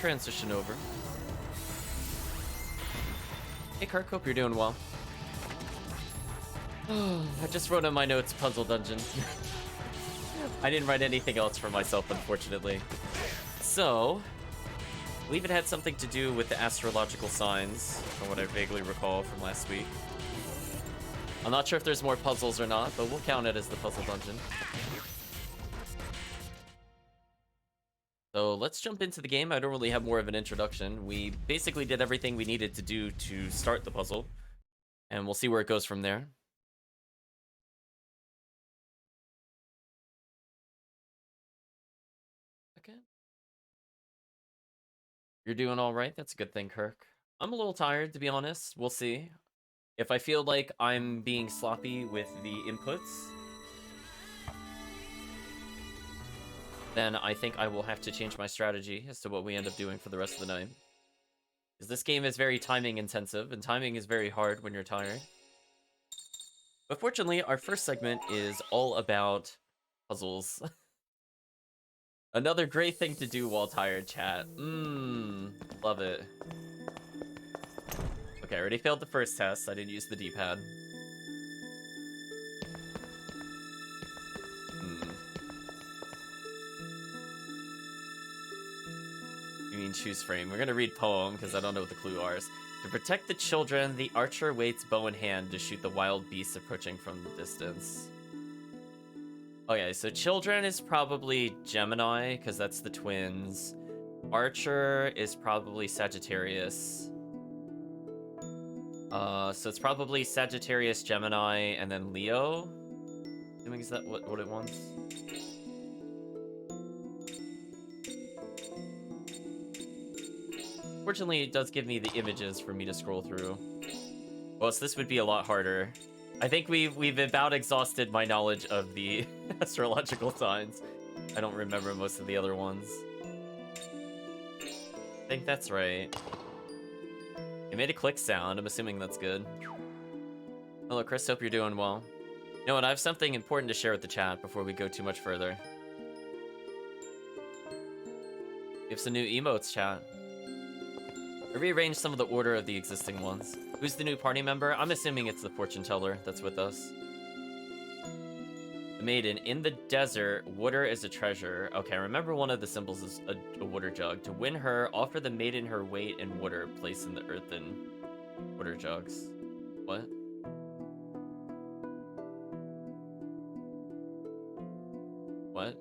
transition over. Hey Kirk, hope you're doing well. I just wrote in my notes puzzle dungeon. I didn't write anything else for myself, unfortunately. So, I believe it had something to do with the astrological signs, from what I vaguely recall from last week. I'm not sure if there's more puzzles or not, but we'll count it as the puzzle dungeon. So let's jump into the game. I don't really have more of an introduction. We basically did everything we needed to do to start the puzzle, and we'll see where it goes from there. Okay. You're doing all right. That's a good thing, Kirk. I'm a little tired, to be honest. We'll see. If I feel like I'm being sloppy with the inputs, then I think I will have to change my strategy as to what we end up doing for the rest of the night. Because this game is very timing intensive, and timing is very hard when you're tired. But fortunately, our first segment is all about puzzles. Another great thing to do while tired, chat. Love it. Okay, I already failed the first test. I didn't use the D-pad. You mean choose frame. We're gonna read poem, because I don't know what the clue are. To protect the children, the archer waits bow in hand to shoot the wild beasts approaching from the distance. Okay, so children is probably Gemini, because that's the twins. Archer is probably Sagittarius. So it's probably Sagittarius, Gemini, and then Leo. Assuming is that what it wants? Fortunately, it does give me the images for me to scroll through. Well, so this would be a lot harder. I think we've about exhausted my knowledge of the astrological signs. I don't remember most of the other ones. I think that's right. It made a click sound. I'm assuming that's good. Hello, Chris. Hope you're doing well. You know what? I have something important to share with the chat before we go too much further. We have some new emotes, chat. I rearranged some of the order of the existing ones. Who's the new party member? I'm assuming it's the fortune teller that's with us. The maiden. In the desert, water is a treasure. Okay, remember one of the symbols is a water jug. To win her, offer the maiden her weight in water placed in the earthen water jugs. What? What?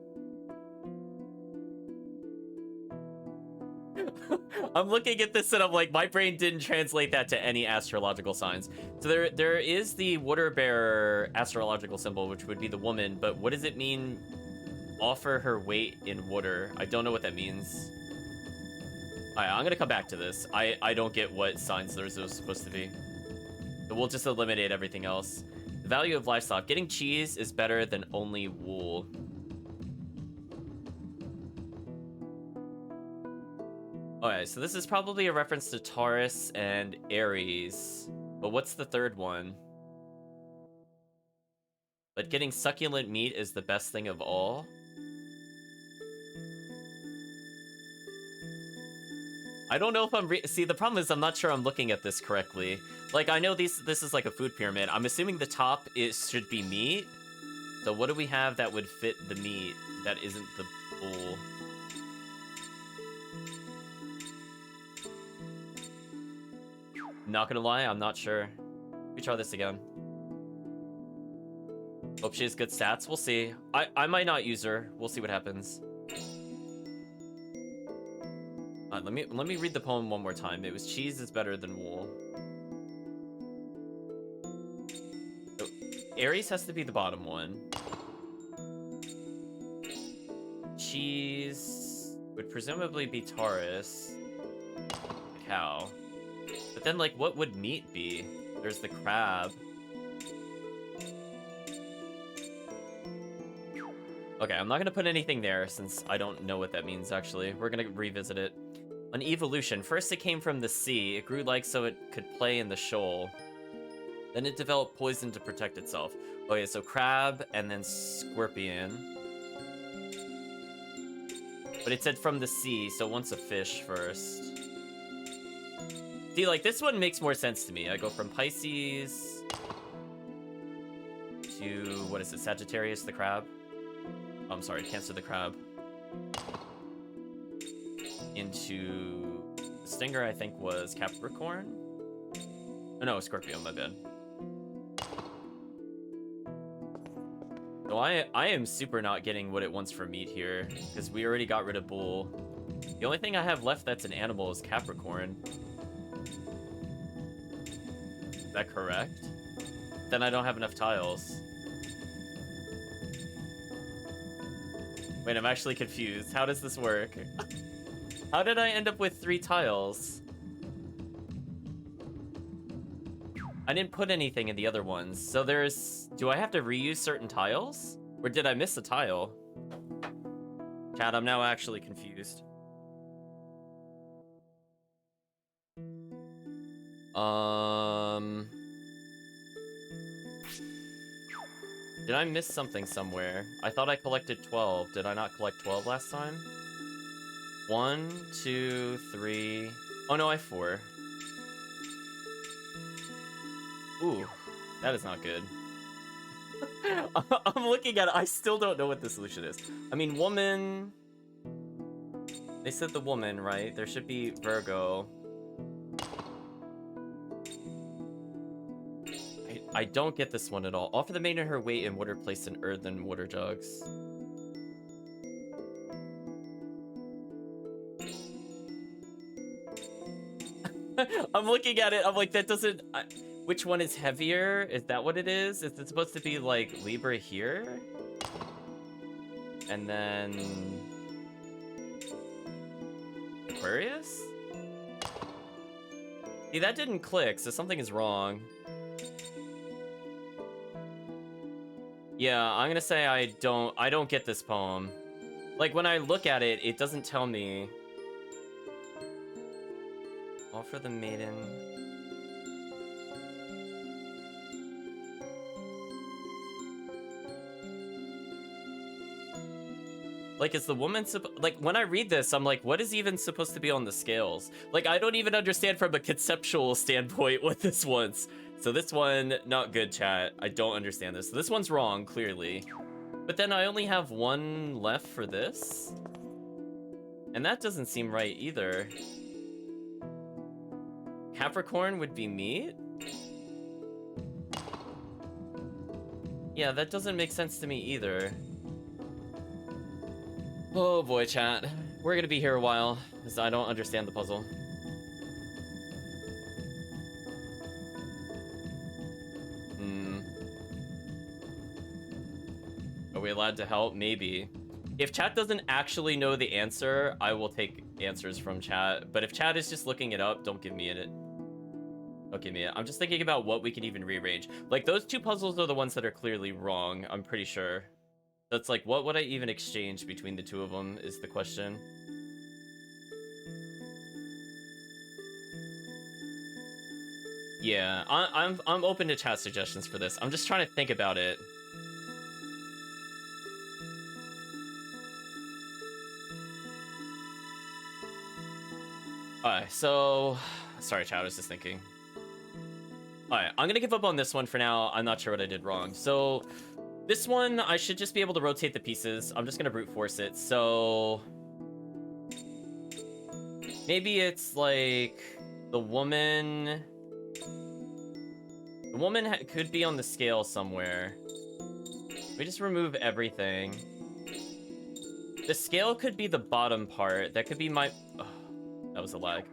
I'm looking at this and I'm like, my brain didn't translate that to any astrological signs. So there is the water bearer astrological symbol, which would be the woman, but what does it mean, offer her weight in water? I don't know what that means. Alright, I'm gonna come back to this. I don't get what signs those are supposed to be. So we'll just eliminate everything else. The value of livestock. Getting cheese is better than only wool. Alright, so this is probably a reference to Taurus and Aries. But what's the third one? But getting succulent meat is the best thing of all? I don't know if I'm see, the problem is I'm not sure I'm looking at this correctly. Like, I know this is like a food pyramid. I'm assuming the top should be meat. So what do we have that would fit the meat that isn't the bowl? Not gonna lie, I'm not sure. Let me try this again. Hope she has good stats. We'll see. I might not use her. We'll see what happens. Let me read the poem one more time. It was cheese is better than wool. So, Aries has to be the bottom one. Cheese would presumably be Taurus. Cow. But then, like, what would meat be? There's the crab. Okay, I'm not gonna put anything there since I don't know what that means, actually. We're gonna revisit it. An evolution. First it came from the sea. It grew like so it could play in the shoal. Then it developed poison to protect itself. Okay, so crab and then scorpion. But it said from the sea, so once a fish first. See, like, this one makes more sense to me. I go from Pisces to, what is it, Sagittarius the crab? Oh, I'm sorry, Cancer the crab. Into the stinger, I think, was Capricorn. Oh, no, Scorpio, my bad. So I am super not getting what it wants for meat here, because we already got rid of bull. The only thing I have left that's an animal is Capricorn. Is that correct? Then I don't have enough tiles. Wait, I'm actually confused. How does this work? How did I end up with 3 tiles? I didn't put anything in the other ones. So there's... Do I have to reuse certain tiles? Or did I miss a tile? Chat, I'm now actually confused. Did I miss something somewhere? I thought I collected 12. Did I not collect 12 last time? 1, 2, 3... Oh no, I have 4. Ooh, that is not good. I'm looking at it. I still don't know what the solution is. I mean, woman... They said the woman, right? There should be Virgo. I don't get this one at all. Offer the maiden her weight in water placed in earthen water jugs. I'm looking at it. I'm like, that doesn't... Which one is heavier? Is that what it is? Is it supposed to be like Libra here? And then... Aquarius? See, that didn't click, so something is wrong. Yeah, I'm gonna say I don't get this poem. Like, when I look at it, it doesn't tell me. Offer the maiden. Like, is the woman like, when I read this, I'm like, what is even supposed to be on the scales? Like, I don't even understand from a conceptual standpoint what this wants. So this one, not good, chat. I don't understand this. So this one's wrong, clearly. But then I only have 1 left for this. And that doesn't seem right either. Capricorn would be meat? Yeah, that doesn't make sense to me either. Oh boy, chat. We're gonna be here a while, because I don't understand the puzzle. Are we allowed to help? Maybe. If chat doesn't actually know the answer, I will take answers from chat. But if chat is just looking it up, don't give me it. Don't give me it. I'm just thinking about what we can even rearrange. Like, those 2 puzzles are the ones that are clearly wrong, I'm pretty sure. That's like, what would I even exchange between the 2 of them is the question. Yeah, I'm open to chat suggestions for this. I'm just trying to think about it. Alright, so... Sorry, chat, I was just thinking. Alright, I'm gonna give up on this one for now. I'm not sure what I did wrong. So, this one, I should just be able to rotate the pieces. I'm just gonna brute force it. So... Maybe it's like... The woman... The woman could be on the scale somewhere. We just remove everything. The scale could be the bottom part. That could be my... Oh, that was a lag.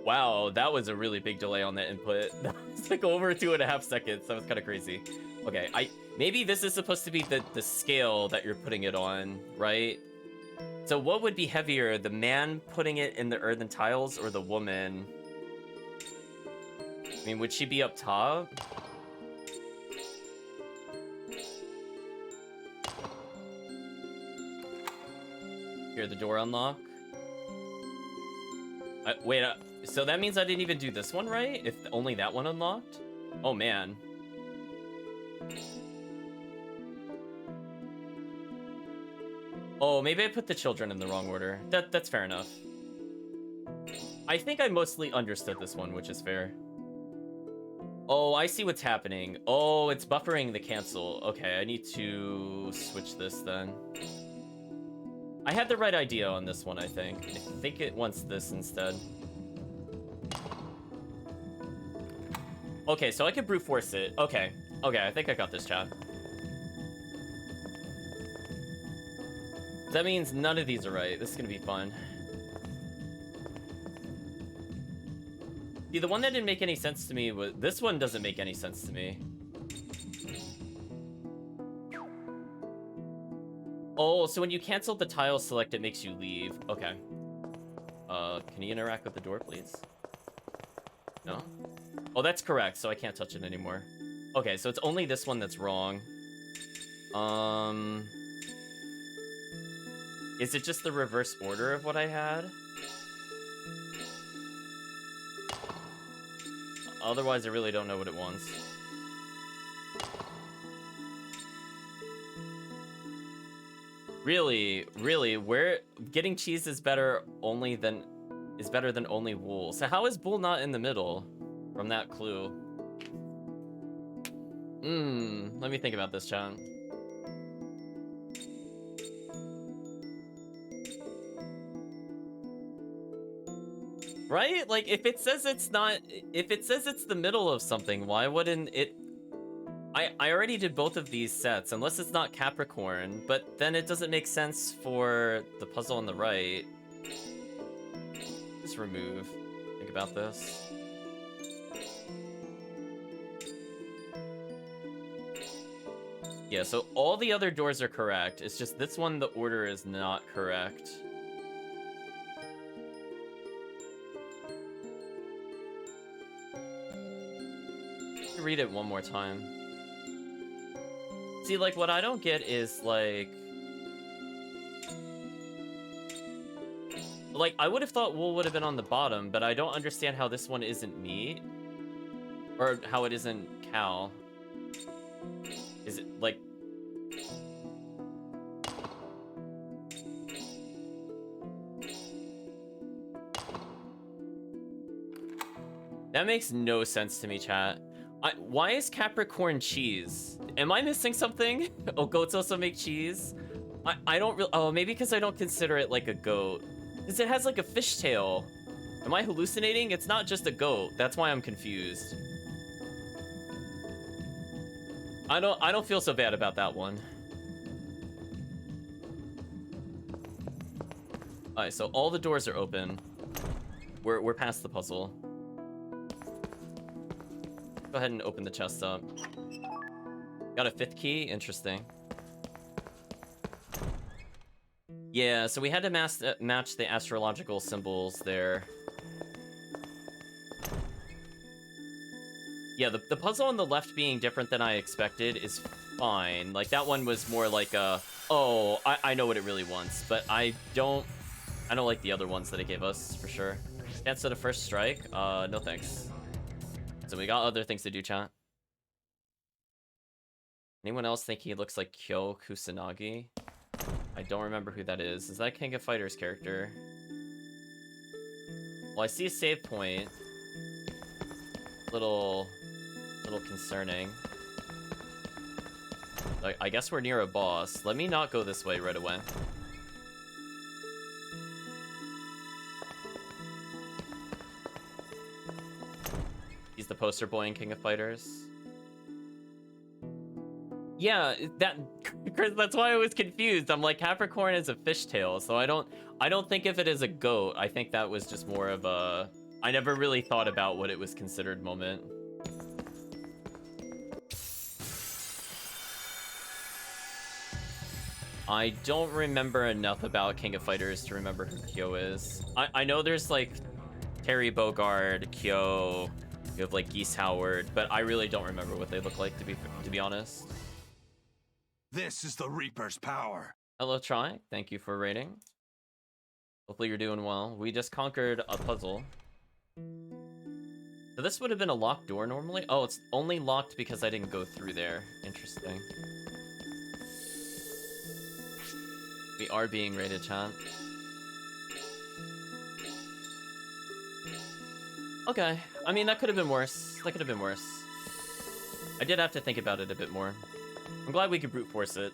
Wow, that was a really big delay on that input. That was like over 2.5 seconds. That was kind of crazy. Okay, maybe this is supposed to be the scale that you're putting it on, right? So what would be heavier, the man putting it in the earthen tiles or the woman? I mean, would she be up top? Hear the door unlock. Wait, so that means I didn't even do this one right? If only that one unlocked? Oh, man. Oh, maybe I put the children in the wrong order. That's fair enough. I think I mostly understood this one, which is fair. Oh, I see what's happening. Oh, it's buffering the cancel. Okay, I need to switch this then. I had the right idea on this one, I think. I think it wants this instead. Okay, so I can brute force it. Okay. Okay, I think I got this, chat. That means none of these are right. This is gonna be fun. See, the one that didn't make any sense to me was... This one doesn't make any sense to me. Oh, so when you cancel the tile select, it makes you leave. Okay. Can you interact with the door, please? No? Oh, that's correct, so I can't touch it anymore. Okay, so it's only this one that's wrong. Is it just the reverse order of what I had? Otherwise, I really don't know what it wants. Really, where getting cheese is better than only wool. So how is wool not in the middle from that clue? Let me think about this, chat. Right? Like, if it says it's the middle of something, why wouldn't it... I already did both of these sets, unless it's not Capricorn, but then it doesn't make sense for the puzzle on the right. Just remove. Think about this. Yeah, so all the other doors are correct. It's just this one, the order is not correct. Read it one more time. See, like, what I don't get is, like, I would have thought wool would have been on the bottom, but I don't understand how this one isn't meat. Or how it isn't cow. Is it, like... That makes no sense to me, chat. Why is Capricorn cheese? Am I missing something? Oh, goats also make cheese? I don't really... Oh, maybe because I don't consider it like a goat. Because it has like a fishtail. Am I hallucinating? It's not just a goat. That's why I'm confused. I don't feel so bad about that one. Alright, so all the doors are open. We're past the puzzle. Go ahead and open the chest up. Got a 5th key? Interesting. Yeah, so we had to match the astrological symbols there. Yeah, the puzzle on the left being different than I expected is fine. Like, that one was more like a, oh, I know what it really wants, but I don't like the other ones that it gave us, for sure. Chance at a first strike? No thanks. So we got other things to do, chat. Anyone else think he looks like Kyo Kusanagi? I don't remember who that is. Is that King of Fighters character? Well, I see a save point. Little concerning. I guess we're near a boss. Let me not go this way right away. He's the poster boy in King of Fighters. Yeah, that's why I was confused. I'm like, Capricorn is a fishtail, so I don't think of it as a goat. I think that was just more of a... I never really thought about what it was considered moment. I don't remember enough about King of Fighters to remember who Kyo is. I know there's like Terry Bogard, Kyo, you have like Geese Howard, but I really don't remember what they look like, to be honest. This is the Reaper's power. Hello, Try. Thank you for rating. Hopefully you're doing well. We just conquered a puzzle. So this would have been a locked door normally? Oh, it's only locked because I didn't go through there. Interesting. We are being rated, chat. Okay. I mean, that could have been worse. That could have been worse. I did have to think about it a bit more. I'm glad we could brute force it.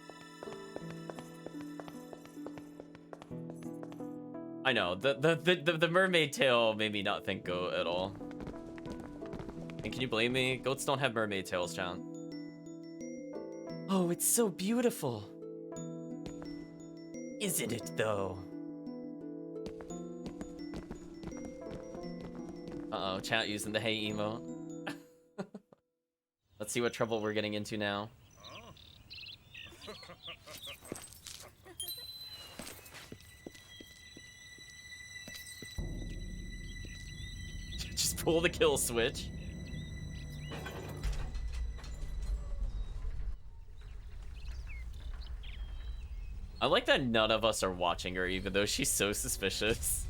I know, the mermaid tail made me not think goat at all. And can you blame me? Goats don't have mermaid tails, chat. Oh, it's so beautiful. Isn't it, though? Uh-oh, chat using the hey emote. Let's see what trouble we're getting into now. Just pull the kill switch. I like that none of us are watching her, even though she's so suspicious.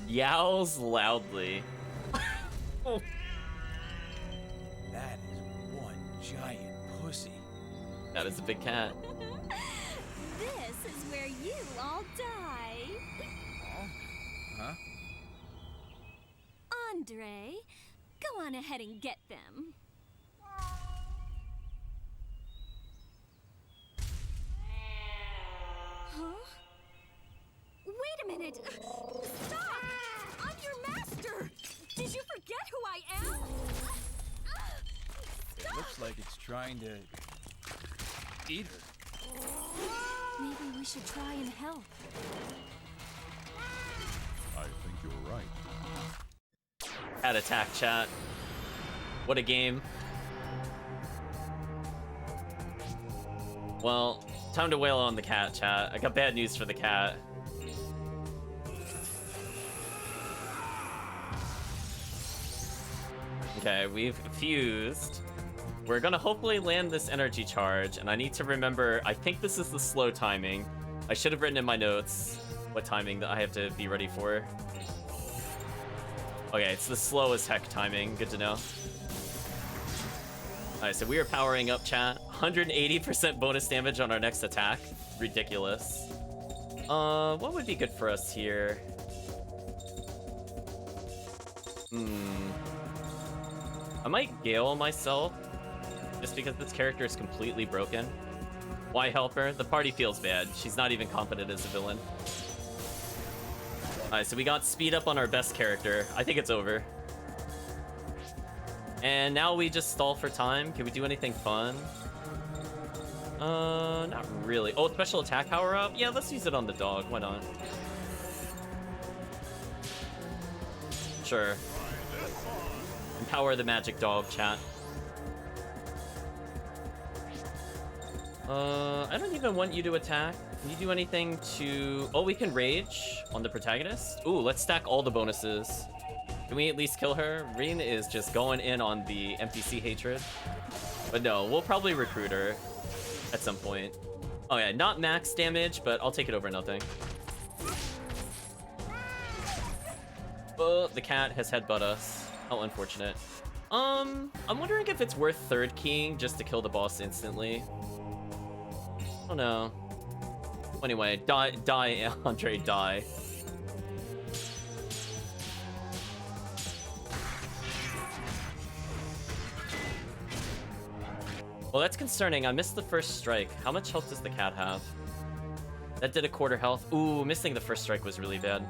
Yowls loudly. Oh. That is one giant pussy. That is a big cat. This is where you all die. Huh? Andre, go on ahead and get them. Huh? Wait a minute! Stop! I'm your master! Did you forget who I am? It looks like it's trying to eat her. Maybe we should try and help. I think you're right. Cat attack, chat. What a game. Well, time to wail on the cat, chat. I got bad news for the cat. Okay, we've fused. We're gonna hopefully land this energy charge, and I need to remember, I think this is the slow timing. I should have written in my notes what timing that I have to be ready for. Okay, it's the slowest heck timing. Good to know. Alright, so we are powering up, chat. 180% bonus damage on our next attack. Ridiculous. What would be good for us here? I might Gale myself, just because this character is completely broken. Why help her? The party feels bad. She's not even competent as a villain. Alright, so we got speed up on our best character. I think it's over. And now we just stall for time. Can we do anything fun? Not really. Oh, special attack power up? Yeah, let's use it on the dog. Why not? Sure. Empower the magic dog, chat. I don't even want you to attack. Can you do anything to... Oh, we can rage on the protagonist? Ooh, let's stack all the bonuses. Can we at least kill her? Reen is just going in on the NPC hatred. But no, we'll probably recruit her at some point. Oh yeah, not max damage, but I'll take it over nothing. Oh, the cat has headbutt us. How unfortunate. I'm wondering if it's worth third keying just to kill the boss instantly. I don't know. Anyway, die, Andre, die. Well, that's concerning. I missed the first strike. How much health does the cat have? That did a quarter health. Ooh, missing the first strike was really bad.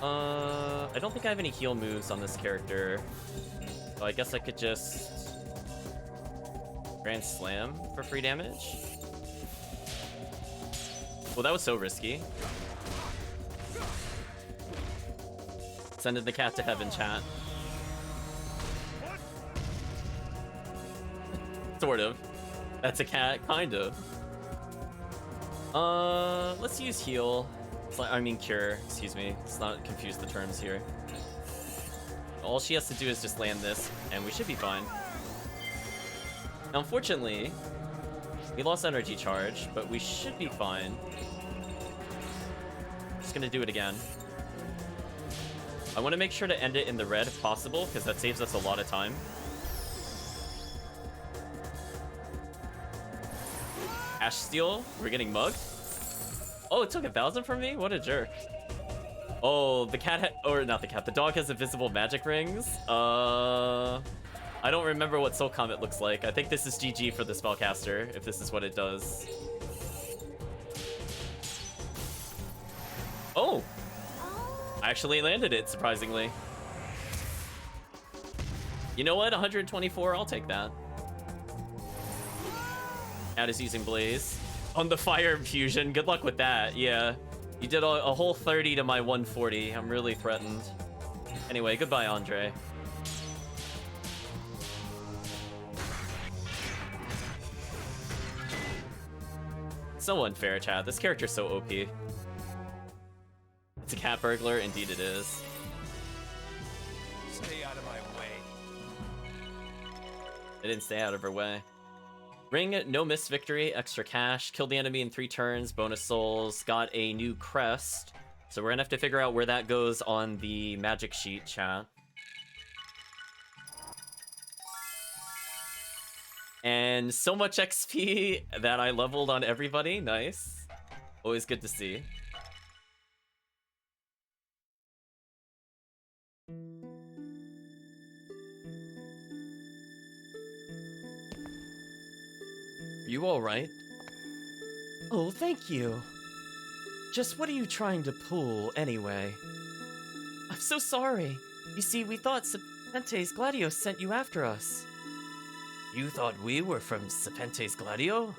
I don't think I have any heal moves on this character. So I guess I could just... Grand Slam for free damage? Well, that was so risky. Sending the cat to heaven, chat. Sort of. That's a cat, kind of. Let's use heal. I mean cure, excuse me. Let's not confuse the terms here. All she has to do is just land this, and we should be fine. Now, unfortunately, we lost energy charge, but we should be fine. Just gonna do it again. I want to make sure to end it in the red if possible, because that saves us a lot of time. Ash Steel, we're getting mugged. Oh, it took 1,000 from me? What a jerk. Oh, the cat or not the cat, the dog has invisible magic rings. I don't remember what Soul Comet looks like. I think this is GG for the spellcaster, if this is what it does. Oh! I actually landed it, surprisingly. You know what? 124, I'll take that. Cat is using Blaze. On the Fire Infusion, good luck with that, yeah. You did a whole 30 to my 140. I'm really threatened. Anyway, goodbye, Andre. So unfair, chat. This character's so OP. It's a cat burglar, indeed it is. Stay out of my way. I didn't stay out of her way. Ring, no miss victory, extra cash, killed the enemy in 3 turns, bonus souls, got a new crest. So we're gonna have to figure out where that goes on the magic sheet, chat. And so much XP that I leveled on everybody, nice. Always good to see. You all right? Oh, thank you. Just what are you trying to pull, anyway? I'm so sorry. You see, we thought Serpente's Gladio sent you after us. You thought we were from Serpente's Gladio?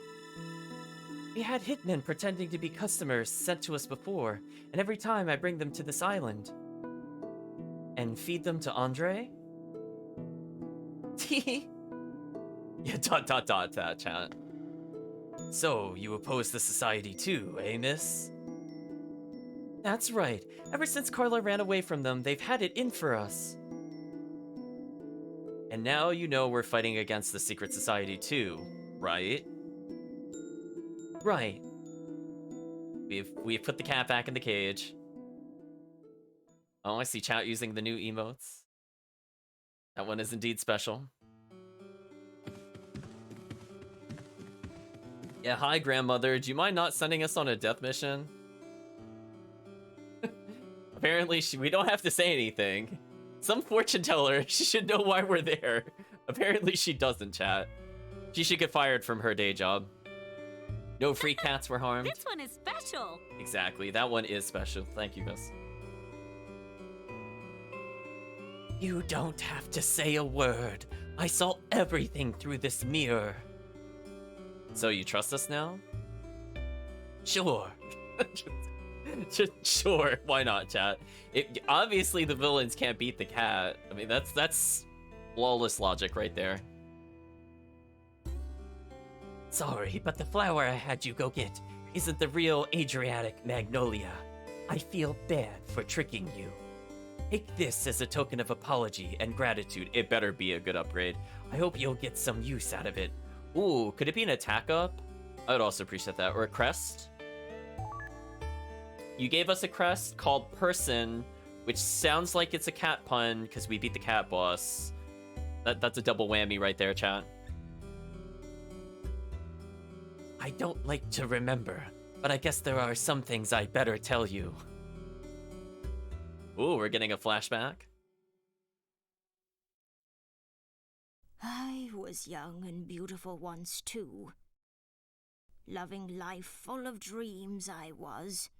We had hitmen pretending to be customers sent to us before, and every time I bring them to this island. And feed them to Andre? Tee. Yeah, that chat. So, you oppose the society too, eh, miss? That's right. Ever since Carla ran away from them, they've had it in for us. And now you know we're fighting against the secret society too, right? Right. We've put the cat back in the cage. Oh, I see chat using the new emotes. That one is indeed special. Yeah, hi, grandmother. Do you mind not sending us on a death mission? Apparently, we don't have to say anything. Some fortune teller, she should know why we're there. Apparently, she doesn't, chat. She should get fired from her day job. No free cats were harmed. This one is special. Exactly, that one is special. Thank you, Gus. You don't have to say a word. I saw everything through this mirror. So you trust us now? Sure. Sure, why not, chat? Obviously the villains can't beat the cat. I mean, that's flawless logic right there. Sorry, but the flower I had you go get isn't the real Adriatic Magnolia. I feel bad for tricking you. Take this as a token of apology and gratitude. It better be a good upgrade. I hope you'll get some use out of it. Ooh, could it be an attack up? I would also appreciate that. Or a crest? You gave us a crest called Person, which sounds like it's a cat pun because we beat the cat boss. That's a double whammy right there, chat. I don't like to remember, but I guess there are some things I'd better tell you. Ooh, we're getting a flashback. I was young and beautiful once, too. Loving life full of dreams, I was.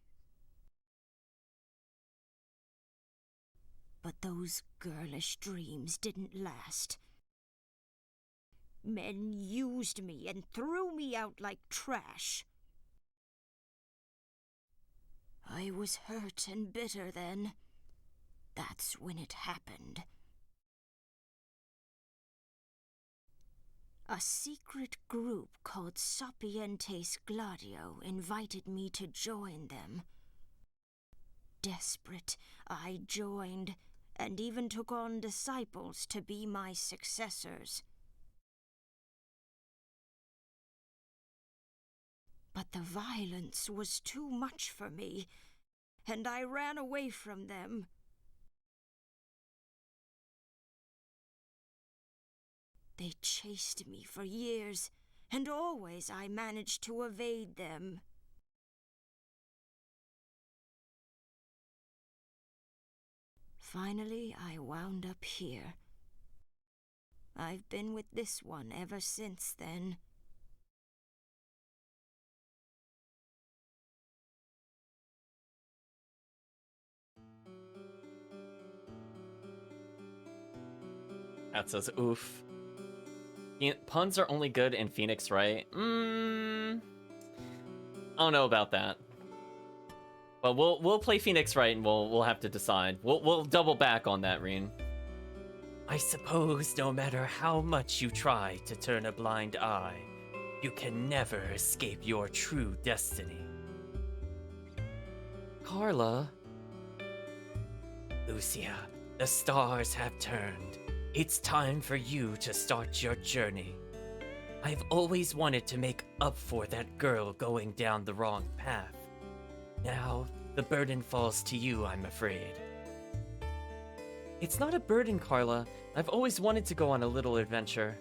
But those girlish dreams didn't last. Men used me and threw me out like trash. I was hurt and bitter then. That's when it happened. A secret group called Sapientes Gladio invited me to join them. Desperate, I joined, and even took on disciples to be my successors. But the violence was too much for me, and I ran away from them. They chased me for years, and always I managed to evade them. Finally, I wound up here. I've been with this one ever since then. That says oof. Puns are only good in Phoenix, right? I don't know about that. But we'll play Phoenix right, and we'll have to decide. We'll double back on that, Reen. I suppose no matter how much you try to turn a blind eye, you can never escape your true destiny. Carla. Lucia, the stars have turned. It's time for you to start your journey. I've always wanted to make up for that girl going down the wrong path. Now, the burden falls to you, I'm afraid. It's not a burden, Carla. I've always wanted to go on a little adventure.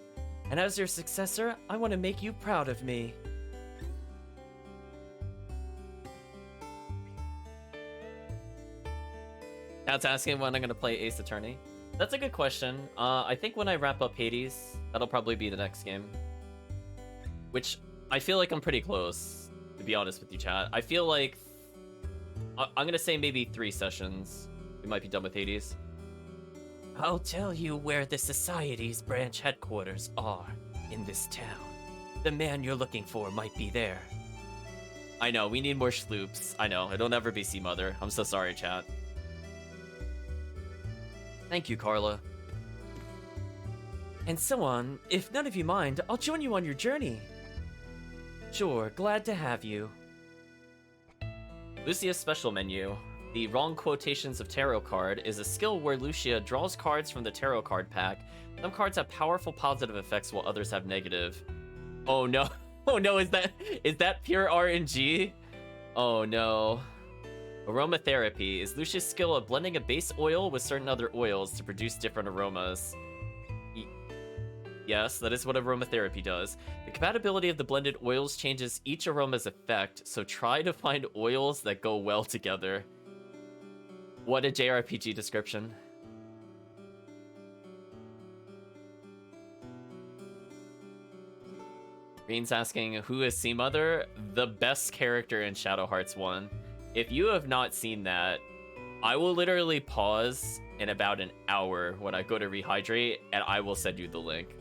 And as your successor, I want to make you proud of me. That's asking when I'm going to play Ace Attorney. That's a good question. I think when I wrap up Hades, that'll probably be the next game. Which, I feel like I'm pretty close, to be honest with you, chat. I feel like... I'm going to say maybe 3 sessions. We might be done with Hades. I'll tell you where the Society's branch headquarters are in this town. The man you're looking for might be there. I know, we need more sloops. I know, it'll never be Sea Mother. I'm so sorry, chat. Thank you, Carla. And so on, if none of you mind, I'll join you on your journey. Sure, glad to have you. Lucia's special menu. The Wrong Quotations of Tarot card is a skill where Lucia draws cards from the tarot card pack. Some cards have powerful positive effects while others have negative. Oh no. Oh no, is that pure RNG? Oh no. Aromatherapy is Lucia's skill of blending a base oil with certain other oils to produce different aromas. Yes, that is what aromatherapy does. The compatibility of the blended oils changes each aroma's effect, so try to find oils that go well together. What a JRPG description. Green's asking, who is Sea Mother? The best character in Shadow Hearts 1. If you have not seen that, I will literally pause in about an hour when I go to rehydrate, and I will send you the link.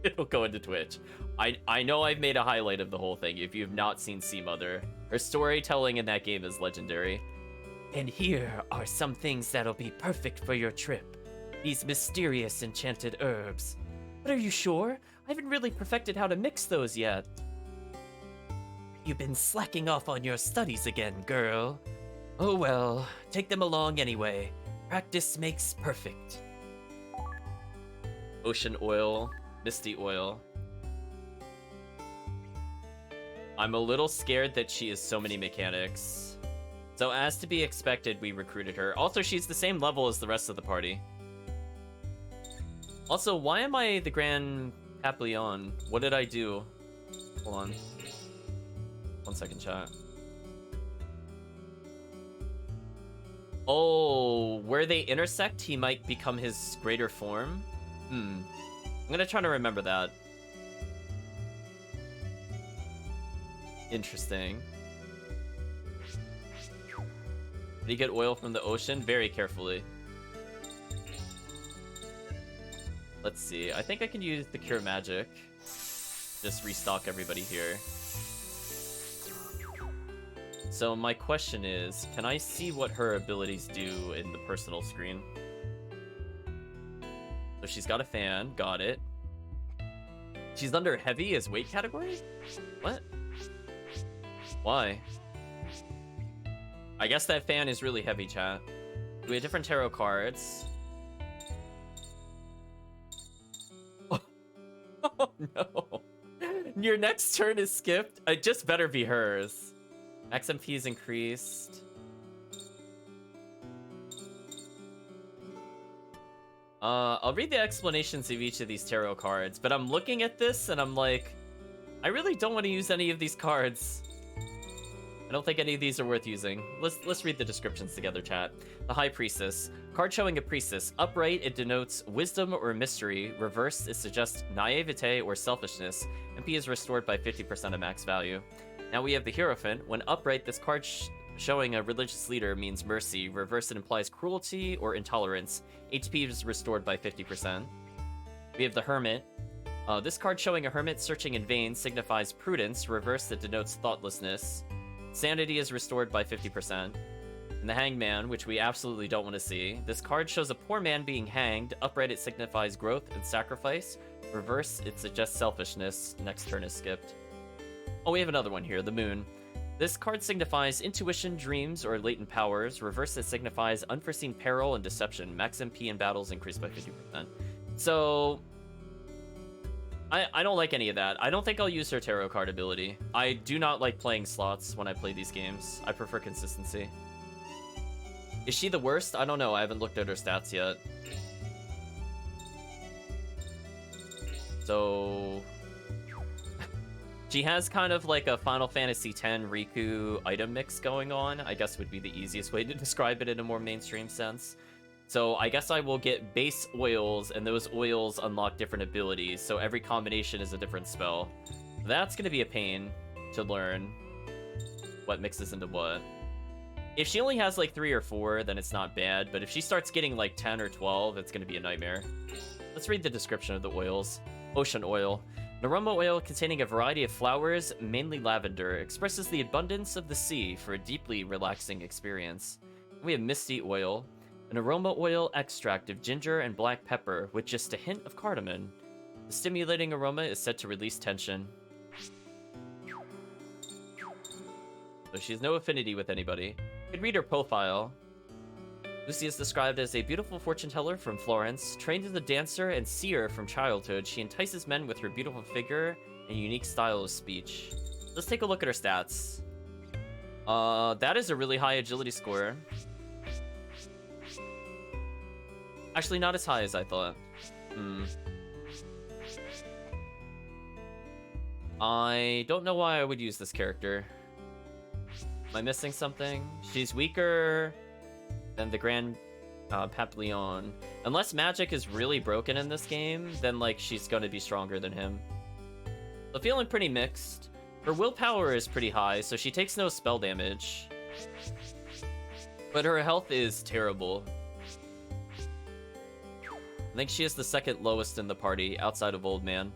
It'll go into Twitch. I know I've made a highlight of the whole thing. If you have not seen Sea Mother, her storytelling in that game is legendary. And here are some things that'll be perfect for your trip. These mysterious enchanted herbs. But are you sure? I haven't really perfected how to mix those yet. You've been slacking off on your studies again, girl. Oh well, take them along anyway. Practice makes perfect. Ocean oil, misty oil. I'm a little scared that she has so many mechanics. So as to be expected, we recruited her. Also, she's the same level as the rest of the party. Also, why am I the Grand Papillon? What did I do? Hold on. 1 second, chat. Oh, where they intersect, he might become his greater form? I'm gonna try to remember that. Interesting. Did he get oil from the ocean? Very carefully. Let's see. I think I can use the Cure Magic. Just restock everybody here. So my question is, can I see what her abilities do in the personal screen? So she's got a fan. Got it. She's under heavy as weight category? What? Why? I guess that fan is really heavy, chat. We have different tarot cards. Oh no. Your next turn is skipped. It just better be hers. XMP is increased. I'll read the explanations of each of these tarot cards, but I'm looking at this and I'm like, I really don't want to use any of these cards. I don't think any of these are worth using. Let's read the descriptions together, chat. The High Priestess. Card showing a priestess. Upright, it denotes wisdom or mystery. Reversed, it suggests naivete or selfishness. MP is restored by 50% of max value. Now we have the Hierophant. When upright, this card showing a religious leader means mercy. Reversed, it implies cruelty or intolerance. HP is restored by 50%. We have the Hermit. This card showing a hermit searching in vain signifies prudence. Reversed, it denotes thoughtlessness. Sanity is restored by 50%. And the Hangman, which we absolutely don't want to see. This card shows a poor man being hanged. Upright, it signifies growth and sacrifice. Reverse, it suggests selfishness. Next turn is skipped. Oh, we have another one here, the Moon. This card signifies intuition, dreams, or latent powers. Reverse, it signifies unforeseen peril and deception. Max MP in battles increased by 50%. So I don't like any of that. I don't think I'll use her tarot card ability. I do not like playing slots when I play these games. I prefer consistency. Is she the worst? I don't know. I haven't looked at her stats yet. So she has kind of like a Final Fantasy X Riku item mix going on, I guess would be the easiest way to describe it in a more mainstream sense. So I guess I will get base oils, and those oils unlock different abilities, so every combination is a different spell. That's going to be a pain to learn what mixes into what. If she only has like 3 or 4, then it's not bad, but if she starts getting like 10 or 12, it's going to be a nightmare. Let's read the description of the oils. Ocean oil. An aroma oil containing a variety of flowers, mainly lavender, expresses the abundance of the sea for a deeply relaxing experience. We have Misty oil. An aroma oil extract of ginger and black pepper with just a hint of cardamom. The stimulating aroma is said to release tension. So she has no affinity with anybody. You could read her profile. Lucy is described as a beautiful fortune teller from Florence. Trained as a dancer and seer from childhood, she entices men with her beautiful figure and unique style of speech. Let's take a look at her stats. That is a really high agility score. Actually, not as high as I thought. I don't know why I would use this character. Am I missing something? She's weaker than the Grand Papillon. Unless magic is really broken in this game, then like she's going to be stronger than him. So feeling pretty mixed. Her willpower is pretty high, so she takes no spell damage. But her health is terrible. I think she is the second lowest in the party, outside of Old Man.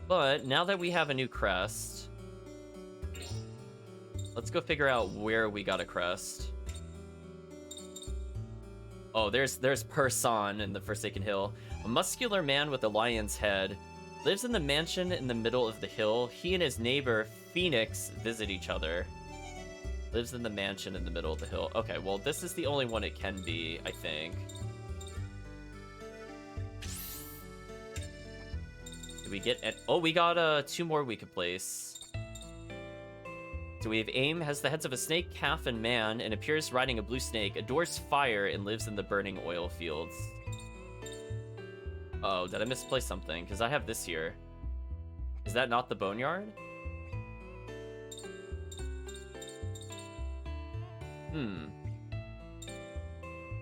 But now that we have a new crest, let's go figure out where we got a crest. Oh, there's Person in the Forsaken Hill. A muscular man with a lion's head lives in the mansion in the middle of the hill. He and his neighbor, Phoenix, visit each other. Lives in the mansion in the middle of the hill. Okay, well, this is the only one it can be, I think. Did we get... Oh, we got 2 more we could place. So we have Aim, has the heads of a snake, calf, and man, and appears riding a blue snake, adores fire, and lives in the burning oil fields. Oh, did I misplace something? Because I have this here. Is that not the Boneyard?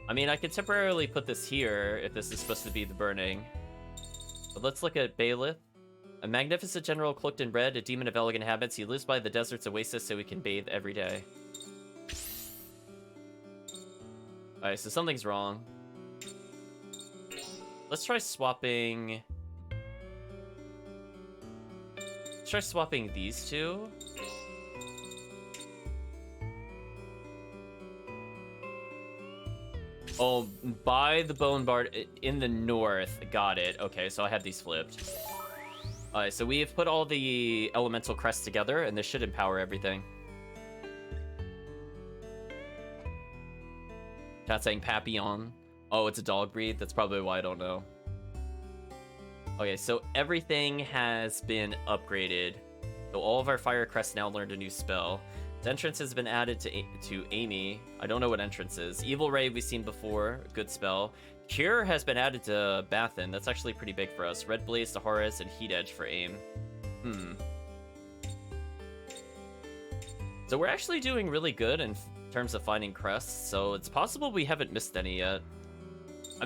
I mean, I could temporarily put this here if this is supposed to be the burning. But let's look at Bailiff. A magnificent general cloaked in red, a demon of elegant habits. He lives by the desert's oasis so he can bathe every day. Alright, so something's wrong. Let's try swapping... Let's try swapping these two. Oh, by the Bone Bard in the north. Got it. Okay, so I have these flipped. Alright, so we have put all the elemental crests together, and this should empower everything. Chat saying Papillon. Oh, it's a dog breed? That's probably why I don't know. Okay, so everything has been upgraded. So all of our fire crests now learned a new spell. The entrance has been added to Amy. I don't know what entrance is. Evil Ray we've seen before. Good spell. Cure has been added to Bathin. That's actually pretty big for us. Red Blaze to Horus and Heat Edge for aim. So we're actually doing really good in terms of finding crests, so it's possible we haven't missed any yet.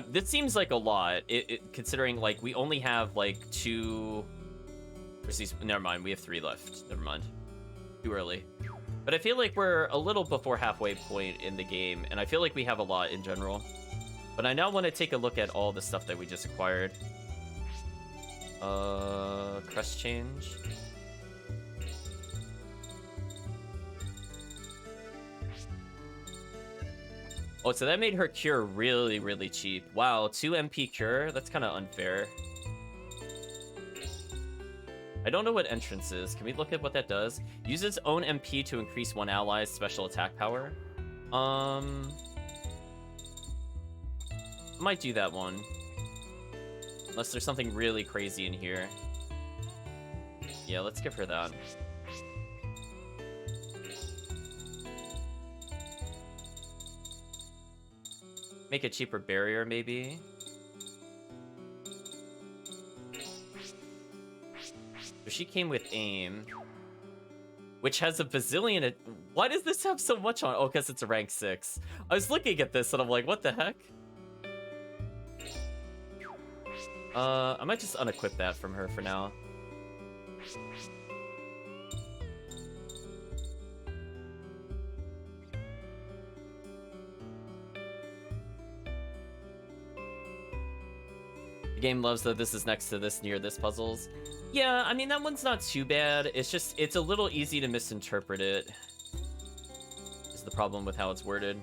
This seems like a lot, considering like we only have like 2... Never mind, we have 3 left. Never mind. Too early. But I feel like we're a little before halfway point in the game, and I feel like we have a lot in general. But I now want to take a look at all the stuff that we just acquired. Crest change. Oh, so that made her cure really, really cheap. Wow, 2 MP cure? That's kind of unfair. I don't know what entrance is. Can we look at what that does? Uses own MP to increase one ally's special attack power. Might do that one. Unless there's something really crazy in here. Yeah, let's give her that. Make a cheaper barrier, maybe. So she came with aim, which has a bazillion. Why does this have so much on? Oh, because it's a rank 6. I was looking at this and I'm like, what the heck? I might just unequip that from her for now. The game loves that this is next to this, near this puzzles. Yeah, I mean, that one's not too bad. It's just, it's a little easy to misinterpret it. Is the problem with how it's worded.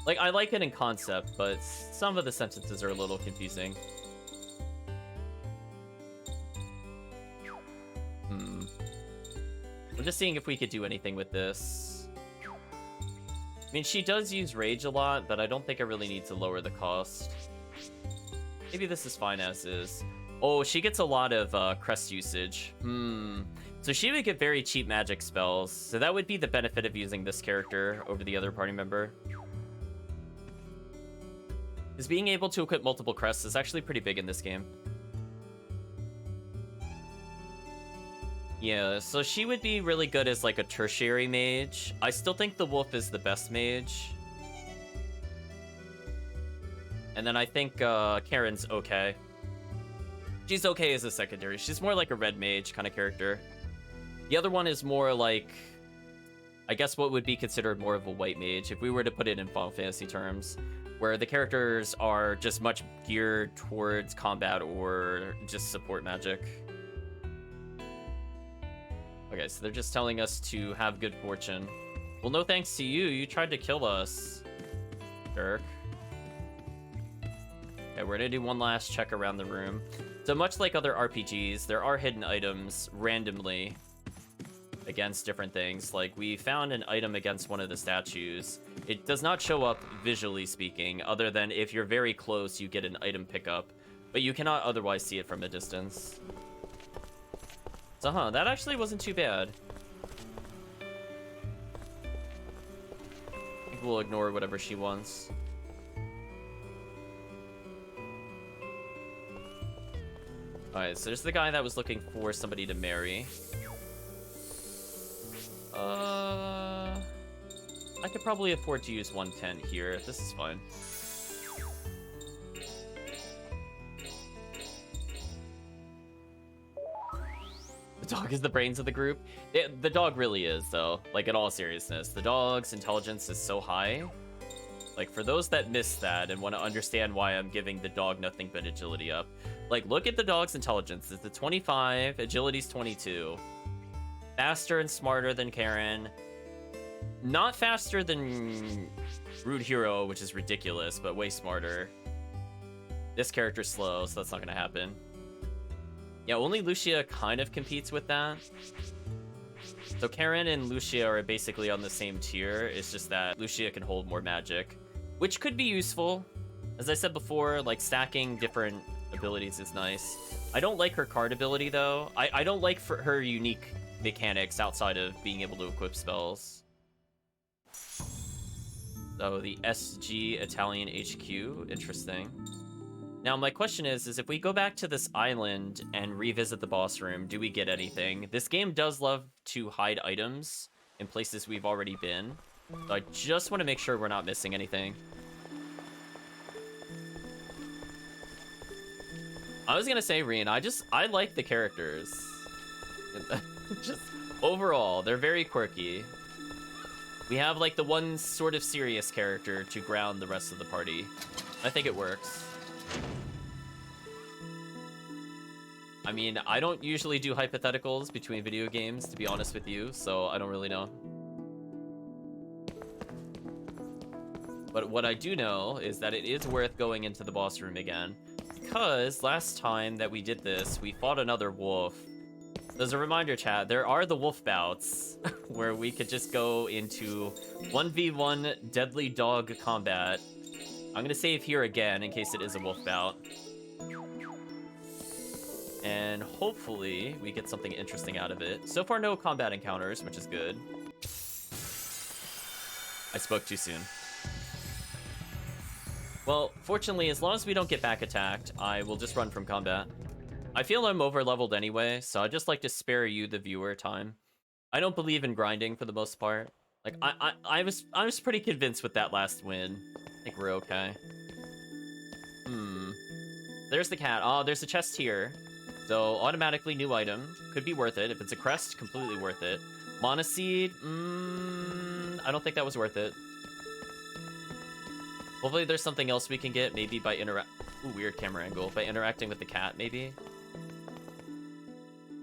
Like, I like it in concept, but some of the sentences are a little confusing. I'm just seeing if we could do anything with this. I mean, she does use rage a lot, but I don't think I really need to lower the cost. Maybe this is fine as is. Oh, she gets a lot of crest usage. So she would get very cheap magic spells. So that would be the benefit of using this character over the other party member. Because being able to equip multiple crests is actually pretty big in this game. Yeah, so she would be really good as like a tertiary mage. I still think the wolf is the best mage. And then I think Karen's okay. She's okay as a secondary. She's more like a red mage kind of character. The other one is more like, I guess what would be considered more of a white mage, if we were to put it in Final Fantasy terms, where the characters are just much geared towards combat or just support magic. Okay, so they're just telling us to have good fortune. Well, no thanks to you. You tried to kill us, jerk. Okay, we're gonna do one last check around the room. So much like other RPGs, there are hidden items randomly against different things. Like, we found an item against one of the statues. It does not show up visually speaking, other than if you're very close, you get an item pickup. But you cannot otherwise see it from a distance. So, that actually wasn't too bad. I think we'll ignore whatever she wants. Alright, so there's the guy that was looking for somebody to marry. I could probably afford to use 110 here. This is fine. The dog is the brains of the group. The dog really is, though. Like, in all seriousness. The dog's intelligence is so high. Like, for those that missed that and want to understand why I'm giving the dog nothing but agility up, like, look at the dog's intelligence. It's the 25, agility's 22. Faster and smarter than Karen. Not faster than Rude Hero, which is ridiculous, but way smarter. This character's slow, so that's not gonna happen. Yeah, only Lucia kind of competes with that. So Karen and Lucia are basically on the same tier. It's just that Lucia can hold more magic, which could be useful. As I said before, like, stacking different abilities is nice. I don't like her card ability, though. I don't like her unique mechanics outside of being able to equip spells. So the SG Italian HQ, interesting. Now my question is if we go back to this island and revisit the boss room, do we get anything? This game does love to hide items in places we've already been. So I just want to make sure we're not missing anything. I was gonna say, Reen, I like the characters. Just overall, they're very quirky. We have like the one sort of serious character to ground the rest of the party. I think it works. I mean, I don't usually do hypotheticals between video games, to be honest with you, so I don't really know. But what I do know is that it is worth going into the boss room again, because last time that we did this, we fought another wolf. As a reminder, chat, there are the wolf bouts where we could just go into 1v1 deadly dog combat. I'm gonna save here again in case it is a wolf bout. And hopefully we get something interesting out of it. So far, no combat encounters, which is good. I spoke too soon. Well, fortunately, as long as we don't get back attacked, I will just run from combat. I feel I'm over-leveled anyway, so I just like to spare you, the viewer, time. I don't believe in grinding for the most part. Like, I was pretty convinced with that last win. I think we're okay. There's the cat. Oh, there's a chest here. So, automatically new item. Could be worth it. If it's a crest, completely worth it. Monoseed, I don't think that was worth it. Hopefully there's something else we can get, maybe by weird camera angle. By interacting with the cat, maybe?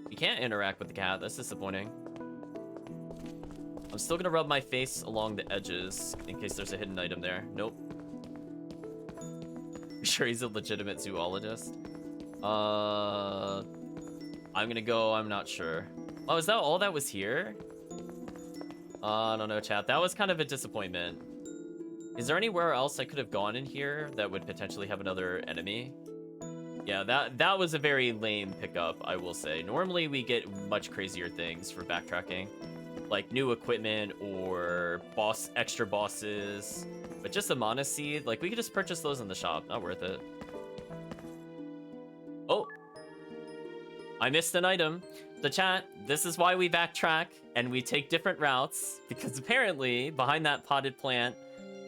We can't interact with the cat, that's disappointing. I'm still gonna rub my face along the edges in case there's a hidden item there. Nope. I'm sure he's a legitimate zoologist. I'm gonna go, I'm not sure. Oh, is that all that was here? I don't know, chat. That was kind of a disappointment. Is there anywhere else I could have gone in here that would potentially have another enemy? Yeah, that was a very lame pickup, I will say. Normally we get much crazier things for backtracking, like new equipment or extra bosses. But just a mana seed, like we could just purchase those in the shop. Not worth it. Oh, I missed an item. The chat, this is why we backtrack and we take different routes, because apparently behind that potted plant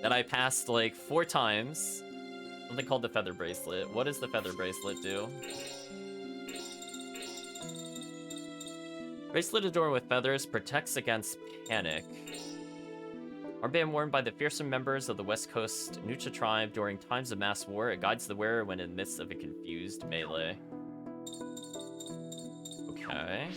that I passed like 4 times, something called the feather bracelet. What does the feather bracelet do? Bracelet adorned with feathers protects against panic. Armband worn by the fearsome members of the West Coast Nucha tribe during times of mass war. It guides the wearer when in the midst of a confused melee. Okay.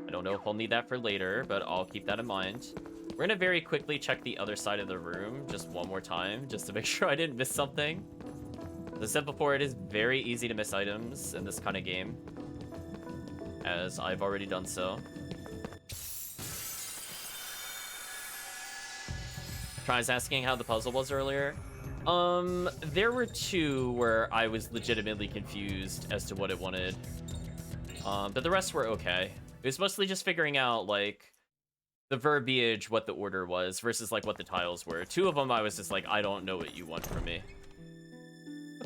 I don't know if I'll need that for later, but I'll keep that in mind. We're gonna very quickly check the other side of the room just one more time, just to make sure I didn't miss something. As I said before, it is very easy to miss items in this kind of game, as I've already done so. Tries asking how the puzzle was earlier. There were 2 where I was legitimately confused as to what it wanted. But the rest were okay. It was mostly just figuring out, like, the verbiage, what the order was, versus, like, what the tiles were. 2 of them, I was just like, I don't know what you want from me.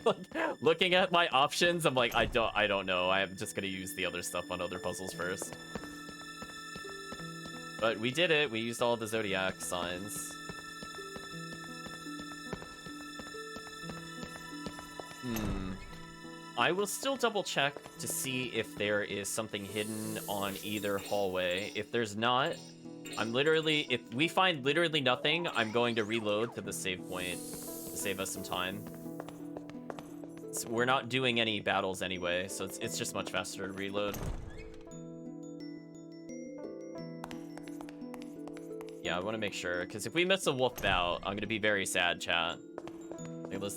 Like, looking at my options, I'm like, I don't know. I'm just gonna use the other stuff on other puzzles first. But we did it. We used all the zodiac signs. I will still double check to see if there is something hidden on either hallway. If there's not, if we find literally nothing, I'm going to reload to the save point to save us some time. So we're not doing any battles anyway, so it's just much faster to reload. Yeah, I want to make sure, because if we miss a wolf bout, I'm going to be very sad, chat.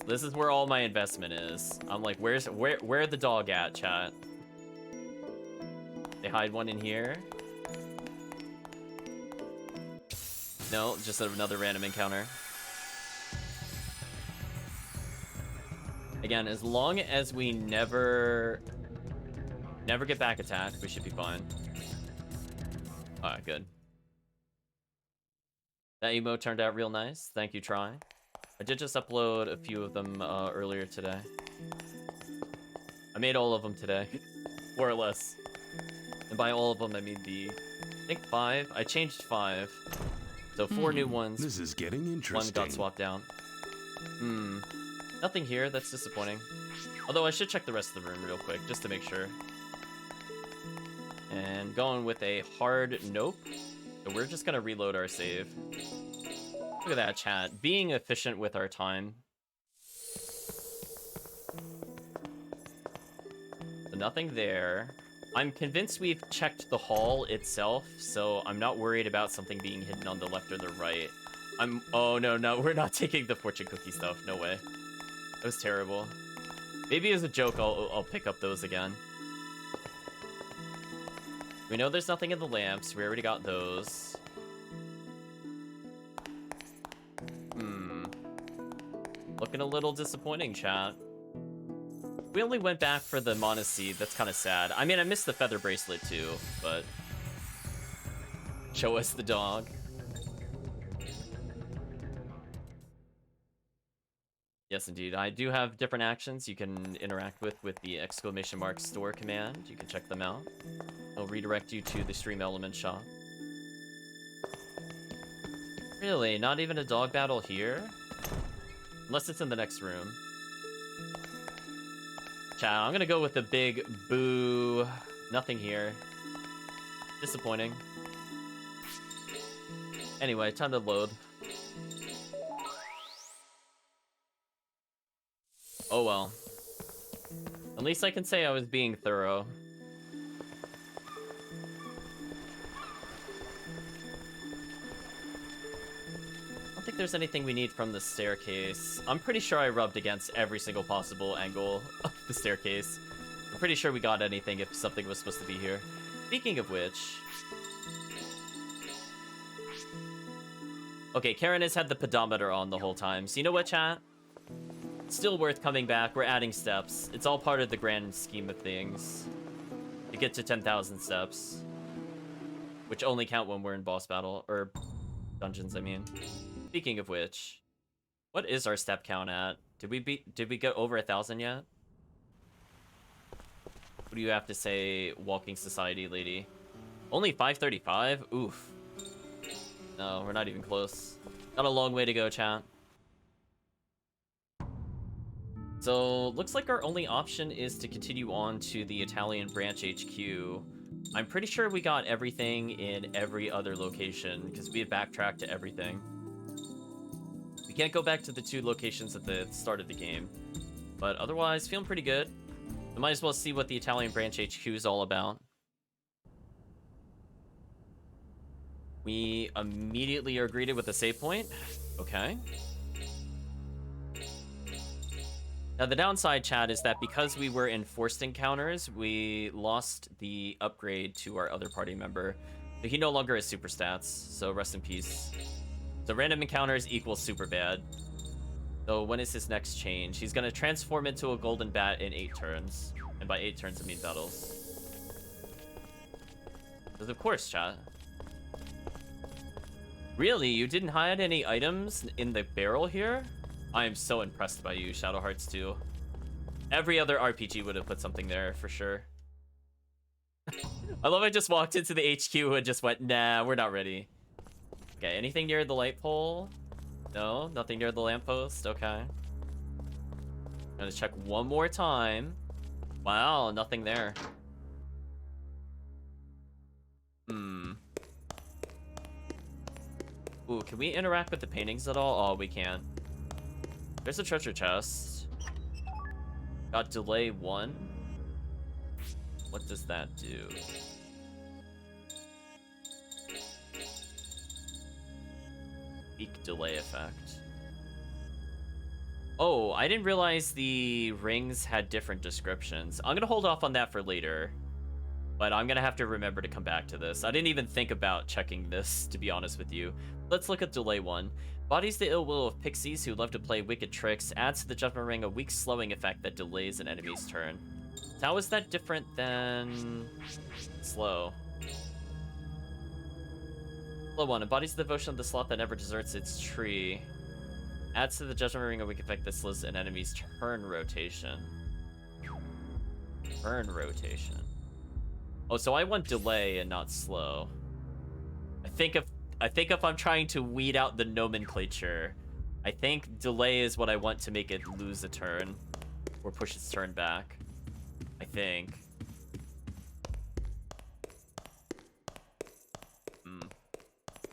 This is where all my investment is. I'm like, where the dog at, chat? They hide one in here. No, just another random encounter. Again, as long as we never get back attacked, we should be fine. Alright, good. That emote turned out real nice. Thank you, Try. I did just upload a few of them earlier today. I made all of them today, more or less. And by all of them, I mean I think 5. I changed 5. So 4 new ones. This is getting One interesting. got swapped out. Nothing here. That's disappointing. Although I should check the rest of the room real quick, just to make sure. And going with a hard nope. So we're just gonna reload our save. Look at that, chat. Being efficient with our time. So nothing there. I'm convinced we've checked the hall itself, so I'm not worried about something being hidden on the left or the right. Oh, no, we're not taking the fortune cookie stuff. No way. That was terrible. Maybe as a joke, I'll pick up those again. We know there's nothing in the lamps. We already got those. Looking a little disappointing, chat. We only went back for the Monaseed. That's kind of sad. I mean, I missed the feather bracelet too, but... Show us the dog. Yes, indeed. I do have different actions you can interact with the ! store command. You can check them out. It'll redirect you to the Stream Element shop. Really? Not even a dog battle here? Unless it's in the next room. Chat, I'm gonna go with the big boo. Nothing here. Disappointing. Anyway, time to load. Oh well. At least I can say I was being thorough. I don't think there's anything we need from the staircase. I'm pretty sure I rubbed against every single possible angle of the staircase. I'm pretty sure we got anything if something was supposed to be here. Speaking of which... Okay, Karen has had the pedometer on the whole time. So you know what, chat? Still worth coming back. We're adding steps. It's all part of the grand scheme of things. To get to 10,000 steps. Which only count when we're in boss battle. Or dungeons, I mean. Speaking of which, what is our step count at? Did we get over 1,000 yet? What do you have to say, Walking Society lady? Only 535? Oof. No, we're not even close. Got a long way to go, chat. So, looks like our only option is to continue on to the Italian branch HQ. I'm pretty sure we got everything in every other location, because we had backtracked to everything. We can't go back to the 2 locations at the start of the game. But otherwise, feeling pretty good. We might as well see what the Italian branch HQ is all about. We immediately are greeted with a save point. Okay. Now, the downside, chat, is that because we were in forced encounters, we lost the upgrade to our other party member. So he no longer has super stats, so rest in peace. So random encounters equals super bad. So when is his next change? He's gonna transform into a golden bat in 8 turns. And by 8 turns, I mean battles. Because of course, chat. Really? You didn't hide any items in the barrel here? I am so impressed by you, Shadow Hearts 2. Every other RPG would have put something there, for sure. I love I just walked into the HQ and just went, nah, we're not ready. Okay, anything near the light pole? No, nothing near the lamppost? Okay. I'm gonna check one more time. Wow, nothing there. Ooh, can we interact with the paintings at all? Oh, we can. There's a treasure chest. Got delay 1. What does that do? Peak delay effect. Oh, I didn't realize the rings had different descriptions. I'm gonna hold off on that for later. But I'm gonna have to remember to come back to this. I didn't even think about checking this, to be honest with you. Let's look at delay 1. Bodies the ill will of pixies who love to play wicked tricks. Adds to the judgment ring a weak slowing effect that delays an enemy's turn. So how is that different than slow? Flow 1. Embodies the devotion of the sloth that never deserts its tree. Adds to the judgment ring, and we can affect this list and enemy's turn rotation. Turn rotation. Oh, so I want delay and not slow. I think if I'm trying to weed out the nomenclature, I think delay is what I want to make it lose a turn. Or push its turn back. I think.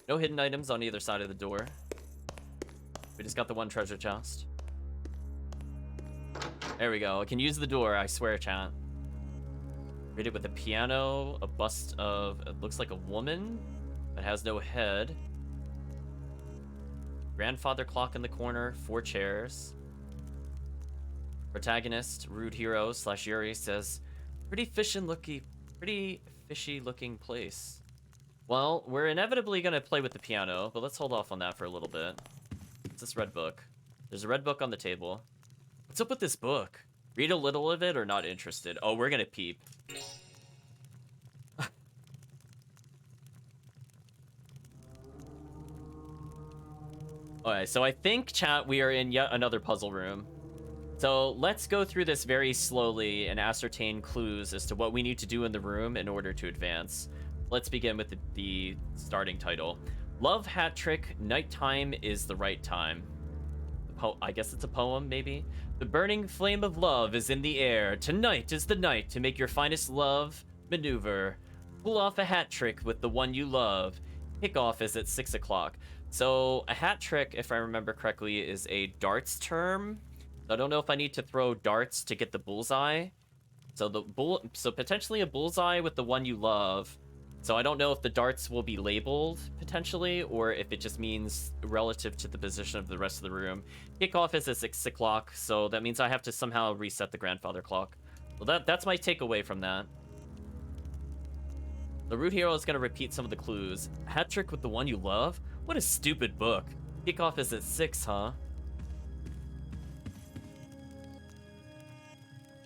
No hidden items on either side of the door. We just got the one treasure chest. There we go. I can use the door, I swear, chat. Read it with a piano, a bust of, it looks like a woman that has no head. Grandfather clock in the corner, 4 chairs. Protagonist, rude hero / Yuri says, pretty fishy looking place. Well, we're inevitably gonna play with the piano, but let's hold off on that for a little bit. What's this red book? There's a red book on the table. What's up with this book? Read a little of it or not interested? Oh, we're gonna peep. Alright, so I think, chat, we are in yet another puzzle room. So let's go through this very slowly and ascertain clues as to what we need to do in the room in order to advance. Let's begin with the starting title. Love Hat Trick, Nighttime is the Right Time. I guess it's a poem, maybe? The burning flame of love is in the air. Tonight is the night to make your finest love maneuver. Pull off a hat trick with the one you love. Kickoff is at 6 o'clock. So a hat trick, if I remember correctly, is a darts term. I don't know if I need to throw darts to get the bullseye. So potentially a bullseye with the one you love. So I don't know if the darts will be labeled, potentially, or if it just means relative to the position of the rest of the room. Kickoff is at 6 o'clock, so that means I have to somehow reset the grandfather clock. Well, that's my takeaway from that. The root hero is going to repeat some of the clues. Hat trick with the one you love? What a stupid book. Kickoff is at 6, huh?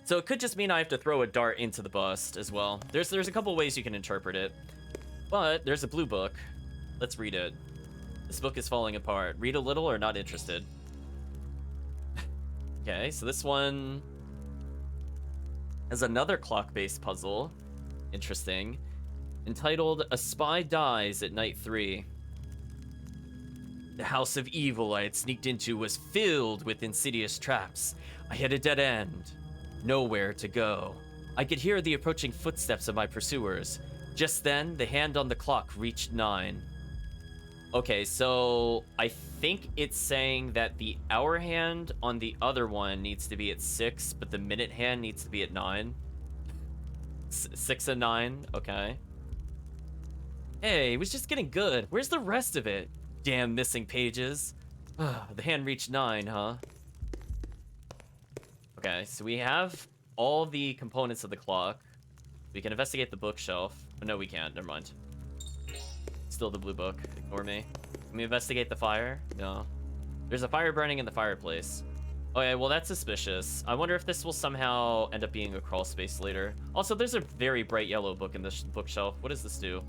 So it could just mean I have to throw a dart into the bust as well. There's a couple ways you can interpret it. But there's a blue book. Let's read it. This book is falling apart. Read a little or not interested? Okay, so this one has another clock-based puzzle. Interesting. Entitled, A Spy Dies at Night 3. The house of evil I had sneaked into was filled with insidious traps. I had a dead end. Nowhere to go. I could hear the approaching footsteps of my pursuers. Just then, the hand on the clock reached 9. Okay, so I think it's saying that the hour hand on the other one needs to be at 6, but the minute hand needs to be at 9. 6 and 9, okay. Hey, it was just getting good. Where's the rest of it? Damn missing pages. The hand reached 9, huh? Okay, so we have all the components of the clock. We can investigate the bookshelf. Oh, no, we can't. Never mind. Still the blue book. Ignore me. Can we investigate the fire? No. There's a fire burning in the fireplace. Okay, well, that's suspicious. I wonder if this will somehow end up being a crawl space later. Also, there's a very bright yellow book in this bookshelf. What does this do?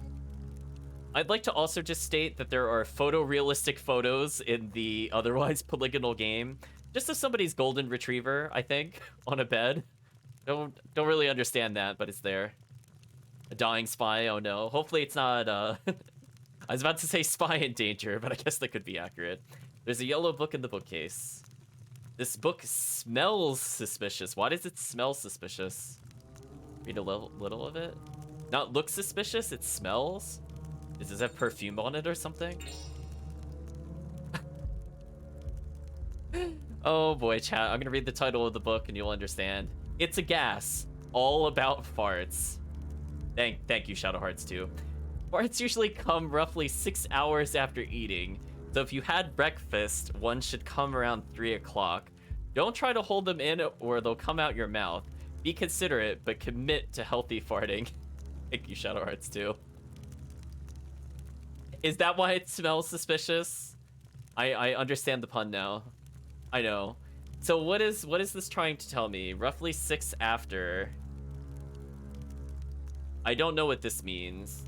I'd like to also just state that there are photorealistic photos in the otherwise polygonal game. Just of somebody's golden retriever, I think, on a bed. Don't really understand that, but it's there. A dying spy, oh no. Hopefully it's not, I was about to say spy in danger, but I guess that could be accurate. There's a yellow book in the bookcase. This book smells suspicious. Why does it smell suspicious? Read a little of it? Not look suspicious, it smells? Does it have perfume on it or something? Oh boy, chat. I'm gonna read the title of the book and you'll understand. It's a gas. All about farts. Thank you, Shadow Hearts 2. Farts usually come roughly 6 hours after eating. So if you had breakfast, one should come around 3 o'clock. Don't try to hold them in or they'll come out your mouth. Be considerate, but commit to healthy farting. Thank you, Shadow Hearts 2. Is that why it smells suspicious? I understand the pun now. I know. So what is this trying to tell me? Roughly 6 after. I don't know what this means.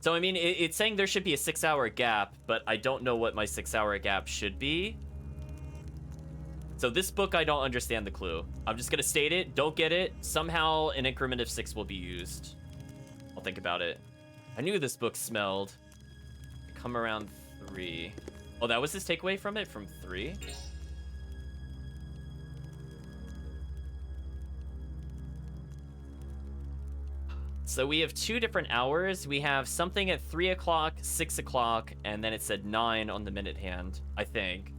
So, I mean, it's saying there should be a 6-hour gap, but I don't know what my 6-hour gap should be. So this book, I don't understand the clue. I'm just going to state it. Don't get it. Somehow, an increment of 6 will be used. I'll think about it. I knew this book smelled. Come around 3. Oh, that was his takeaway from it? From 3? So we have 2 different hours. We have something at 3 o'clock, 6 o'clock, and then it said 9 on the minute hand, I think.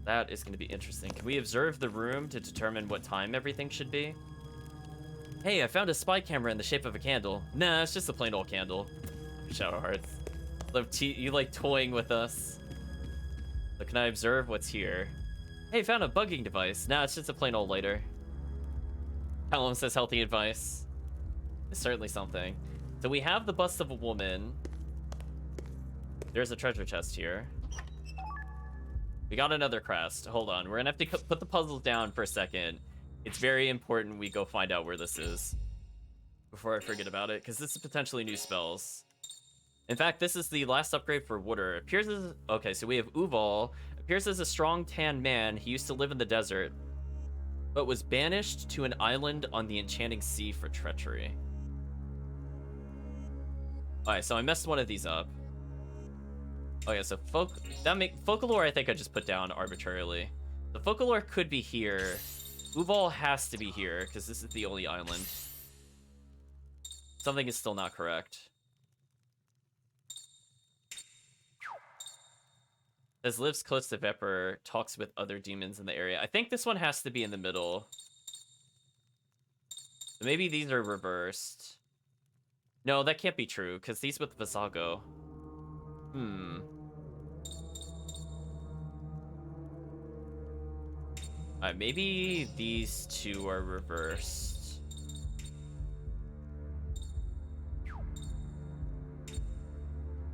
That is going to be interesting. Can we observe the room to determine what time everything should be? Hey, I found a spy camera in the shape of a candle. Nah, it's just a plain old candle. Shadow Hearts. Love you like toying with us. So can I observe what's here? Hey, found a bugging device. Nah, it's just a plain old lighter. Callum says healthy advice. It's certainly something. So we have the bust of a woman. There's a treasure chest here. We got another crest. Hold on. We're gonna have to put the puzzles down for a second. It's very important we go find out where this is before I forget about it, because this is potentially new spells. In fact, this is the last upgrade for water. Appears as... Okay, so we have Uval. Appears as a strong tan man. He used to live in the desert, but was banished to an island on the Enchanting Sea for treachery. Alright, so I messed one of these up. Oh yeah, so Folklore I think I just put down arbitrarily. The Folklore could be here. Uval has to be here, because this is the only island. Something is still not correct. Says lives close to Vepr, talks with other demons in the area. I think this one has to be in the middle. So maybe these are reversed. No, that can't be true, because these with Visago. Alright, maybe these 2 are reversed.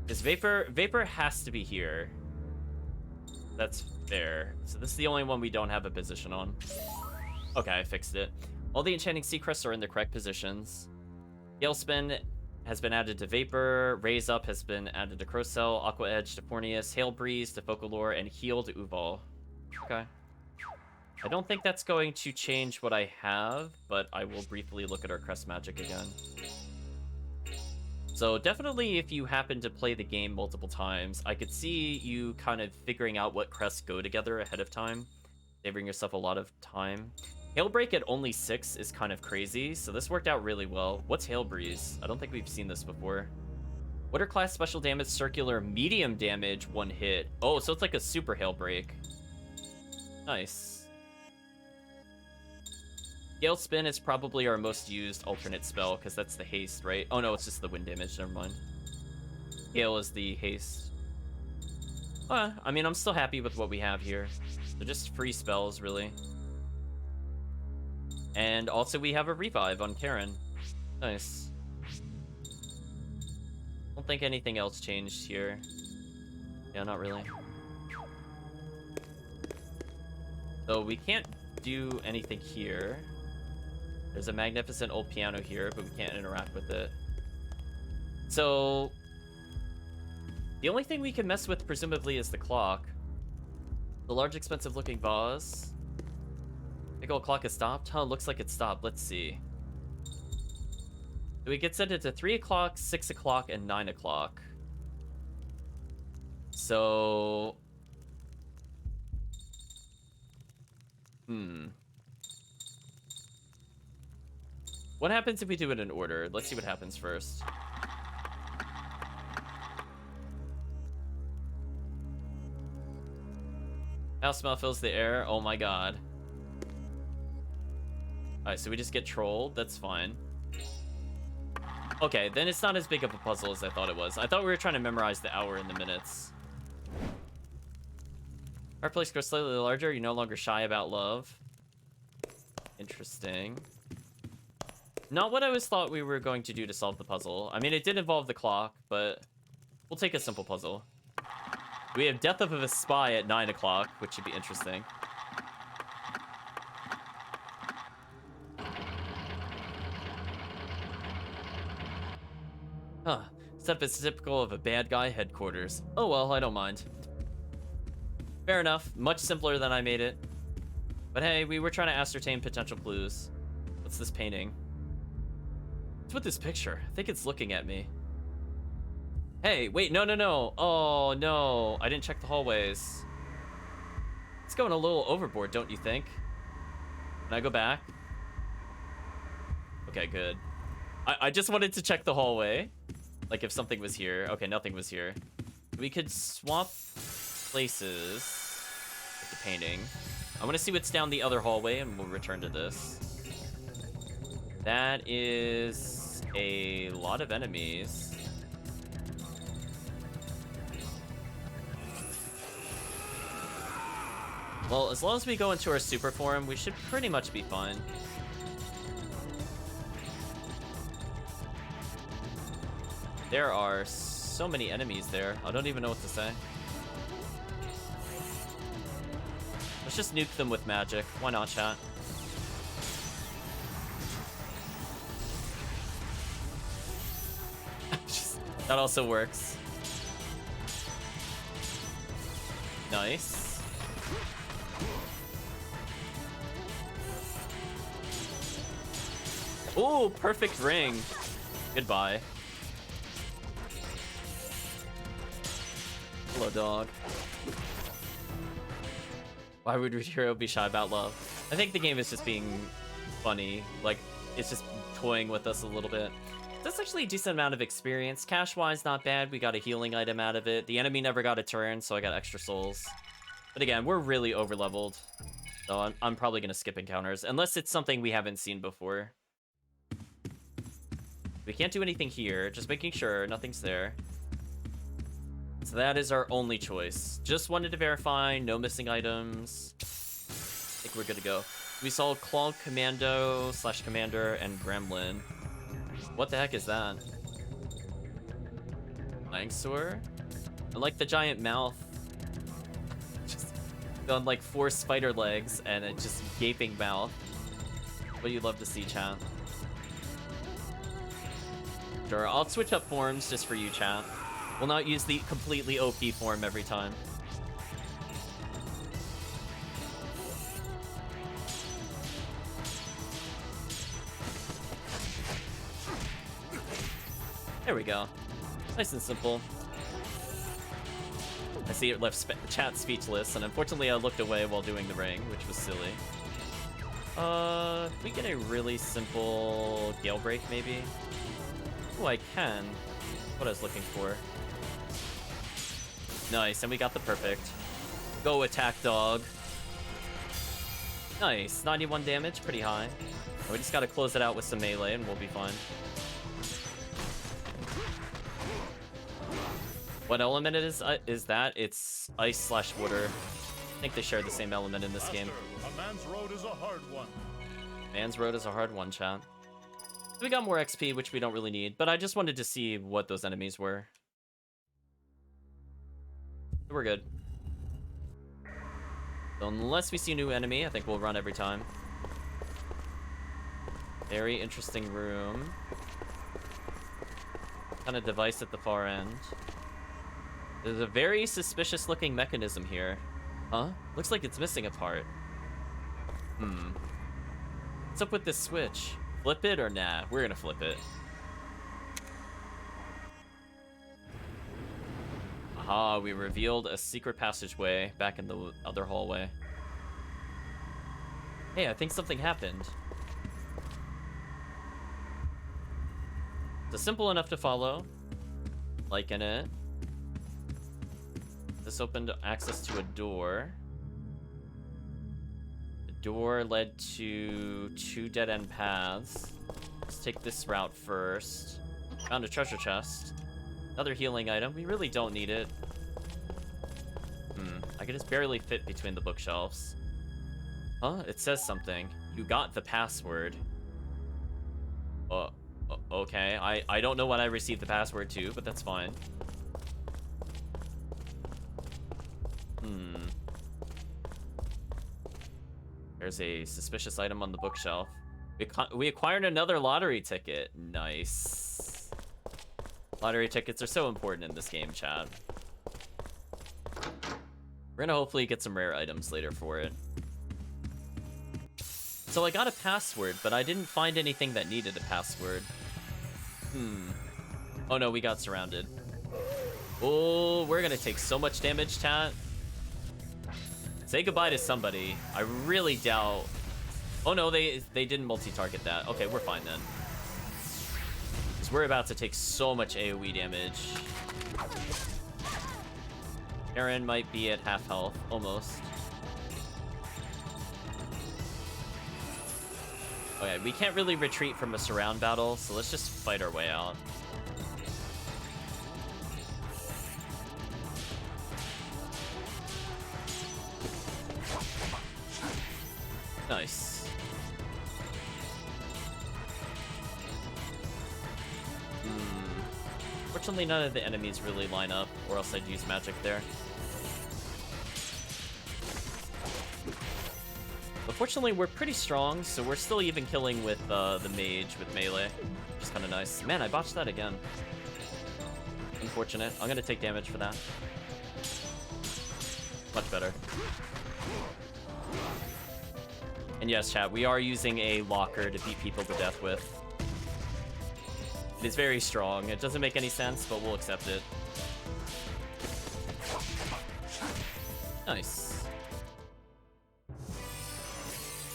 Because Vapor has to be here. That's fair. So this is the only one we don't have a position on. Okay, I fixed it. All the Enchanting Sea Crests are in the correct positions. Galespin has been added to Vapor. Raise Up has been added to Crowcell. Aqua Edge to Fornius. Hail Breeze to Folklore. And Heal to Uval. Okay. I don't think that's going to change what I have, but I will briefly look at our crest magic again. So definitely if you happen to play the game multiple times, I could see you kind of figuring out what crests go together ahead of time, saving yourself a lot of time. Hail Break at only 6 is kind of crazy, so this worked out really well. What's Hail Breeze? I don't think we've seen this before. Water class special damage, circular, medium damage, 1 hit. Oh, so it's like a super Hail Break. Nice. Gale Spin is probably our most used alternate spell, because that's the haste, right? Oh no, it's just the wind damage, never mind. Gale is the haste. I mean, I'm still happy with what we have here. They're just free spells, really. And also we have a revive on Karen. Nice. Don't think anything else changed here. Yeah, not really. So we can't do anything here. There's a magnificent old piano here, but we can't interact with it. So the only thing we can mess with, presumably, is the clock. The large, expensive-looking vase. Big old clock has stopped? Huh, looks like it stopped. Let's see. So we get set it to 3 o'clock, 6 o'clock, and 9 o'clock. So... What happens if we do it in order? Let's see what happens first. Foul smell fills the air. Oh my god. Alright, so we just get trolled. That's fine. Okay, then it's not as big of a puzzle as I thought it was. I thought we were trying to memorize the hour and the minutes. Our place grows slightly larger. You're no longer shy about love. Interesting. Not what I always thought we were going to do to solve the puzzle. I mean, it did involve the clock, but we'll take a simple puzzle. We have Death of a Spy at 9 o'clock, which should be interesting. Huh. Setup is typical of a bad guy headquarters. Oh well, I don't mind. Fair enough. Much simpler than I made it. But hey, we were trying to ascertain potential clues. What's this painting? What's with this picture? I think it's looking at me. Hey, wait, no. Oh, no. I didn't check the hallways. It's going a little overboard, don't you think? Can I go back? Okay, good. I just wanted to check the hallway. Like if something was here. Okay, nothing was here. We could swap places with the painting. I want to see what's down the other hallway and we'll return to this. That is a lot of enemies. Well, as long as we go into our super form, we should pretty much be fine. There are so many enemies there. I don't even know what to say. Let's just nuke them with magic. Why not, chat? That also works. Nice. Ooh, perfect ring. Goodbye. Hello, dog. Why would Hero be shy about love? I think the game is just being funny. Like, it's just toying with us a little bit. That's actually a decent amount of experience. Cash-wise, not bad. We got a healing item out of it. The enemy never got a turn, so I got extra souls. But again, we're really over-leveled. So I'm probably going to skip encounters, unless it's something we haven't seen before. We can't do anything here. Just making sure nothing's there. So that is our only choice. Just wanted to verify. No missing items. I think we're good to go. We saw Claw Commando / Commander and Gremlin. What the heck is that? Langsor? I like the giant mouth. Just on like 4 spider legs and a just gaping mouth. What do you love to see, chat? Sure, I'll switch up forms just for you, chat. We'll not use the completely OP form every time. There we go. Nice and simple. I see it left chat speechless, and unfortunately I looked away while doing the ring, which was silly. We get a really simple Gale Break, maybe? Oh, I can. What I was looking for. Nice, and we got the perfect. Go attack, dog. Nice, 91 damage, pretty high. We just gotta close it out with some melee and we'll be fine. What element it is that? It's ice / water. I think they share the same element in this game. A man's road is a hard one. Man's road is a hard one, chat. We got more XP, which we don't really need, but I just wanted to see what those enemies were. We're good. So unless we see a new enemy, I think we'll run every time. Very interesting room. Kind of device at the far end. There's a very suspicious looking mechanism here. Huh? Looks like it's missing a part. What's up with this switch? Flip it or nah? We're gonna flip it. Aha, we revealed a secret passageway back in the other hallway. Hey, I think something happened. It's simple enough to follow. Liking it. This opened access to a door. The door led to 2 dead-end paths. Let's take this route first. Found a treasure chest. Another healing item. We really don't need it. I can just barely fit between the bookshelves. Huh? It says something. You got the password. Okay. I don't know what I received the password to, but that's fine. There's a suspicious item on the bookshelf. We acquired another lottery ticket. Nice. Lottery tickets are so important in this game, chat. We're gonna hopefully get some rare items later for it. So I got a password, but I didn't find anything that needed a password. Oh no, we got surrounded. Oh, we're gonna take so much damage, chat. Say goodbye to somebody. I really doubt... Oh no, they didn't multi-target that. Okay, we're fine then. Because we're about to take so much AoE damage. Aaron might be at half health, almost. Okay, we can't really retreat from a surround battle, so let's just fight our way out. Nice. Fortunately, none of the enemies really line up, or else I'd use magic there. But fortunately, we're pretty strong, so we're still even killing with the mage with melee, which is kind of nice. Man, I botched that again. Unfortunate. I'm gonna take damage for that. Much better. And yes, chat, we are using a locker to beat people to death with. It is very strong. It doesn't make any sense, but we'll accept it. Nice.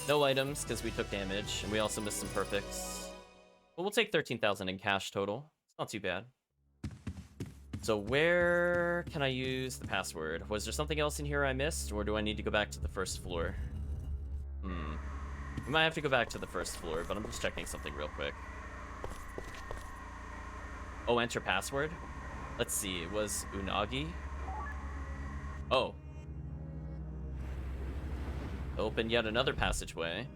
No items, because we took damage, and we also missed some perfects. But we'll take 13,000 in cash total. It's not too bad. So where can I use the password? Was there something else in here I missed, or do I need to go back to the first floor? We might have to go back to the first floor, but I'm just checking something real quick. Oh, enter password? Let's see, it was Unagi? Oh. Open yet another passageway.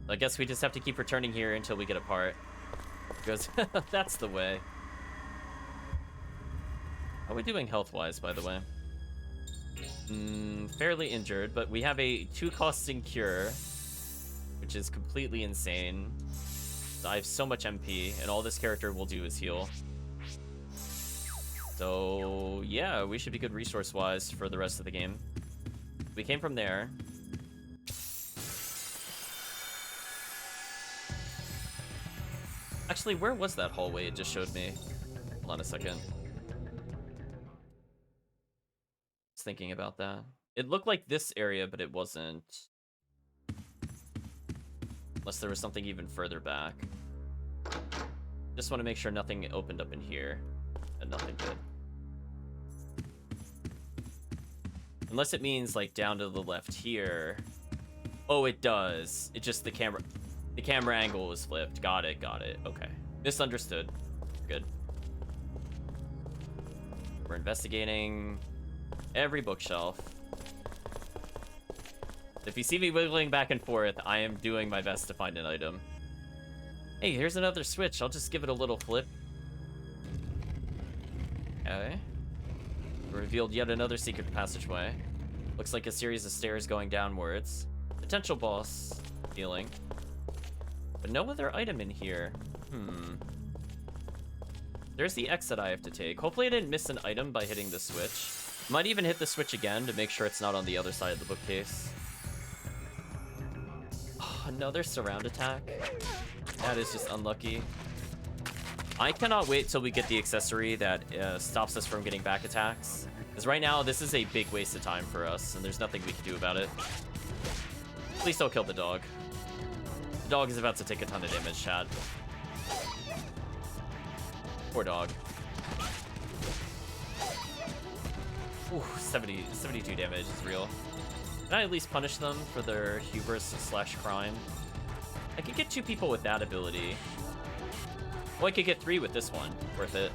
I guess we just have to keep returning here until we get a part. Because that's the way. How are we doing health-wise, by the way? Fairly injured, but we have a 2-costing cure, which is completely insane. I have so much MP, and all this character will do is heal. So, yeah, we should be good resource-wise for the rest of the game. We came from there. Actually, where was that hallway it just showed me? Hold on a second. Thinking about that. It looked like this area, but it wasn't. Unless there was something even further back. Just want to make sure nothing opened up in here. And nothing did. Unless it means like down to the left here. Oh, it does. It just the camera angle was flipped. Got it, got it. Okay. Misunderstood. Good. We're investigating every bookshelf. If you see me wiggling back and forth, I am doing my best to find an item. Hey, here's another switch. I'll just give it a little flip. Okay. Revealed yet another secret passageway. Looks like a series of stairs going downwards. Potential boss feeling. But no other item in here. There's the exit I have to take. Hopefully I didn't miss an item by hitting the switch. Might even hit the switch again to make sure it's not on the other side of the bookcase. Oh, another surround attack. That is just unlucky. I cannot wait till we get the accessory that stops us from getting back attacks. Because right now, this is a big waste of time for us, and there's nothing we can do about it. Please don't kill the dog. The dog is about to take a ton of damage, chat. Poor dog. Ooh, 72 damage is real. Can I at least punish them for their hubris/crime? I could get 2 people with that ability. Well, I could get 3 with this one. Worth it.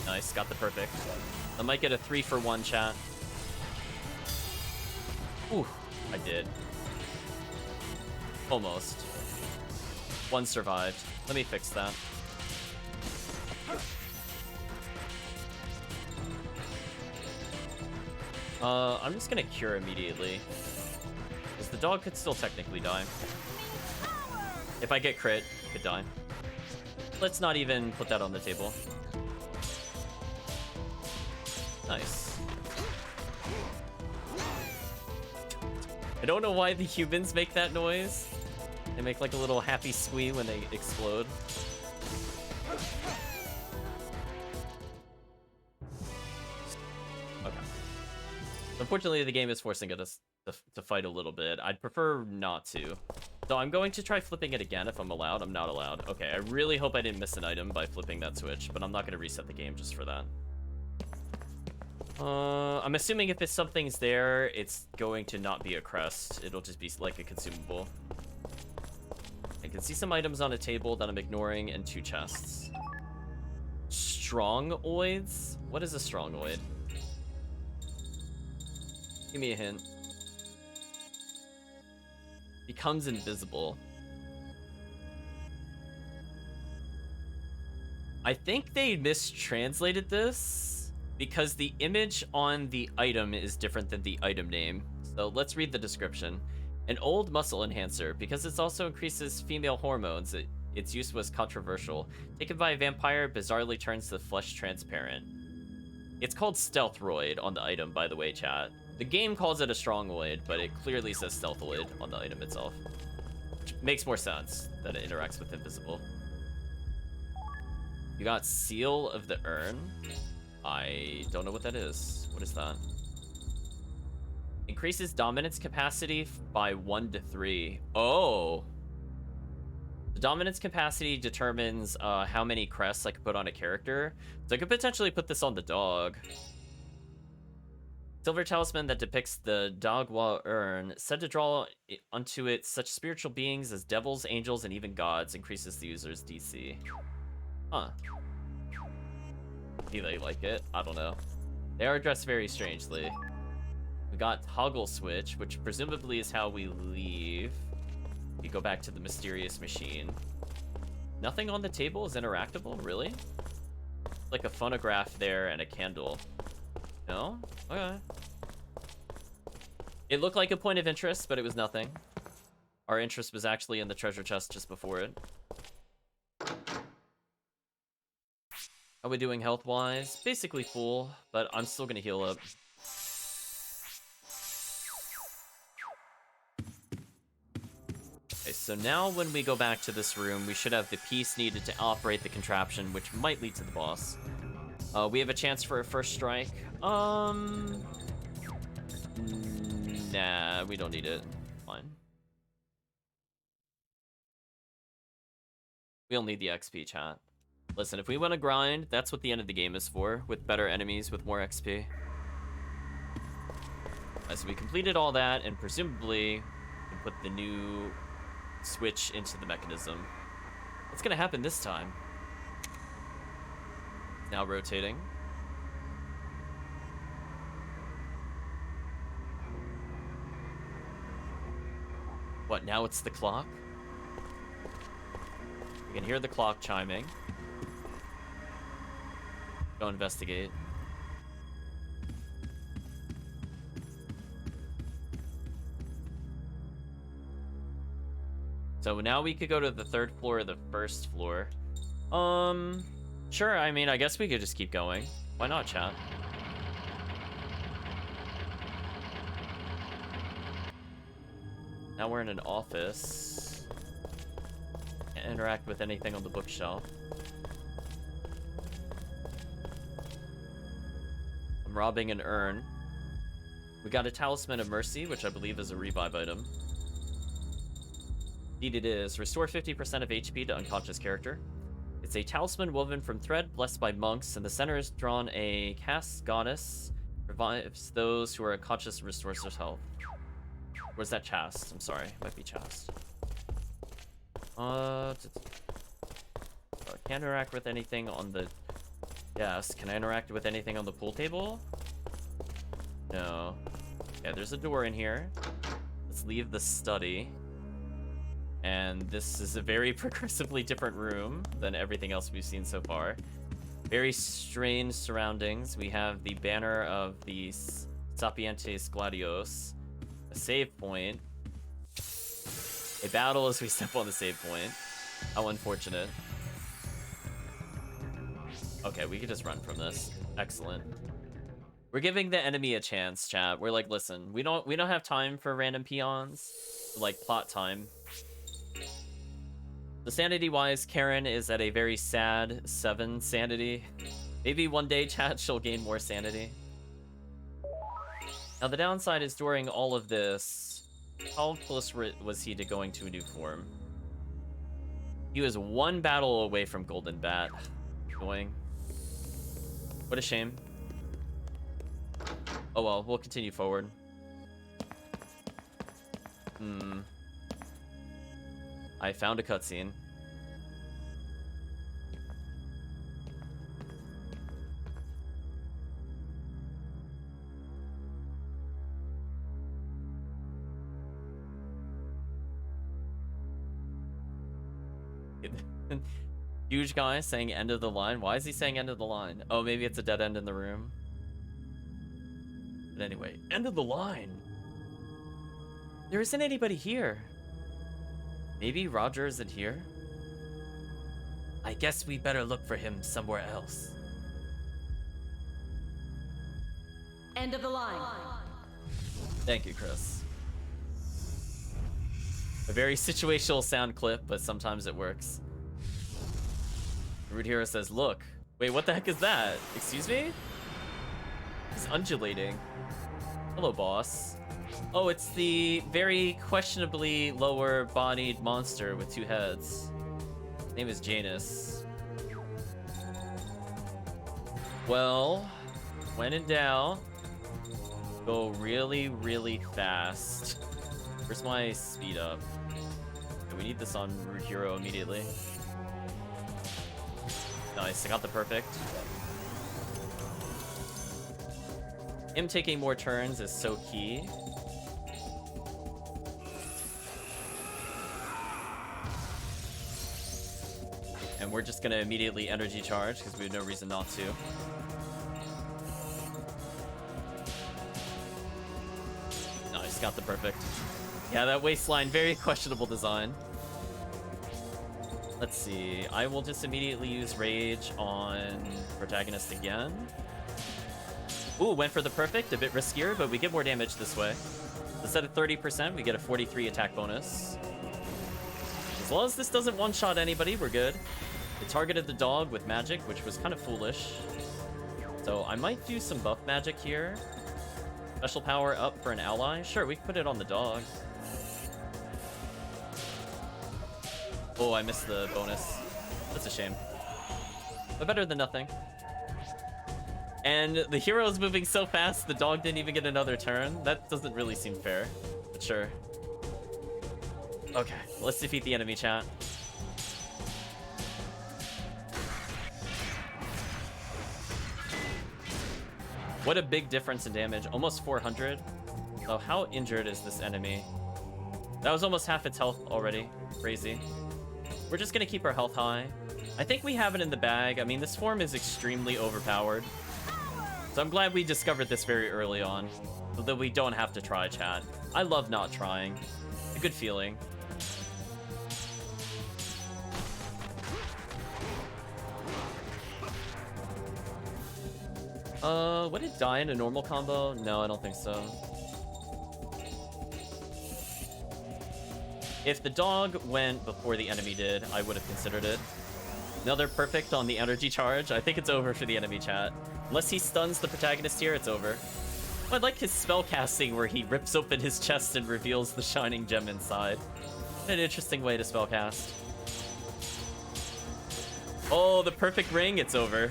Nice, got the perfect. I might get a 3-for-1 chat. Ooh, I did. Almost. 1 survived. Let me fix that. I'm just gonna cure immediately. Because the dog could still technically die. If I get crit, it could die. let's not even put that on the table. Nice. I don't know why the humans make that noise. They make like a little happy squee when they explode. Okay. Unfortunately, the game is forcing us to fight a little bit. I'd prefer not to. So I'm going to try flipping it again if I'm allowed. I'm not allowed. Okay, I really hope I didn't miss an item by flipping that switch, but I'm not going to reset the game just for that. I'm assuming if something's there, it's going to not be a crest. It'll just be like a consumable. I can see some items on a table that I'm ignoring and 2 chests. Strongoids? What is a strongoid? Give me a hint. Becomes invisible. I think they mistranslated this because the image on the item is different than the item name. So let's read the description. An old muscle enhancer. Because it also increases female hormones, its use was controversial. Taken by a vampire, bizarrely turns the flesh transparent. It's called Stealthroid on the item, by the way, chat. The game calls it a Strongoid, but it clearly says Stealthoid on the item itself. Which makes more sense that it interacts with Invisible. You got Seal of the Urn. I don't know what that is. What is that? Increases dominance capacity by 1 to 3. Oh. The dominance capacity determines how many crests I could put on a character. So I could potentially put this on the dog. Silver talisman that depicts the Dagwa urn, said to draw unto it such spiritual beings as devils, angels, and even gods, increases the user's DC. Huh. Do they like it? I don't know. They are dressed very strangely. We got Toggle Switch, which presumably is how we leave. We go back to the mysterious machine. Nothing on the table is interactable, really? Like a phonograph there and a candle. No? Okay. It looked like a point of interest, but it was nothing. Our interest was actually in the treasure chest just before it. How are we doing health-wise? Basically full, but I'm still gonna heal up. Okay, so now when we go back to this room, we should have the piece needed to operate the contraption, which might lead to the boss. We have a chance for a first strike. Nah, we don't need it. Fine. We don't need the XP, chat. Listen, if we want to grind, that's what the end of the game is for, with better enemies, with more XP. So we completed all that, and presumably, we can put the new switch into the mechanism. What's gonna happen this time? It's now rotating. What, now it's the clock? You can hear the clock chiming. Go investigate. So now we could go to the 3rd floor or the 1st floor. Sure, I mean, I guess we could just keep going. Why not, chat? Now we're in an office. Can't interact with anything on the bookshelf. I'm robbing an urn. We got a Talisman of Mercy, which I believe is a revive item. Indeed it is. Restore 50% of HP to unconscious character. It's a talisman woven from thread, blessed by monks. In the center is drawn a cast goddess. Revives those who are unconscious and restores their health. Where's that chast? I'm sorry. Might be chast. Can't interact with anything on the desk. Can I interact with anything on the pool table? No. Yeah, there's a door in here. Let's leave the study. And this is a very progressively different room than everything else we've seen so far. Very strange surroundings. We have the banner of the Sapientes Gladios. A save point. A battle as we step on the save point. How unfortunate. Okay, we could just run from this. Excellent. We're giving the enemy a chance, chat. We're like, listen, we don't have time for random peons. Like plot time. The sanity-wise, Karen is at a very sad 7 sanity. Maybe one day, chat, she'll gain more sanity. Now, the downside is during all of this, how close was he to going to a new form? He was 1 battle away from Golden Bat. Annoying. What a shame. Oh well, we'll continue forward. I found a cutscene. Huge guy saying end of the line. Why is he saying end of the line? Oh, maybe it's a dead end in the room. But anyway, end of the line. There isn't anybody here. Maybe Roger isn't here? I guess we better look for him somewhere else. End of the line. Thank you, Chris. A very situational sound clip, but sometimes it works. Root Hero says, look. Wait, what the heck is that? Excuse me? He's undulating. Hello, boss. Oh, it's the very questionably lower-bodied monster with 2 heads. His name is Janus. Well, when in doubt, go really, really fast. Where's my speed up? Okay, we need this on Root Hero immediately. Nice, I got the perfect. Him taking more turns is so key. And we're just gonna immediately energy charge because we have no reason not to. Nice, got the perfect. Yeah, that waistline, very questionable design. Let's see, I will just immediately use Rage on protagonist again. Ooh, went for the perfect, a bit riskier, but we get more damage this way. Instead of 30%, we get a 43 attack bonus. As long as this doesn't one-shot anybody, we're good. It targeted the dog with magic, which was kind of foolish. So I might do some buff magic here. Special power up for an ally. Sure, we can put it on the dog. Oh, I missed the bonus. That's a shame. But better than nothing. And the hero is moving so fast, the dog didn't even get another turn. That doesn't really seem fair, but sure. Okay, let's defeat the enemy, chat. What a big difference in damage. Almost 400. Oh, how injured is this enemy? That was almost half its health already. Crazy. We're just gonna keep our health high. I think we have it in the bag. I mean, this form is extremely overpowered. So I'm glad we discovered this very early on, so that we don't have to try, chat. I love not trying. A good feeling. Would it die in a normal combo? No, I don't think so. If the dog went before the enemy did, I would have considered it. Another perfect on the energy charge. I think it's over for the enemy, chat. Unless he stuns the protagonist here, it's over. I like his spell casting where he rips open his chest and reveals the shining gem inside. An interesting way to spellcast. Oh, the perfect ring, it's over.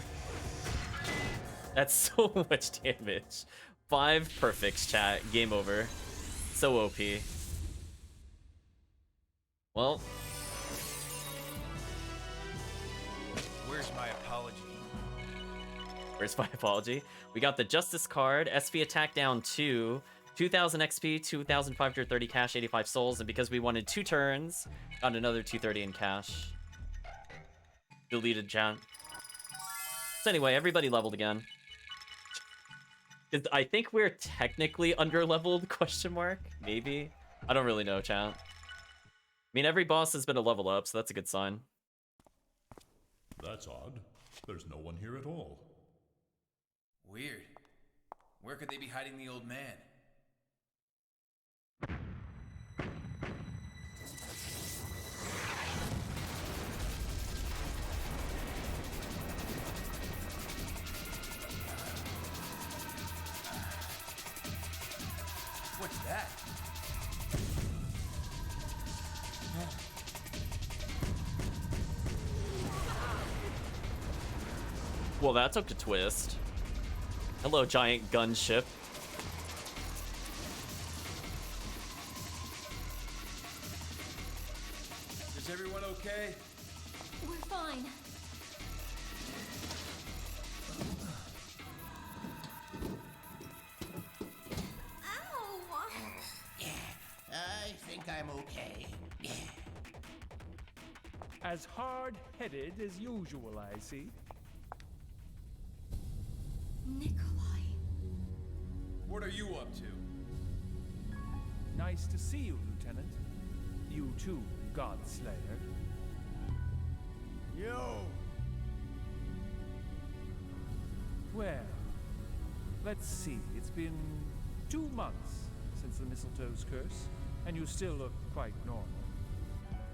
That's so much damage. 5 perfects, chat. Game over. So OP. Well. Where's my apology? Where's my apology? We got the Justice card, SV attack down 2, 2,000 XP, 2,530 cash, 85 souls, and because we wanted 2 turns, got another 230 in cash. Deleted chat. So anyway, everybody leveled again. I think we're technically under-leveled, question mark? Maybe? I don't really know, chat. I mean, every boss has been a level up, so that's a good sign. That's odd. There's no one here at all. Weird. Where could they be hiding the old man? What's that? Well, that took a twist. Hello, giant gunship. Is everyone okay? We're fine. Ow! I think I'm okay. As hard-headed as usual, I see. Nikolai. What are you up to? Nice to see you, Lieutenant. You too, Godslayer. Yo! Well, let's see. It's been 2 months since the mistletoe's curse, and you still look quite normal.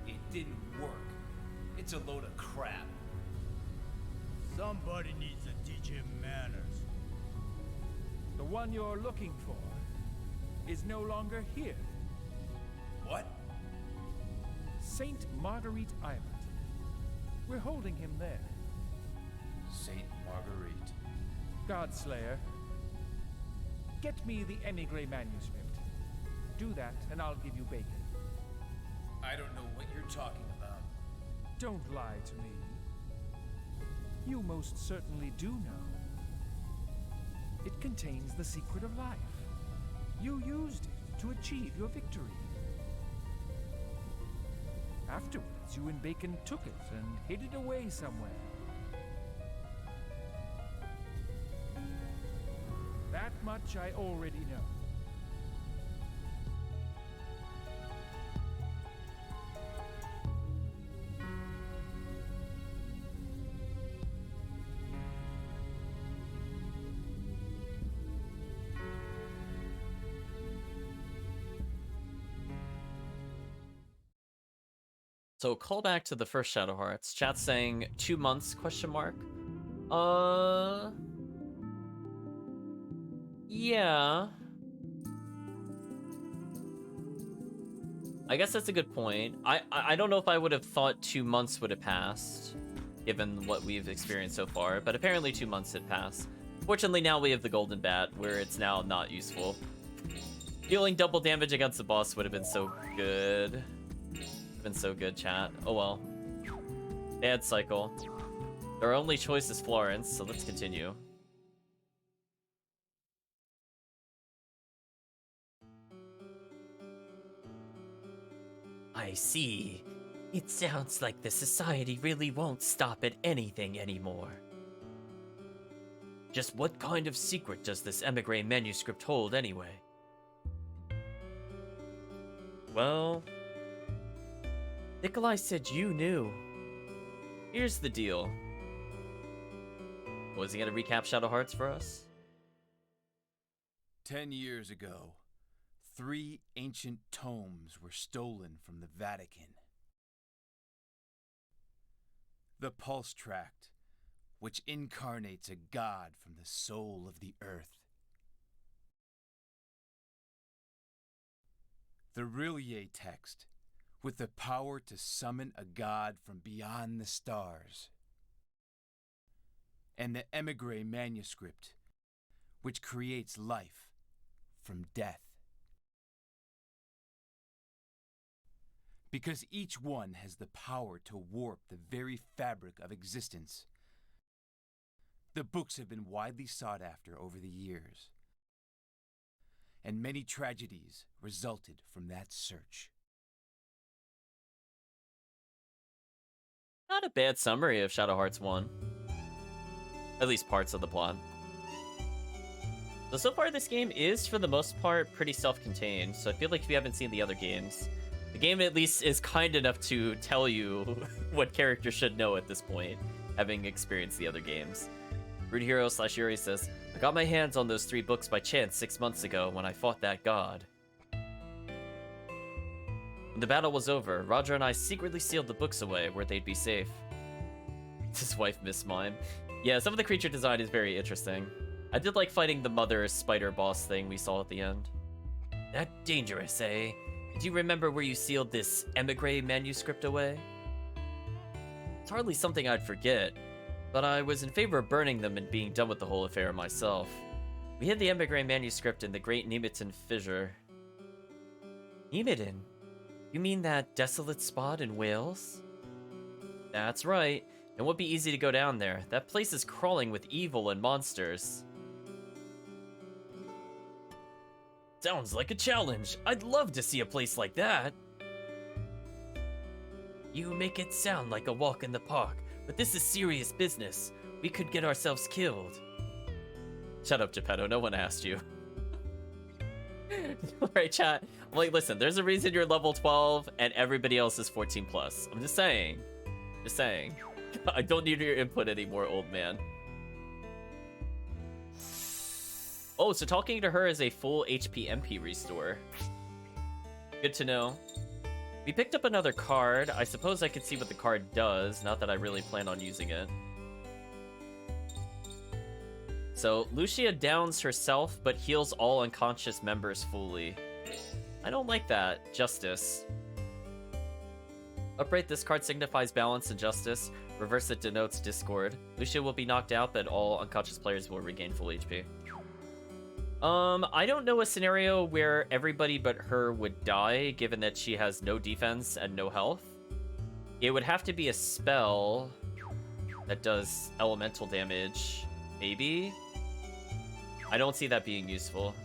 It didn't work. It's a load of crap. Somebody needs to teach him manners. The one you're looking for is no longer here. What? Saint Marguerite Island. We're holding him there. Saint Marguerite. Godslayer, get me the emigre manuscript. Do that, and I'll give you bacon. I don't know what you're talking about. Don't lie to me. You most certainly do know. It contains the secret of life. You used it to achieve your victory. Afterwards, you and Bacon took it and hid it away somewhere. That much I already know. So call back to the first Shadow Hearts. Chat's saying 2 months, question mark. Yeah. I guess that's a good point. I don't know if I would have thought 2 months would have passed, given what we've experienced so far, but apparently 2 months had passed. Fortunately, now we have the Golden Bat, where it's now not useful. Dealing double damage against the boss would have been so good. Been so good, chat. Oh well. Bad cycle. Our only choice is Florence, so let's continue. I see. It sounds like the society really won't stop at anything anymore. Just what kind of secret does this emigre manuscript hold anyway? Well, Nikolai said you knew. Here's the deal. Was he gonna recap Shadow Hearts for us? 10 years ago, 3 ancient tomes were stolen from the Vatican. The Pulse Tract, which incarnates a god from the soul of the earth. The Rillier text, with the power to summon a god from beyond the stars. And the Emigre manuscript, which creates life from death. Because each one has the power to warp the very fabric of existence. The books have been widely sought after over the years, and many tragedies resulted from that search. Not a bad summary of Shadow Hearts 1. At least parts of the plot. So far this game is, for the most part, pretty self-contained, so I feel like if you haven't seen the other games, the game at least is kind enough to tell you what characters should know at this point. having experienced the other games. Rude Hero / Yuri says, I got my hands on those 3 books by chance 6 months ago when I fought that god. When the battle was over, Roger and I secretly sealed the books away where they'd be safe. His wife, Miss Mime. Yeah, some of the creature design is very interesting. I did like fighting the mother spider boss thing we saw at the end. That dangerous, eh? Do you remember where you sealed this emigre manuscript away? It's hardly something I'd forget, but I was in favor of burning them and being done with the whole affair myself. We hid the emigre manuscript in the Great Nemeton Fissure. Nemeton? You mean that desolate spot in Wales? That's right. It won't be easy to go down there. That place is crawling with evil and monsters. Sounds like a challenge. I'd love to see a place like that. You make it sound like a walk in the park, but this is serious business. We could get ourselves killed. Shut up, Geppetto. No one asked you. Alright, chat. Like, listen, there's a reason you're level 12 and everybody else is 14 plus. I'm just saying. Just saying. I don't need your input anymore, old man. Oh, so talking to her is a full HP MP restore. Good to know. We picked up another card. I suppose I could see what the card does, not that I really plan on using it. So, Lucia downs herself, but heals all unconscious members fully. I don't like that. Justice. Upright, this card signifies balance and justice. Reverse, it denotes discord. Lucia will be knocked out, but all unconscious players will regain full HP. I don't know a scenario where everybody but her would die, given that she has no defense and no health. It would have to be a spell that does elemental damage, maybe? I don't see that being useful.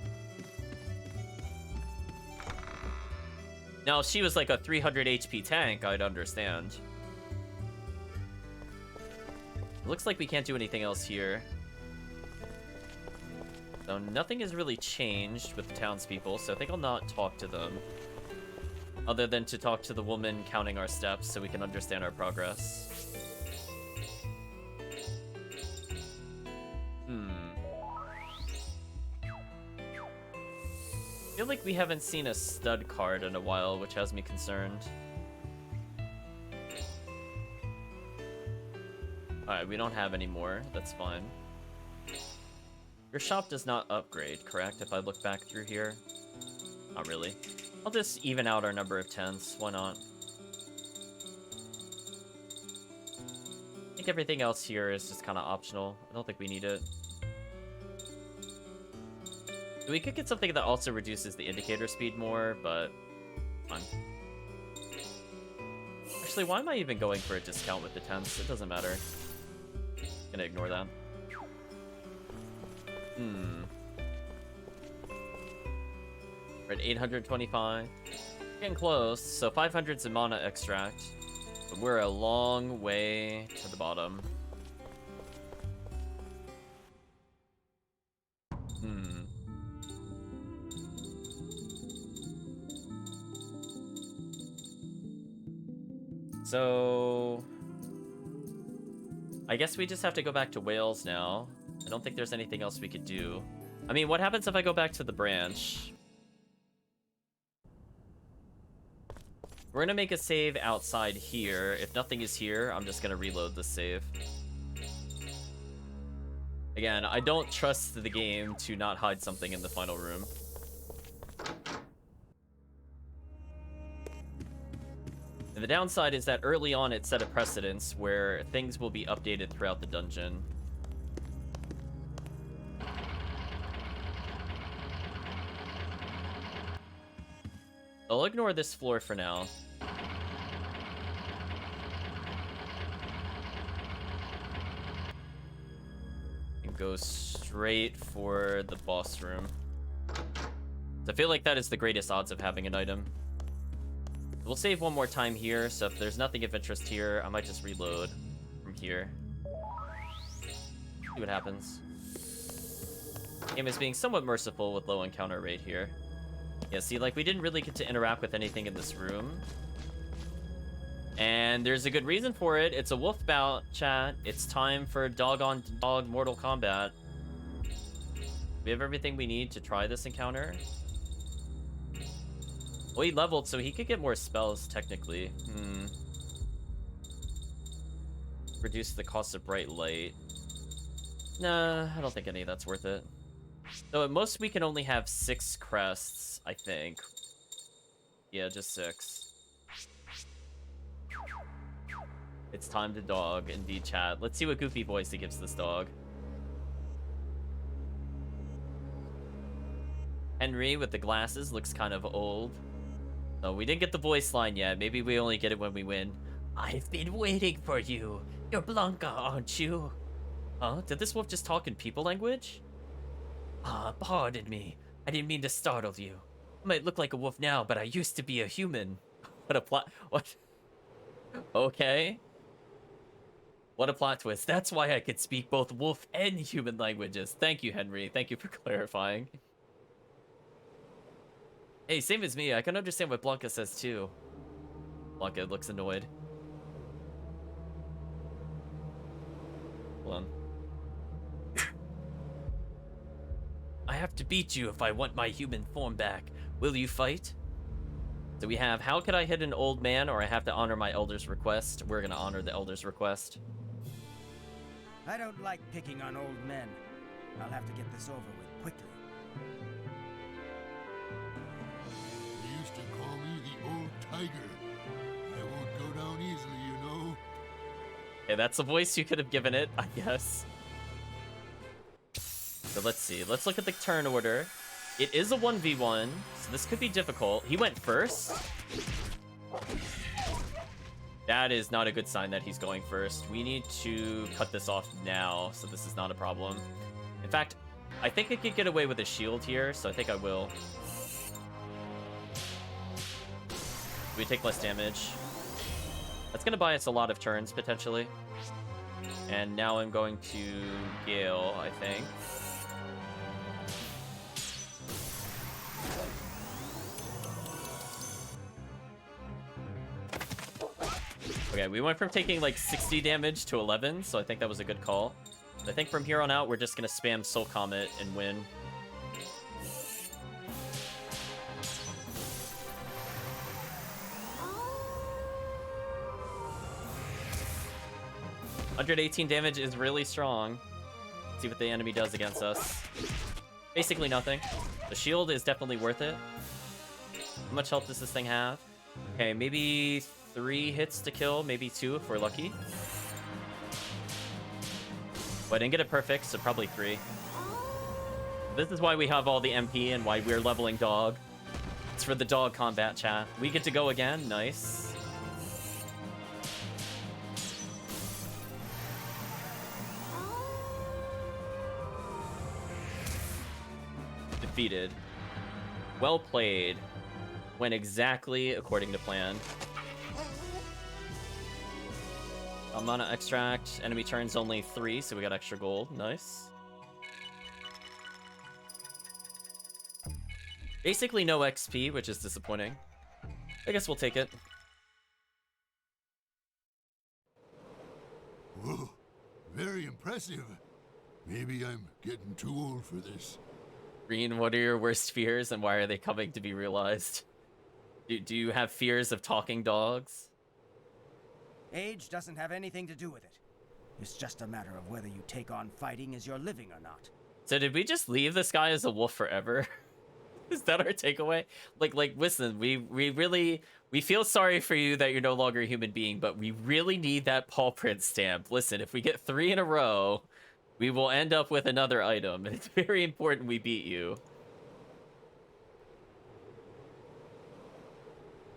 Now, if she was like a 300 HP tank, I'd understand. It looks like we can't do anything else here. So nothing has really changed with the townspeople, so I think I'll not talk to them. Other than to talk to the woman counting our steps so we can understand our progress. I feel like we haven't seen a stud card in a while, which has me concerned. Alright, we don't have any more. That's fine. Your shop does not upgrade, correct? If I look back through here? Not really. I'll just even out our number of tents. Why not? I think everything else here is just kind of optional. I don't think we need it. We could get something that also reduces the indicator speed more, but fine. Actually, why am I even going for a discount with the tents? It doesn't matter. Gonna ignore that. We're at 825. Getting close. So 500 Zamana extract. But we're a long way to the bottom. So I guess we just have to go back to Wales now. I don't think there's anything else we could do. I mean, what happens if I go back to the branch? We're gonna make a save outside here. If nothing is here, I'm just gonna reload the save. Again, I don't trust the game to not hide something in the final room. And the downside is that early on it set a precedence where things will be updated throughout the dungeon. I'll ignore this floor for now. And go straight for the boss room. So I feel like that is the greatest odds of having an item. We'll save one more time here, so if there's nothing of interest here, I might just reload from here. See what happens. Game is being somewhat merciful with low encounter rate here. Yeah, see, like, we didn't really get to interact with anything in this room. And there's a good reason for it. It's a wolf bout, chat. It's time for dog-on-dog Mortal Kombat. We have everything we need to try this encounter. Well, he leveled, so he could get more spells, technically. Reduce the cost of bright light. Nah, I don't think any of that's worth it. So at most, we can only have 6 crests, I think. Yeah, just 6. It's time to dog, indeed, chat. Let's see what goofy voice he gives this dog. Henry with the glasses looks kind of old. So we didn't get the voice line yet. Maybe we only get it when we win. I've been waiting for you. You're Blanca, aren't you? Huh? Did this wolf just talk in people language? Pardon me. I didn't mean to startle you. I might look like a wolf now, but I used to be a human. What a plot. What? Okay. What a plot twist. That's why I could speak both wolf and human languages. Thank you, Henry. Thank you for clarifying. Hey, same as me. I can understand what Blanca says, too. Blanca looks annoyed. Hold on. I have to beat you if I want my human form back. Will you fight? So we have, how could I hit an old man, or I have to honor my elder's request? We're going to honor the elder's request. I don't like picking on old men. I'll have to get this over with quickly. They used to call me the old tiger. I won't go down easily, you know. Okay, that's the voice you could have given it, I guess. So let's see. Let's look at the turn order. It is a 1v1, so this could be difficult. He went first. That is not a good sign that he's going first. We need to cut this off now, so this is not a problem. In fact, I think I could get away with a shield here, so I think I will. We take less damage. That's going to buy us a lot of turns, potentially. And now I'm going to Gale, I think. Okay, we went from taking like 60 damage to 11, so I think that was a good call. I think from here on out, we're just going to spam Soul Comet and win. $118 damage is really strong. Let's see what the enemy does against us. Basically nothing. The shield is definitely worth it. How much health does this thing have? Okay, maybe 3 hits to kill, maybe 2 if we're lucky. But I didn't get it perfect, so probably 3. This is why we have all the MP and why we're leveling dog. It's for the dog combat, chat. We get to go again. Nice. Defeated. Well played. Went exactly according to plan. Mana extract. Enemy turns only 3, so we got extra gold. Nice. Basically no XP, which is disappointing. I guess we'll take it. Whoa, very impressive. Maybe I'm getting too old for this. Green, what are your worst fears and why are they coming to be realized? Do you have fears of talking dogs? Age doesn't have anything to do with it. It's just a matter of whether you take on fighting as your living or not. So did we just leave this guy as a wolf forever? Is that our takeaway? Like, listen, we feel sorry for you that you're no longer a human being, but we really need that paw print stamp. Listen, if we get 3 in a row, we will end up with another item. It's very important we beat you.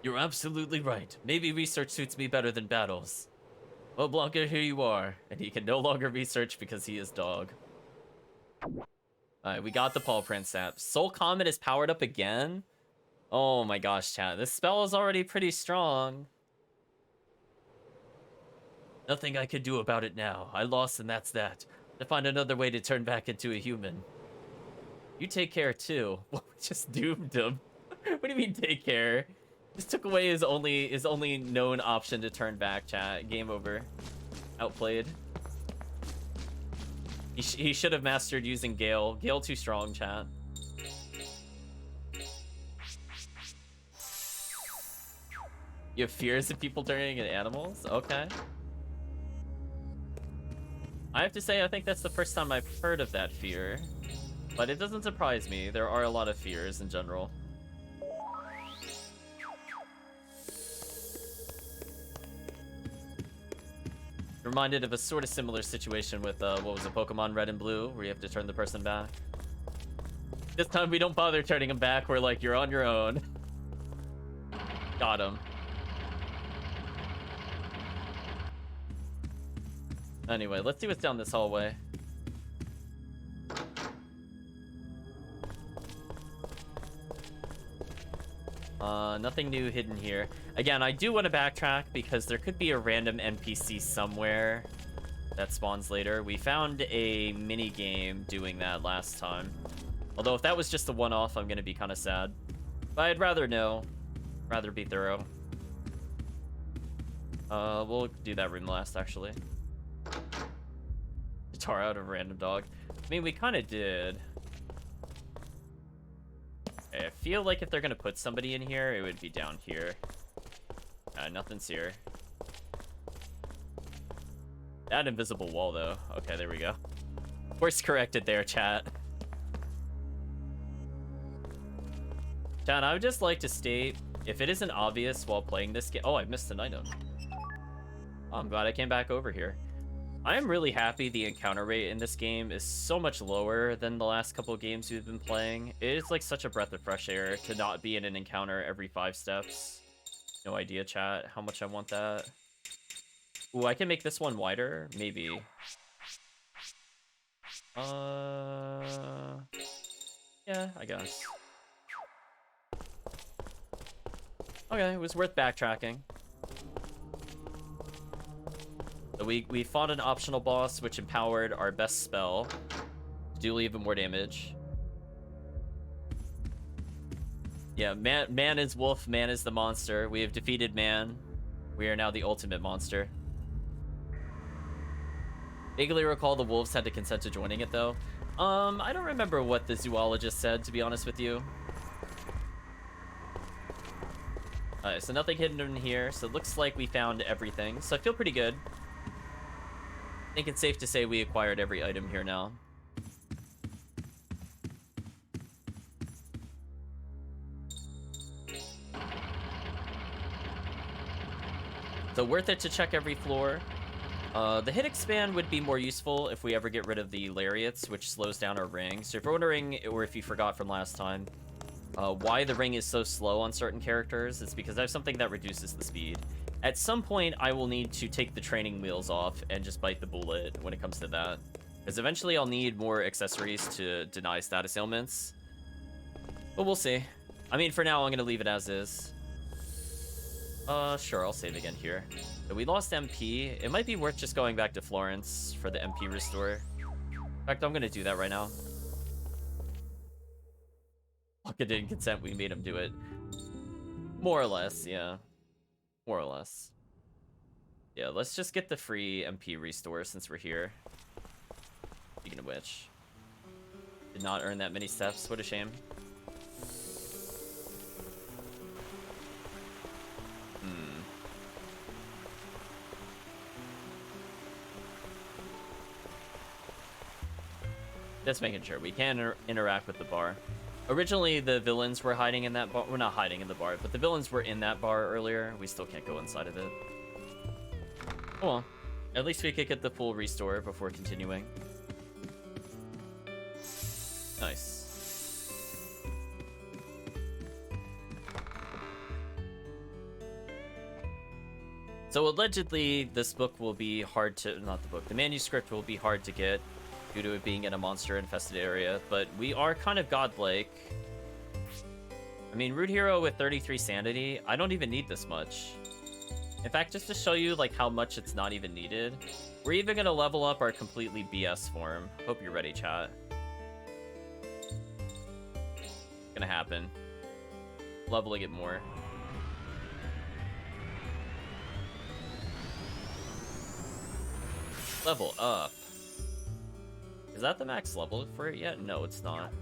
You're absolutely right. Maybe research suits me better than battles. Well, Blanca, here you are. And he can no longer research because he is dog. Alright, we got the paw print sap. Soul Comet is powered up again? Oh my gosh, chat. This spell is already pretty strong. Nothing I could do about it now. I lost and that's that. To find another way to turn back into a human. You take care too. Well, we just doomed him. What do you mean take care? Just took away his only known option to turn back, chat. Game over. Outplayed. He should have mastered using Gale. Gale too strong, chat. You have fears of people turning into animals? Okay. I have to say, I think that's the first time I've heard of that fear. But it doesn't surprise me. There are a lot of fears in general. Reminded of a sort of similar situation with, what was it, Pokemon Red and Blue, where you have to turn the person back. This time we don't bother turning him back, we're like, you're on your own. Got him. Anyway, let's see what's down this hallway. Nothing new hidden here. Again, I do want to backtrack because there could be a random NPC somewhere that spawns later. We found a mini game doing that last time. Although if that was just a one-off, I'm going to be kind of sad. But I'd rather know. Rather be thorough. We'll do that room last, actually. Guitar out of random dog. I mean, we kind of did. I feel like if they're gonna put somebody in here, it would be down here. Nothing's here. That invisible wall, though. Okay, there we go. Course corrected there, chat. Chat, I would just like to state, if it isn't obvious while playing this game... Oh, I missed an item. Oh, I'm glad I came back over here. I am really happy the encounter rate in this game is so much lower than the last couple of games we've been playing. It is like such a breath of fresh air to not be in an encounter every 5 steps. No idea, chat, how much I want that. Ooh, I can make this one wider? Maybe. Yeah, I guess. Okay, it was worth backtracking. So we fought an optional boss, which empowered our best spell to do even more damage. Yeah, man is wolf, man is the monster. We have defeated man. We are now the ultimate monster. Vaguely recall the wolves had to consent to joining it, though. I don't remember what the zoologist said, to be honest with you. Alright, so nothing hidden in here. So it looks like we found everything. So I feel pretty good. I think it's safe to say we acquired every item here now. So worth it to check every floor. The hit expand would be more useful if we ever get rid of the lariats, which slows down our ring. So if you're wondering, or if you forgot from last time, why the ring is so slow on certain characters, it's because I have something that reduces the speed. At some point, I will need to take the training wheels off and just bite the bullet when it comes to that. Because eventually I'll need more accessories to deny status ailments. But we'll see. I mean, for now, I'm going to leave it as is. Sure, I'll save again here. So we lost MP. It might be worth just going back to Florence for the MP restore. In fact, I'm going to do that right now. Luca didn't consent, we made him do it. More or less, yeah. More or less. Yeah, let's just get the free MP restore since we're here. Speaking of which. Did not earn that many steps, what a shame. Just making sure we can interact with the bar. Originally, the villains were hiding in that bar. We're not hiding in the bar, but the villains were in that bar earlier. We still can't go inside of it. Oh well. At least we could get the full restore before continuing. Nice. So allegedly, this book will be hard to... Not the book. The manuscript will be hard to get due to it being in a monster-infested area, but we are kind of godlike. I mean, Root Hero with 33 sanity, I don't even need this much. In fact, just to show you like how much it's not even needed, we're even gonna level up our completely BS form. Hope you're ready, chat. It's gonna happen. Leveling it more. Level up. Is that the max level for it yet? No, it's not.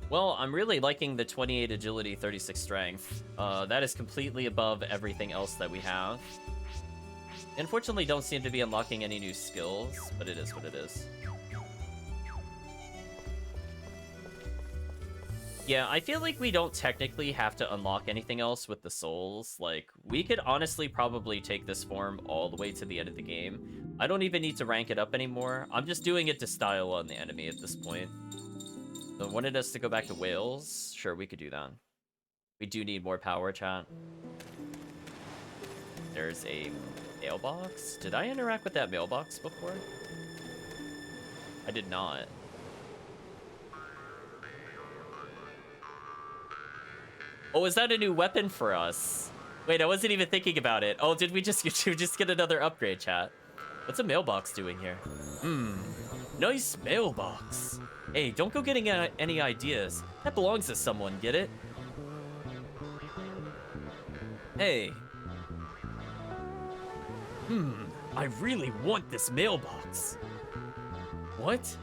Well, I'm really liking the 28 agility, 36 strength. That is completely above everything else that we have. Unfortunately, don't seem to be unlocking any new skills, but it is what it is. Yeah, I feel like we don't technically have to unlock anything else with the souls. Like, we could honestly probably take this form all the way to the end of the game. I don't even need to rank it up anymore. I'm just doing it to style on the enemy at this point. So wanted us to go back to Wales? Sure, we could do that. We do need more power, chat. There's a mailbox. Did I interact with that mailbox before? I did not. Oh, is that a new weapon for us? Wait, I wasn't even thinking about it. Oh, did we just get another upgrade, chat? What's a mailbox doing here? Nice mailbox. Hey, don't go getting any ideas. That belongs to someone, get it? Hey. I really want this mailbox. What?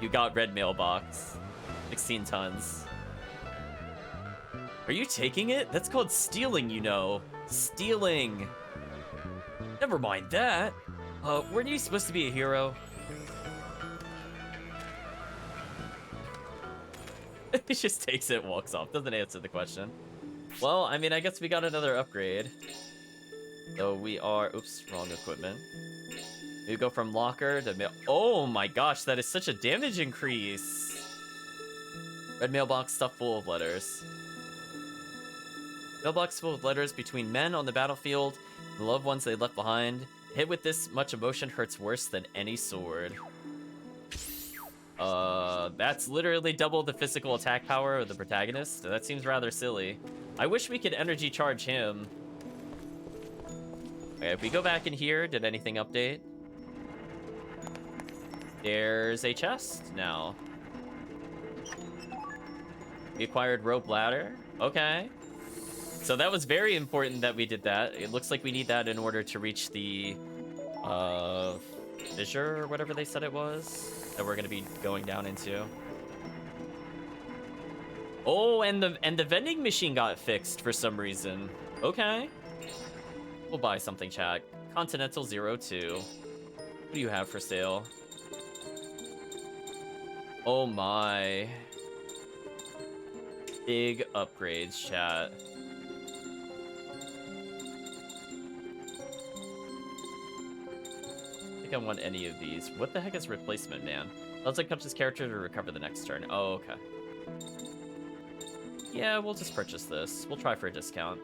You got red mailbox. 16 tons. Are you taking it? That's called stealing, you know. Stealing. Never mind that. Weren't you supposed to be a hero? He just takes it and walks off. Doesn't answer the question. Well, I mean, I guess we got another upgrade. So we are... Oops, wrong equipment. We go from locker to mail. Oh my gosh, that is such a damage increase. Red mailbox stuffed full of letters. Mailbox full of letters between men on the battlefield, the loved ones they left behind. Hit with this much emotion hurts worse than any sword. That's literally double the physical attack power of the protagonist. That seems rather silly. I wish we could energy charge him. Okay, if we go back in here, did anything update? There's a chest now. We acquired rope ladder. Okay. So that was very important that we did that. It looks like we need that in order to reach the fissure or whatever they said it was that we're gonna be going down into. Oh, and the vending machine got fixed for some reason. Okay. We'll buy something, chat. Continental 02. What do you have for sale? Oh my. Big upgrades, chat. I think I want any of these. What the heck is replacement, man? Let's like touch this character to recover the next turn. Oh, okay. Yeah, we'll just purchase this. We'll try for a discount.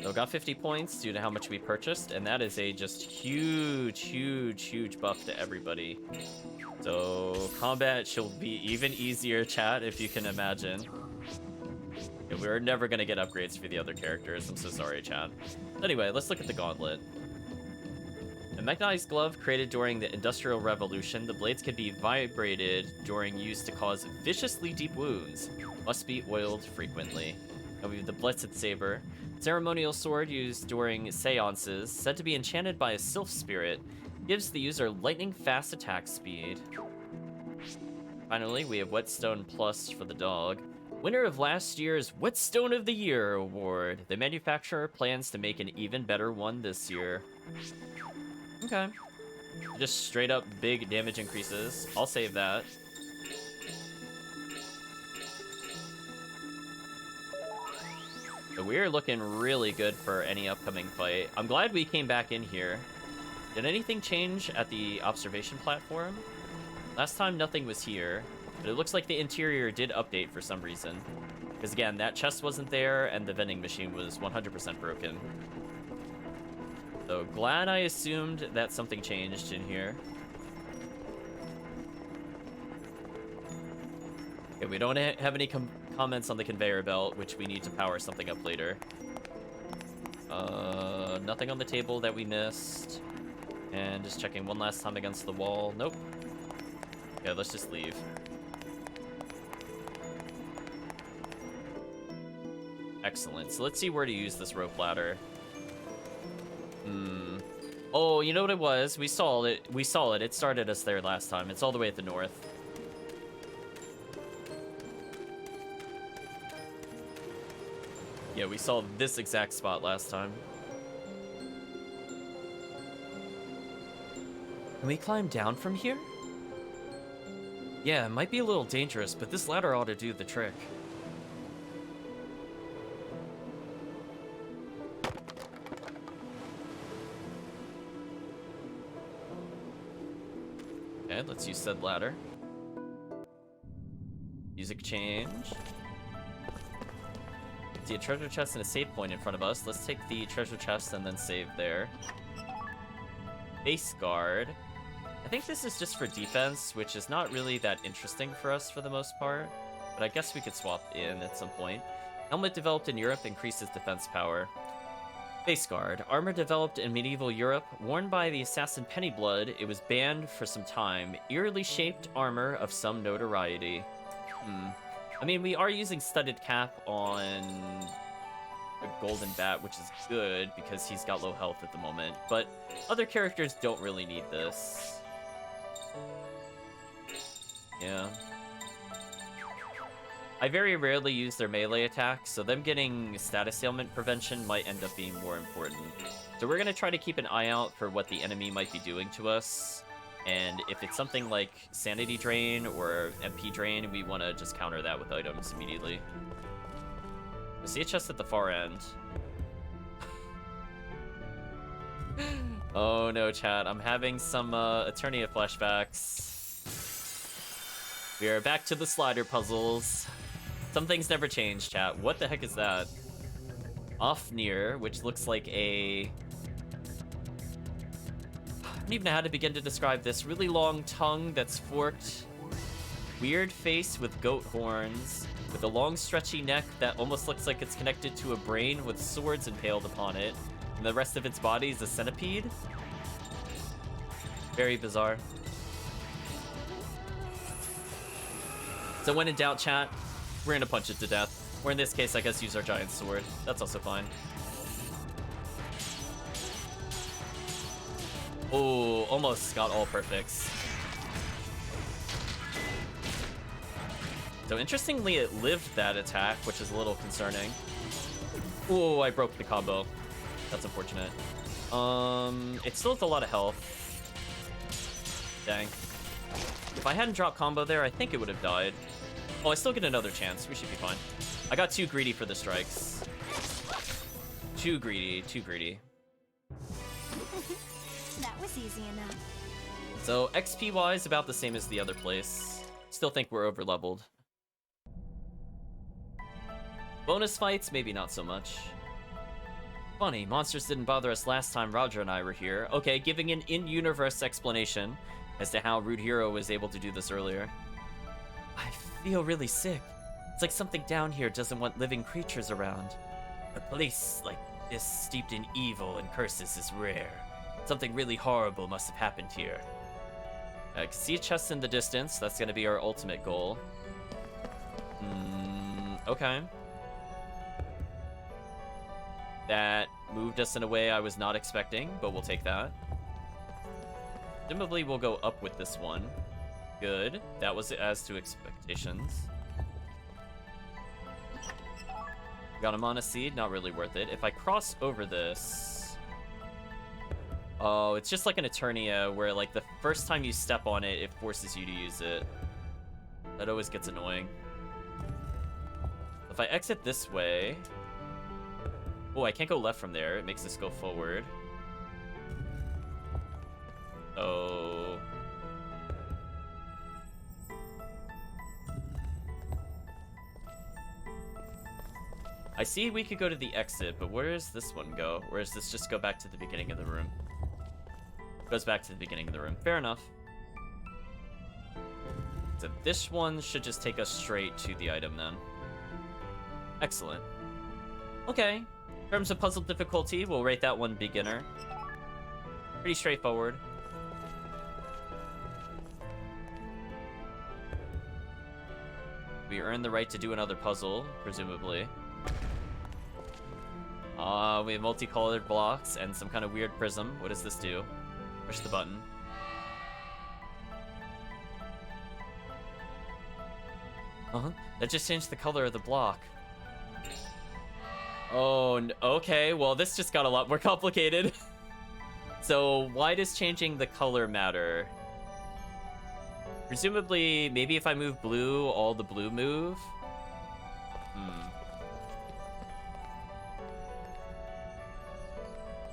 So got 50 points due to how much we purchased, and that is a just huge buff to everybody. So combat shall be even easier, chat, if you can imagine. Yeah, we're never gonna get upgrades for the other characters. I'm so sorry, chat. Anyway, let's look at the Gauntlet. A mechanized glove created during the Industrial Revolution, the blades can be vibrated during use to cause viciously deep wounds. Must be oiled frequently. And we have the Blitzed Saber. Ceremonial sword used during seances, said to be enchanted by a sylph spirit, gives the user lightning fast attack speed. Finally, we have Whetstone Plus for the dog. Winner of last year's Whetstone of the Year award. The manufacturer plans to make an even better one this year. Okay. Just straight up big damage increases. I'll save that. So we're looking really good for any upcoming fight. I'm glad we came back in here. Did anything change at the observation platform? Last time nothing was here, but it looks like the interior did update for some reason. Because again, that chest wasn't there and the vending machine was 100% broken. So glad I assumed that something changed in here. Okay, we don't have any comments on the conveyor belt, which we need to power something up later. Nothing on the table that we missed. And just checking one last time against the wall. Nope. Okay, let's just leave. Excellent. So let's see where to use this rope ladder. Oh, you know what it was? We saw it. We saw it. It started us there last time. It's all the way at the north. Yeah, we saw this exact spot last time. Can we climb down from here? Yeah, it might be a little dangerous, but this ladder ought to do the trick. Okay, let's use said ladder. Music change. See a treasure chest and a save point in front of us. Let's take the treasure chest and then save there. Base guard. I think this is just for defense, which is not really that interesting for us for the most part. But I guess we could swap in at some point. Helmet developed in Europe increases defense power. Base guard. Armor developed in medieval Europe. Worn by the assassin Pennyblood, it was banned for some time. Eerily shaped armor of some notoriety. I mean, we are using studded cap on the Golden Bat, which is good because he's got low health at the moment. But other characters don't really need this. Yeah. I very rarely use their melee attacks, so them getting status ailment prevention might end up being more important. So we're going to try to keep an eye out for what the enemy might be doing to us. And if it's something like Sanity Drain or MP Drain, we want to just counter that with items immediately. I see a chest at the far end. Oh no, chat. I'm having some Eternia flashbacks. We are back to the slider puzzles. Some things never change, chat. What the heck is that? Ofnir, which looks like a... I don't even know how to begin to describe this. Really long tongue that's forked. Weird face with goat horns. With a long stretchy neck that almost looks like it's connected to a brain with swords impaled upon it. And the rest of its body is a centipede. Very bizarre. So when in doubt, chat, we're gonna punch it to death. Or in this case, I guess use our giant sword. That's also fine. Oh, almost got all perfects. So interestingly, it lived that attack, which is a little concerning. Oh, I broke the combo. That's unfortunate. It still has a lot of health. Dang. If I hadn't dropped combo there, I think it would have died. Oh, I still get another chance. We should be fine. I got too greedy for the strikes. Too greedy, too greedy. That was easy enough. So XP-wise, about the same as the other place. Still think we're over-leveled. Bonus fights, maybe not so much. Funny, monsters didn't bother us last time Roger and I were here. Okay, giving an in-universe explanation as to how Rude Hero was able to do this earlier. I feel really sick. It's like something down here doesn't want living creatures around. A place like this steeped in evil and curses is rare. Something really horrible must have happened here. I can see a chest in the distance. That's going to be our ultimate goal. Okay. That moved us in a way I was not expecting, but we'll take that. Presumably we'll go up with this one. Good. That was as to expectations. Got a mana seed, not really worth it. If I cross over this... Oh, it's just like an Eternia where like the first time you step on it, it forces you to use it. That always gets annoying. If I exit this way... Oh, I can't go left from there. It makes this go forward. Oh. I see we could go to the exit, but where does this one go? Or does this just go back to the beginning of the room? Goes back to the beginning of the room. Fair enough. So this one should just take us straight to the item then. Excellent. Okay. In terms of puzzle difficulty, we'll rate that one beginner. Pretty straightforward. We earn the right to do another puzzle, presumably. We have multicolored blocks and some kind of weird prism. What does this do? Push the button. That just changed the color of the block. Oh, okay. Well, this just got a lot more complicated. So, why does changing the color matter? Presumably, maybe if I move blue, all the blue move?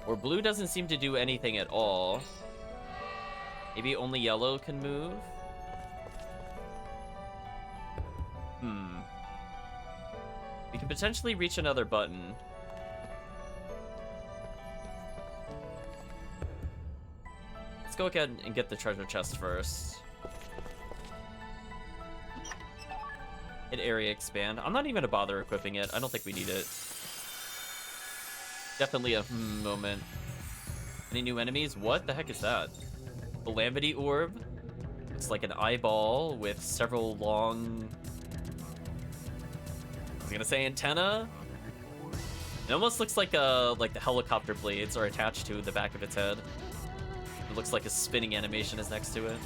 Or blue doesn't seem to do anything at all. Maybe only yellow can move? We could potentially reach another button. Let's go ahead and get the treasure chest first. Hit area expand. I'm not even gonna bother equipping it. I don't think we need it. Definitely a moment. Any new enemies? What the heck is that? Calamity orb? It's like an eyeball with several long... I was gonna say antenna? It almost looks like the helicopter blades are attached to the back of its head. It looks like a spinning animation is next to it.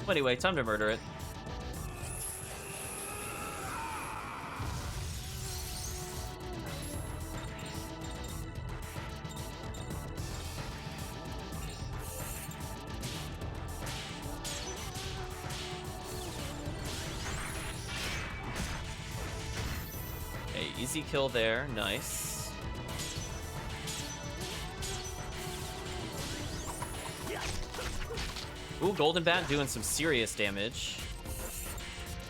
Well, anyway, time to murder it. Okay, easy kill there. Nice. Ooh, Golden Bat doing some serious damage.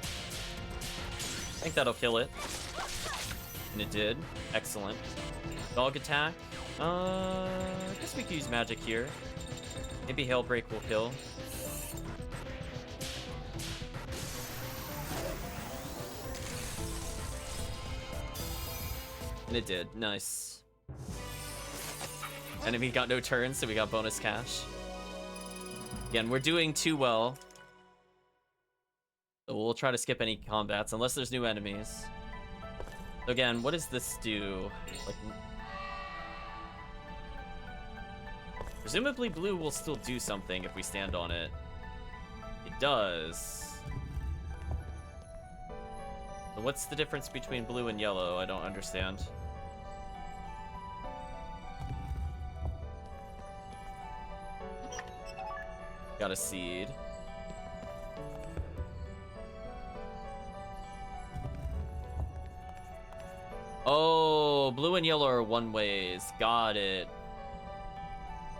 I think that'll kill it. And it did. Excellent. Dog attack. I guess we could use magic here. Maybe Hailbreak will kill. And it did. Nice. Enemy got no turns, so we got bonus cash. Again, we're doing too well. So we'll try to skip any combats unless there's new enemies. So again, what does this do? Like, presumably blue will still do something if we stand on it. It does. So what's the difference between blue and yellow? I don't understand. Got a seed. Oh, blue and yellow are one ways. Got it.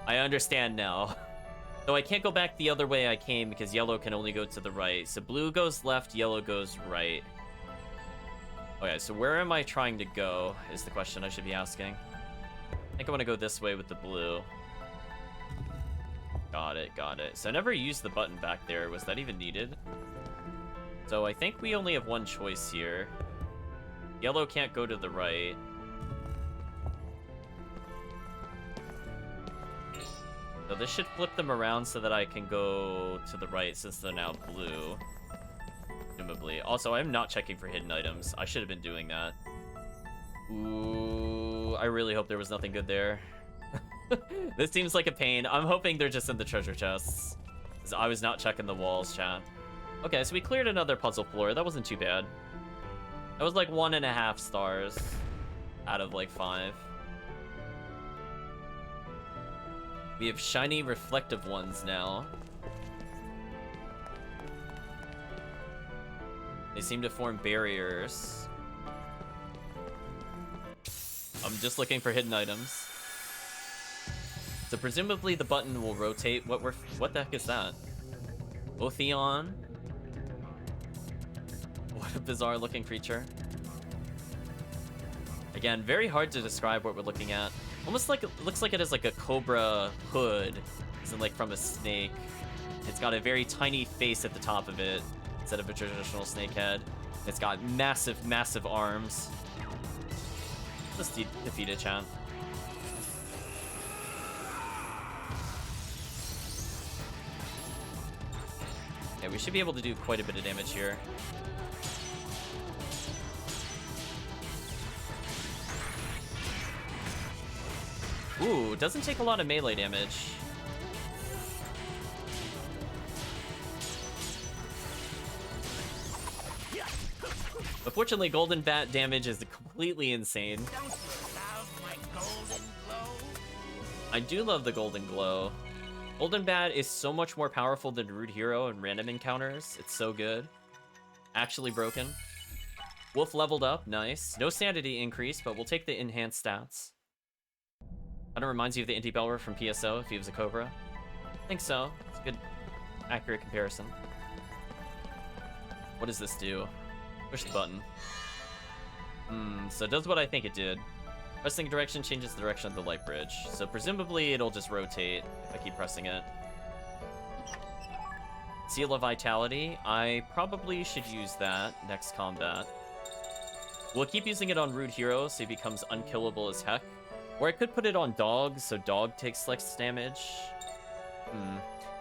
I understand now. So I can't go back the other way I came because yellow can only go to the right. So blue goes left, yellow goes right. Okay, so where am I trying to go is the question I should be asking. I think I want to go this way with the blue. Got it, got it. So I never used the button back there. Was that even needed? So I think we only have one choice here. Yellow can't go to the right. So this should flip them around so that I can go to the right since they're now blue. Presumably. Also, I'm not checking for hidden items. I should have been doing that. Ooh, I really hope there was nothing good there. This seems like a pain. I'm hoping they're just in the treasure chests. Because I was not checking the walls, chat. Okay, so we cleared another puzzle floor. That wasn't too bad. That was like 1.5 stars out of like 5. We have shiny reflective ones now. They seem to form barriers. I'm just looking for hidden items. So presumably the button will rotate. What the heck is that? Otheon? What a bizarre looking creature. Again, very hard to describe what we're looking at. Almost like it looks like it has like a cobra hood, isn't like from a snake. It's got a very tiny face at the top of it instead of a traditional snake head. It's got massive, massive arms. Let's defeat it, chat. Yeah, we should be able to do quite a bit of damage here. Ooh, doesn't take a lot of melee damage. Unfortunately, Golden Bat damage is completely insane. Don't you love my golden glow? I do love the Golden Glow. Golden Bat is so much more powerful than Rude Hero and random encounters. It's so good. Actually broken. Wolf leveled up, nice. No sanity increase, but we'll take the enhanced stats. Kind of reminds you of the Inti Belwer from PSO if he was a Cobra. I think so. It's a good, accurate comparison. What does this do? Push the button. So it does what I think it did. Pressing direction changes the direction of the light bridge. So presumably it'll just rotate if I keep pressing it. Seal of Vitality. I probably should use that next combat. We'll keep using it on Rude Hero so he becomes unkillable as heck. Or I could put it on Dog, so Dog takes less damage.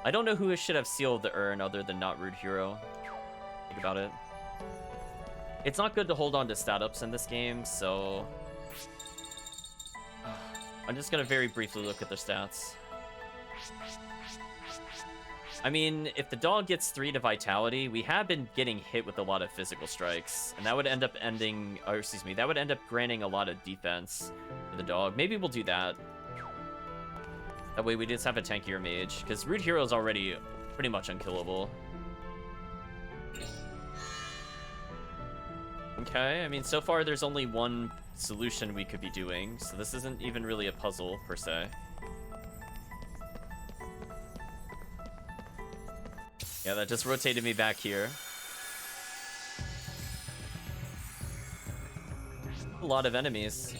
I don't know who should have Seal of the Urn other than not Rude Hero. Think about it. It's not good to hold on to stat ups in this game, so... I'm just gonna very briefly look at their stats. I mean, if the dog gets 3 to Vitality, we have been getting hit with a lot of physical strikes, and that would end up ending, or excuse me, that would end up granting a lot of defense for the dog. Maybe we'll do that. That way we just have a tankier mage, because Rude Hero is already pretty much unkillable. Okay, I mean, so far there's only one solution we could be doing, so this isn't even really a puzzle, per se. Yeah, that just rotated me back here. A lot of enemies.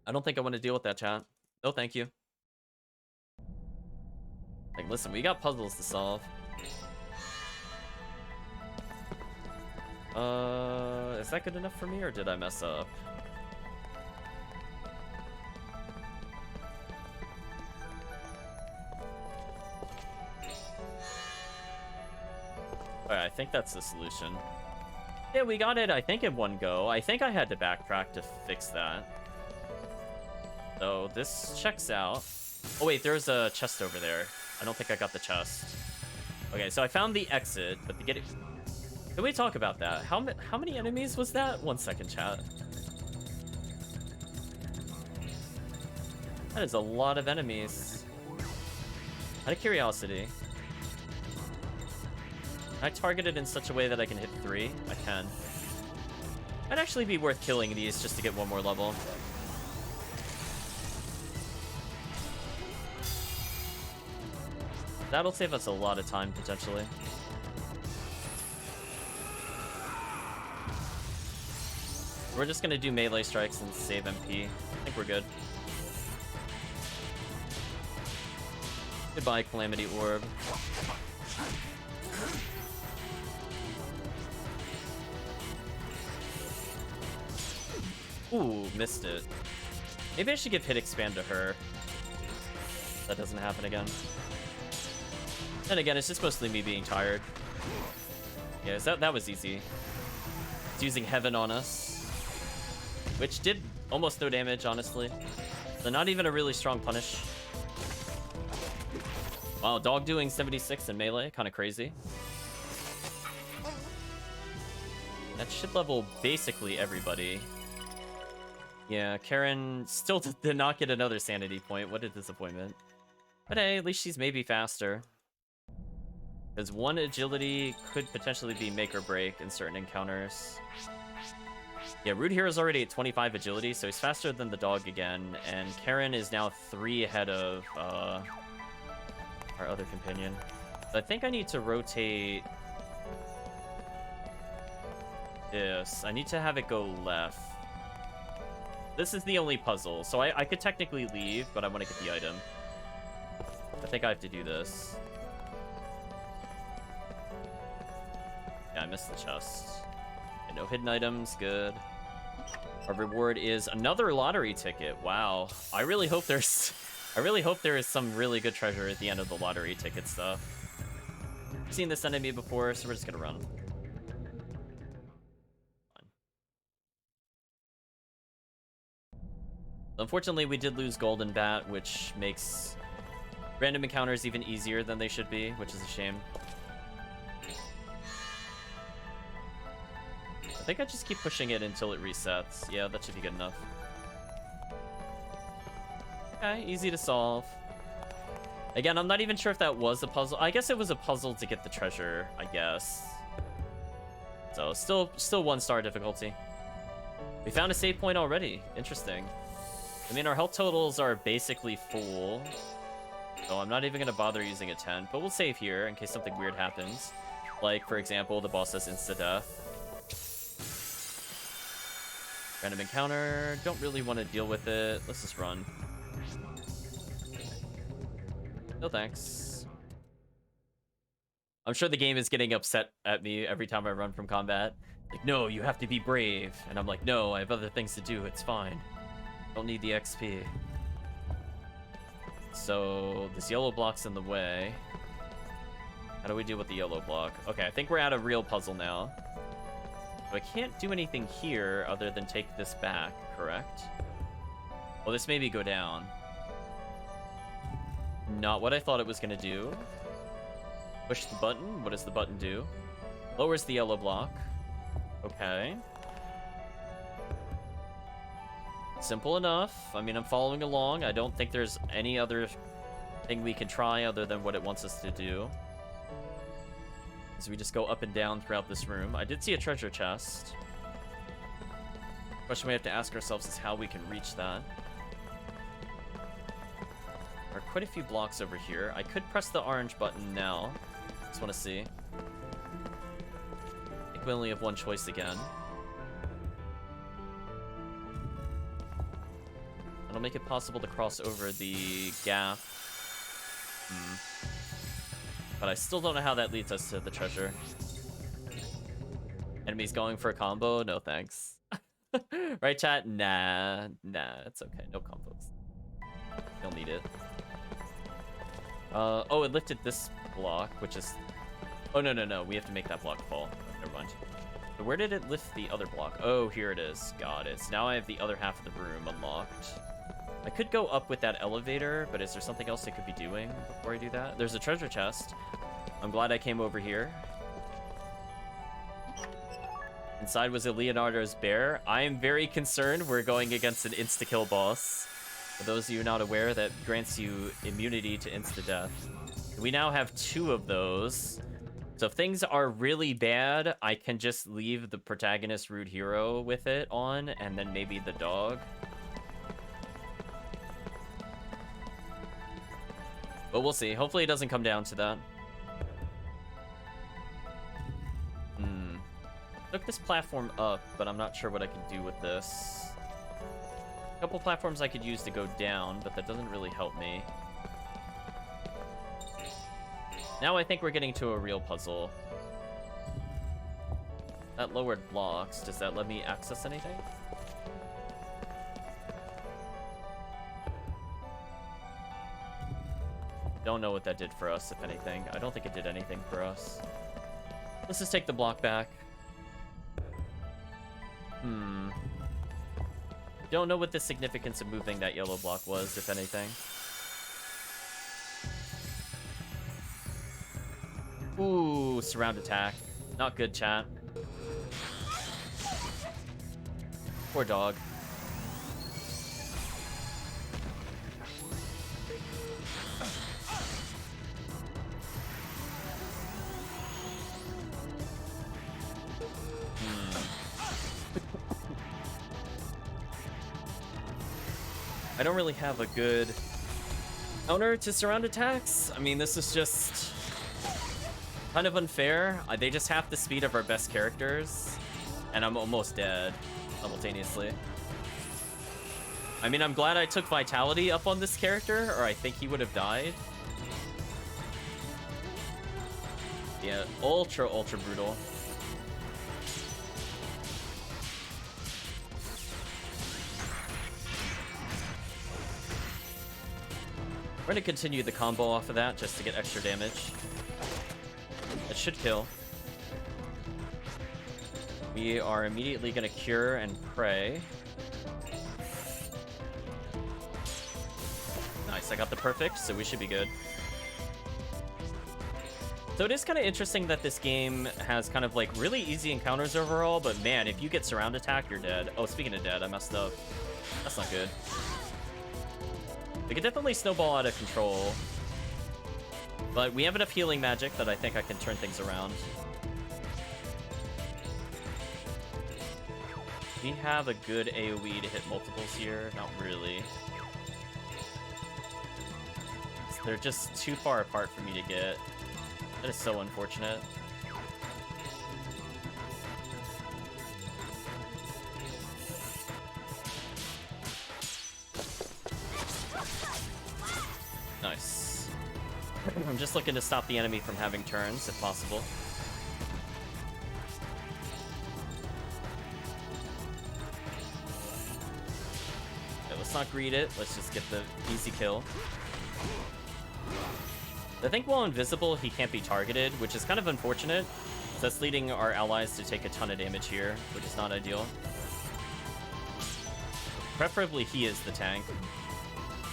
I don't think I want to deal with that, chat. No, thank you. Like, listen, we got puzzles to solve. Is that good enough for me, or did I mess up? Alright, I think that's the solution. Yeah, we got it, I think, in one go. I think I had to backtrack to fix that. So, this checks out. Oh wait, there's a chest over there. I don't think I got the chest. Okay, so I found the exit, but to get it... Can we talk about that? How many enemies was that? 1 second, chat. That is a lot of enemies. Out of curiosity. Can I target it in such a way that I can hit 3? I can. Might actually be worth killing these just to get one more level. That'll save us a lot of time, potentially. We're just gonna do melee strikes and save MP. I think we're good. Goodbye, Calamity Orb. Ooh, missed it. Maybe I should give Hit Expand to her. That doesn't happen again. And again, it's just mostly me being tired. Yeah, so that was easy. It's using Heaven on us. Which did almost no damage, honestly. So not even a really strong punish. Wow, dog doing 76 in melee, kind of crazy. That should level basically everybody. Yeah, Karen still did not get another sanity point. What a disappointment. But hey, at least she's maybe faster. Because 1 agility could potentially be make or break in certain encounters. Yeah, Rude Hero's already at 25 agility, so he's faster than the dog again. And Karen is now 3 ahead of our other companion. So I think I need to rotate this. I need to have it go left. This is the only puzzle, so I could technically leave, but I want to get the item. I think I have to do this. Yeah, I missed the chest. Okay, no hidden items, good. Our reward is another lottery ticket. Wow. I really hope there is some really good treasure at the end of the lottery ticket stuff. I've seen this enemy before, so we're just gonna run. Unfortunately, we did lose Golden Bat, which makes random encounters even easier than they should be, which is a shame. I think I just keep pushing it until it resets. Yeah, that should be good enough. Okay, easy to solve. Again, I'm not even sure if that was a puzzle. I guess it was a puzzle to get the treasure, I guess. So, still 1-star difficulty. We found a save point already. Interesting. I mean, our health totals are basically full. So I'm not even going to bother using a 10. But we'll save here in case something weird happens. Like, for example, the boss says insta-death. Random encounter. Don't really want to deal with it. Let's just run. No thanks. I'm sure the game is getting upset at me every time I run from combat. Like, no, you have to be brave. And I'm like, no, I have other things to do. It's fine. Don't need the XP. So, this yellow block's in the way. How do we deal with the yellow block? Okay, I think we're at a real puzzle now. So I can't do anything here other than take this back, correct? Well, this maybe go down. Not what I thought it was going to do. Push the button. What does the button do? Lowers the yellow block. Okay. Simple enough. I mean, I'm following along. I don't think there's any other thing we can try other than what it wants us to do. So we just go up and down throughout this room. I did see a treasure chest. The question we have to ask ourselves is how we can reach that. There are quite a few blocks over here. I could press the orange button now. Just want to see. I think we only have one choice again. That'll make it possible to cross over the gap. But I still don't know how that leads us to the treasure. Enemies going for a combo? No thanks. Right, chat? Nah, it's okay. No combos. Don't need it. Oh, it lifted this block, which is... Oh, no. We have to make that block fall. Never mind. So where did it lift the other block? Oh, here it is. Got it. So now I have the other half of the room unlocked. I could go up with that elevator, but is there something else I could be doing before I do that? There's a treasure chest. I'm glad I came over here. Inside was a Leonardo's bear. I am very concerned we're going against an insta-kill boss. For those of you not aware, that grants you immunity to insta-death. We now have 2 of those. So if things are really bad, I can just leave the protagonist root hero with it on, and then maybe the dog. But we'll see. Hopefully it doesn't come down to that. Took this platform up, but I'm not sure what I can do with this. A couple platforms I could use to go down, but that doesn't really help me. Now I think we're getting to a real puzzle. That lowered blocks. Does that let me access anything? Don't know what that did for us, if anything. I don't think it did anything for us. Let's just take the block back. Don't know what the significance of moving that yellow block was, if anything. Ooh, surround attack. Not good, chat. Poor dog. I don't really have a good counter to surround attacks. I mean, this is just kind of unfair. They just half the speed of our best characters, and I'm almost dead simultaneously. I mean, I'm glad I took Vitality up on this character, or I think he would have died. Yeah, ultra brutal. We're gonna continue the combo off of that just to get extra damage. That should kill. We are immediately gonna cure and pray. Nice, I got the perfect, so we should be good. So it is kind of interesting that this game has kind of like really easy encounters overall, but man, if you get surround attack, you're dead. Oh, speaking of dead, I messed up. That's not good. They could definitely snowball out of control. But we have enough healing magic that I think I can turn things around. We have a good AoE to hit multiples here. Not really. They're just too far apart for me to get. That is so unfortunate. Nice. I'm just looking to stop the enemy from having turns, if possible. Okay, let's not greed it. Let's just get the easy kill. I think while invisible, he can't be targeted, which is kind of unfortunate. That's leading our allies to take a ton of damage here, which is not ideal. Preferably he is the tank.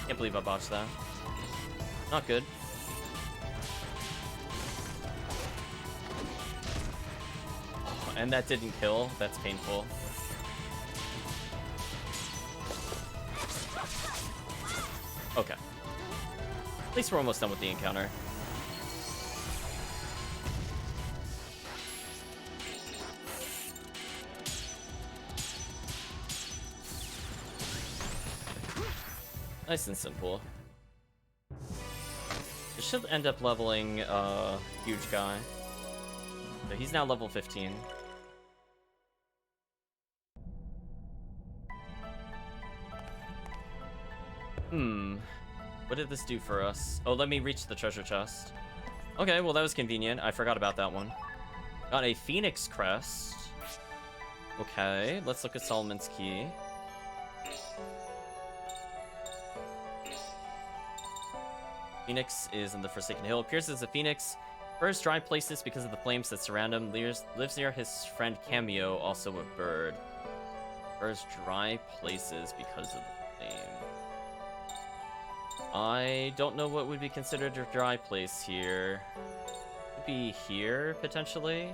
Can't believe I botched that. Not good. Oh, and that didn't kill. That's painful. Okay. At least we're almost done with the encounter. Nice and simple. It should end up leveling huge guy. So he's now level 15. What did this do for us? Oh, let me reach the treasure chest. Okay, well that was convenient. I forgot about that one. Got a Phoenix Crest. Okay, let's look at Solomon's Key. Phoenix is in the Forsaken Hill. Appears as a phoenix. Birds dry places because of the flames that surround him. Lives near his friend Cameo, also a bird. Birds dry places because of the flame. I don't know what would be considered a dry place here. Could be here, potentially.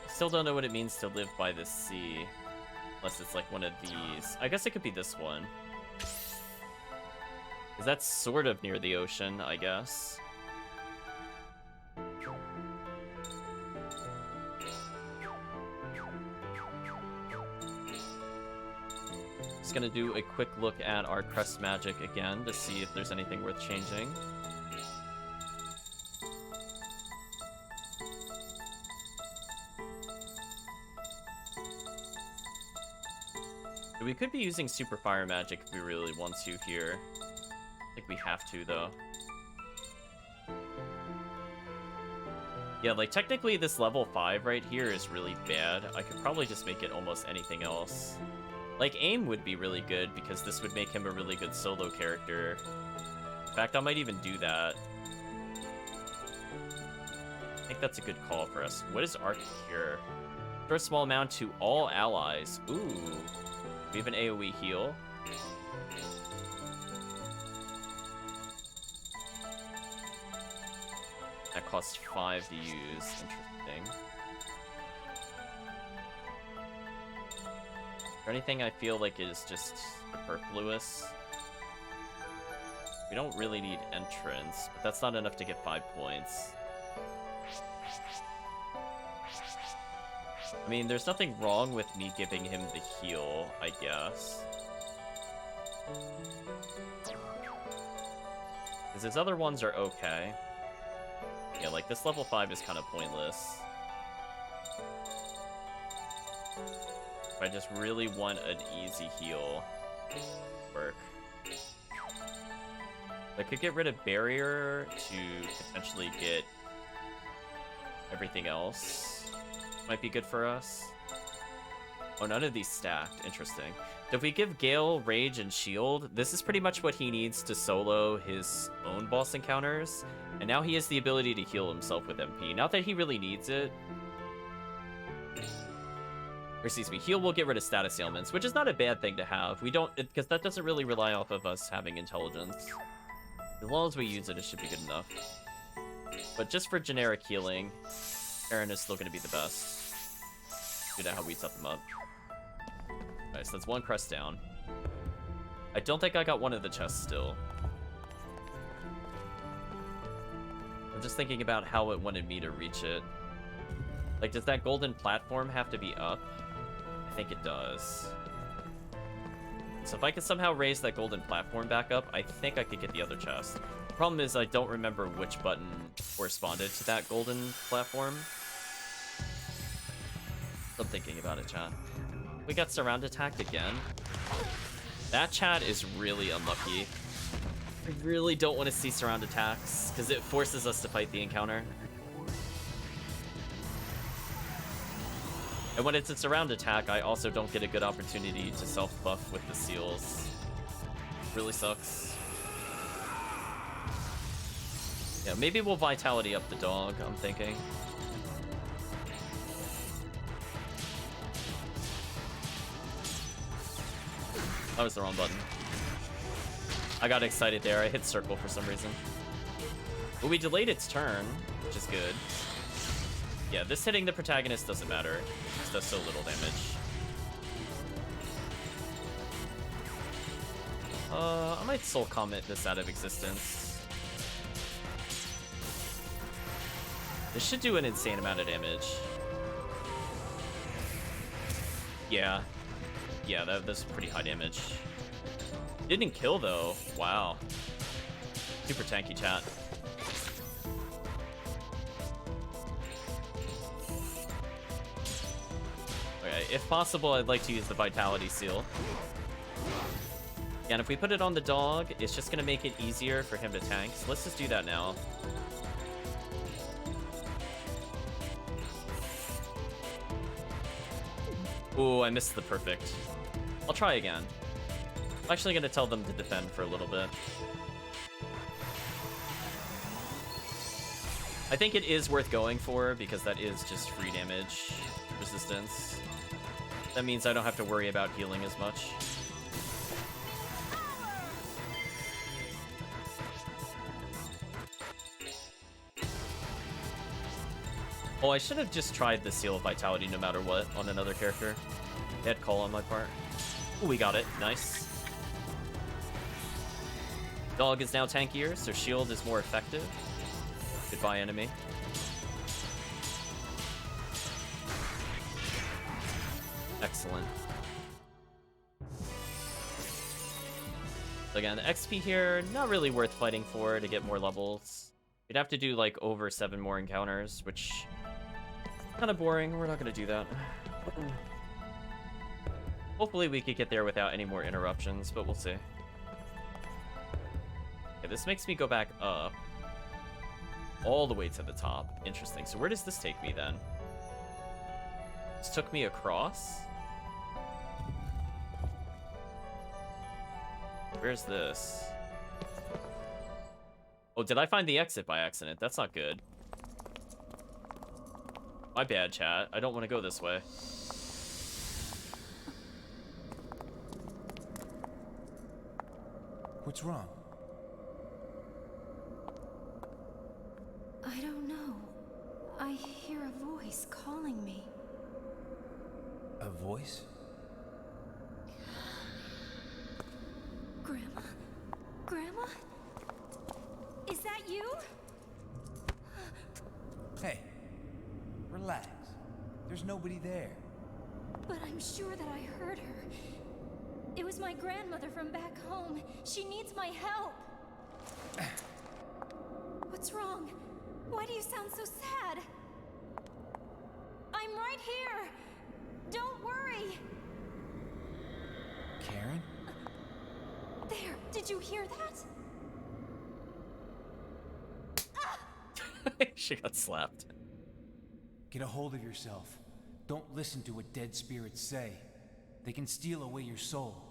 Still don't know what it means to live by the sea. Unless it's like one of these. I guess it could be this one. Because that's sort of near the ocean, I guess. Just gonna do a quick look at our crest magic again to see if there's anything worth changing. We could be using super fire magic if we really want to here. I think we have to, though. Yeah, like, technically this level 5 right here is really bad. I could probably just make it almost anything else. Like, aim would be really good, because this would make him a really good solo character. In fact, I might even do that. I think that's a good call for us. What is Arc Cure? Throw a small amount to all allies. Ooh. We have an AoE heal. That costs 5 to use. Interesting. Is there anything I feel like is just superfluous? We don't really need entrance, but that's not enough to get 5 points. I mean, there's nothing wrong with me giving him the heal, I guess. Because his other ones are okay. Yeah, like, this level 5 is kind of pointless. If I just really want an easy heal, work. I could get rid of Barrier to potentially get everything else. Might be good for us. Oh, none of these stacked. Interesting. So if we give Gale Rage and Shield, this is pretty much what he needs to solo his own boss encounters. And now he has the ability to heal himself with MP. Not that he really needs it. excuse me, heal will get rid of status ailments, which is not a bad thing to have. We don't, because that doesn't really rely off of us having intelligence. As long as we use it, it should be good enough. But just for generic healing, Aaron is still going to be the best. Due to how we set them up. Alright, so that's one crest down. I don't think I got one of the chests still. I'm just thinking about how it wanted me to reach it. Like, does that golden platform have to be up? I think it does. So if I could somehow raise that golden platform back up, I think I could get the other chest. The problem is I don't remember which button corresponded to that golden platform. I'm thinking about it, chat. We got surround attacked again. That chat is really unlucky. I really don't want to see surround attacks, because it forces us to fight the encounter. And when it's a surround attack, I also don't get a good opportunity to self-buff with the seals. Really sucks. Yeah, maybe we'll vitality up the dog, I'm thinking. That was the wrong button. I got excited there. I hit circle for some reason. But we delayed its turn, which is good. Yeah, this hitting the protagonist doesn't matter. It does so little damage. I might soul comet this out of existence. This should do an insane amount of damage. Yeah. Yeah, that's pretty high damage. Didn't kill, though. Wow. Super tanky, chat. Okay, if possible, I'd like to use the Vitality Seal. And if we put it on the dog, it's just going to make it easier for him to tank. So let's just do that now. Ooh, I missed the perfect. I'll try again. I'm actually going to tell them to defend for a little bit. I think it is worth going for, because that is just free damage resistance. That means I don't have to worry about healing as much. Oh, I should have just tried the Seal of Vitality no matter what on another character. Bad call on my part. Ooh, we got it. Nice. Dog is now tankier, so shield is more effective. Goodbye, enemy. Excellent. So again, XP here, not really worth fighting for to get more levels. You'd have to do like over 7 more encounters, which kind of boring. We're not going to do that. Hopefully we could get there without any more interruptions, but we'll see. Okay, this makes me go back up. All the way to the top. Interesting. So where does this take me then? This took me across? Where's this? Oh, did I find the exit by accident? That's not good. My bad, chat. I don't want to go this way. What's wrong? I don't know. I hear a voice calling me. A voice? Grandma? Grandma? Is that you? Hey, relax. There's nobody there. But I'm sure that I heard her. It was my grandmother from back home. She needs my help. What's wrong? Why do you sound so sad? I'm right here. Don't worry. Karen? There, did you hear that? She got slapped. Get a hold of yourself. Don't listen to what dead spirits say. They can steal away your soul.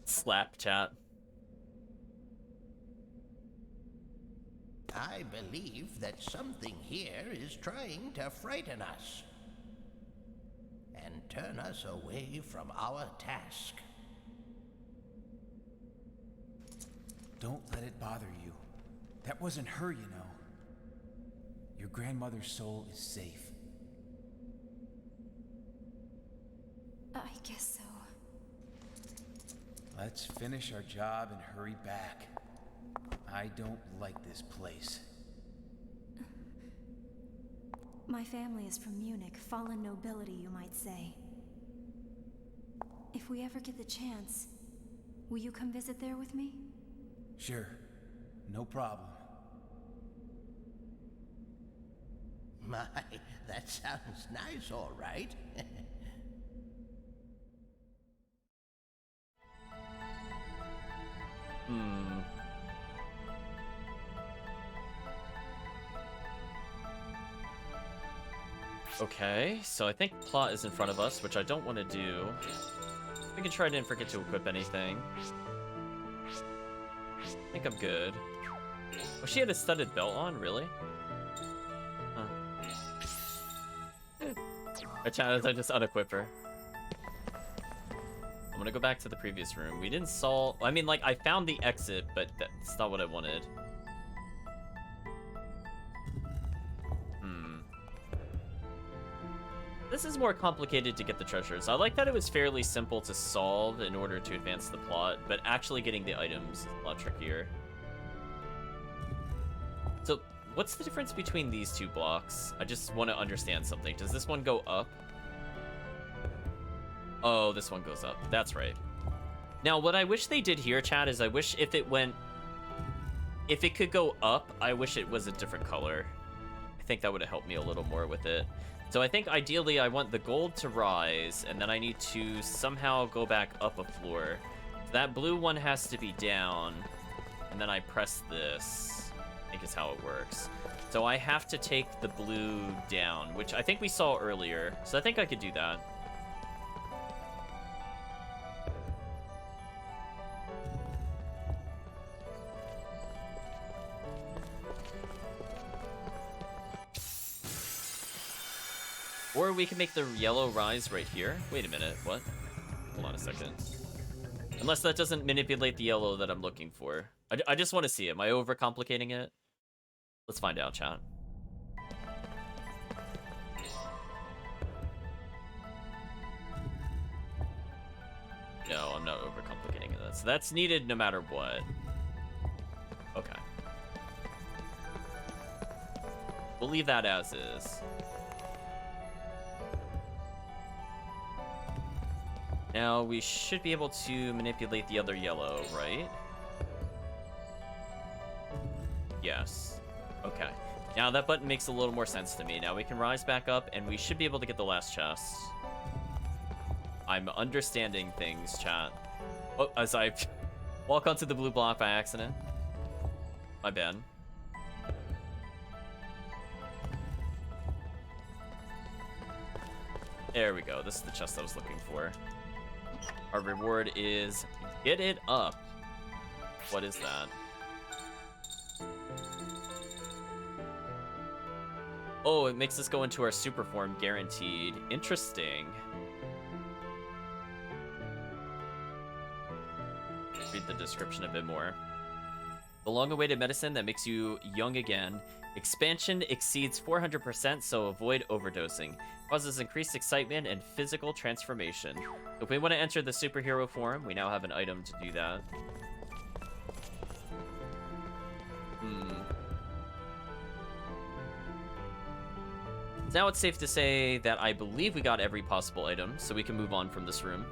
Slap, chat. I believe that something here is trying to frighten us and turn us away from our task. Don't let it bother you. That wasn't her, you know. Your grandmother's soul is safe. I guess so. Let's finish our job and hurry back. I don't like this place. My family is from Munich, fallen nobility, you might say. If we ever get the chance, will you come visit there with me? Sure, no problem. My, that sounds nice, all right. Okay, so I think plot is in front of us, which I don't want to do. We can try to forget to equip anything. I think I'm good. Oh, she had a studded belt on, really? Huh. I just unequip her. I'm gonna go back to the previous room. We didn't solve... I mean, like, I found the exit, but that's not what I wanted. This is more complicated to get the treasures. I like that it was fairly simple to solve in order to advance the plot, but actually getting the items is a lot trickier. So, what's the difference between these two blocks? I just want to understand something. Does this one go up? Oh, this one goes up. That's right. Now, what I wish they did here, chat, is I wish if it went... If it could go up, I wish it was a different color. I think that would have helped me a little more with it. So I think ideally I want the gold to rise, and then I need to somehow go back up a floor. So that blue one has to be down, and then I press this, I think is how it works. So I have to take the blue down, which I think we saw earlier. So I think I could do that. Or we can make the yellow rise right here. Wait a minute, what? Hold on a second. Unless that doesn't manipulate the yellow that I'm looking for. I just want to see it. Am I overcomplicating it? Let's find out, chat. No, I'm not overcomplicating it. So that's needed no matter what. Okay. We'll leave that as is. Now, we should be able to manipulate the other yellow, right? Yes. Okay. Now, that button makes a little more sense to me. Now, we can rise back up, and we should be able to get the last chest. I'm understanding things, chat. Oh, as I walk onto the blue block by accident. My bad. There we go. This is the chest I was looking for. Our reward is get it up. What is that? Oh, it makes us go into our super form guaranteed. Interesting. Read the description a bit more. The long-awaited medicine that makes you young again. Expansion exceeds 400%, so avoid overdosing. Causes increased excitement and physical transformation. If we want to enter the superhero form, we now have an item to do that. Now it's safe to say that I believe we got every possible item, so we can move on from this room.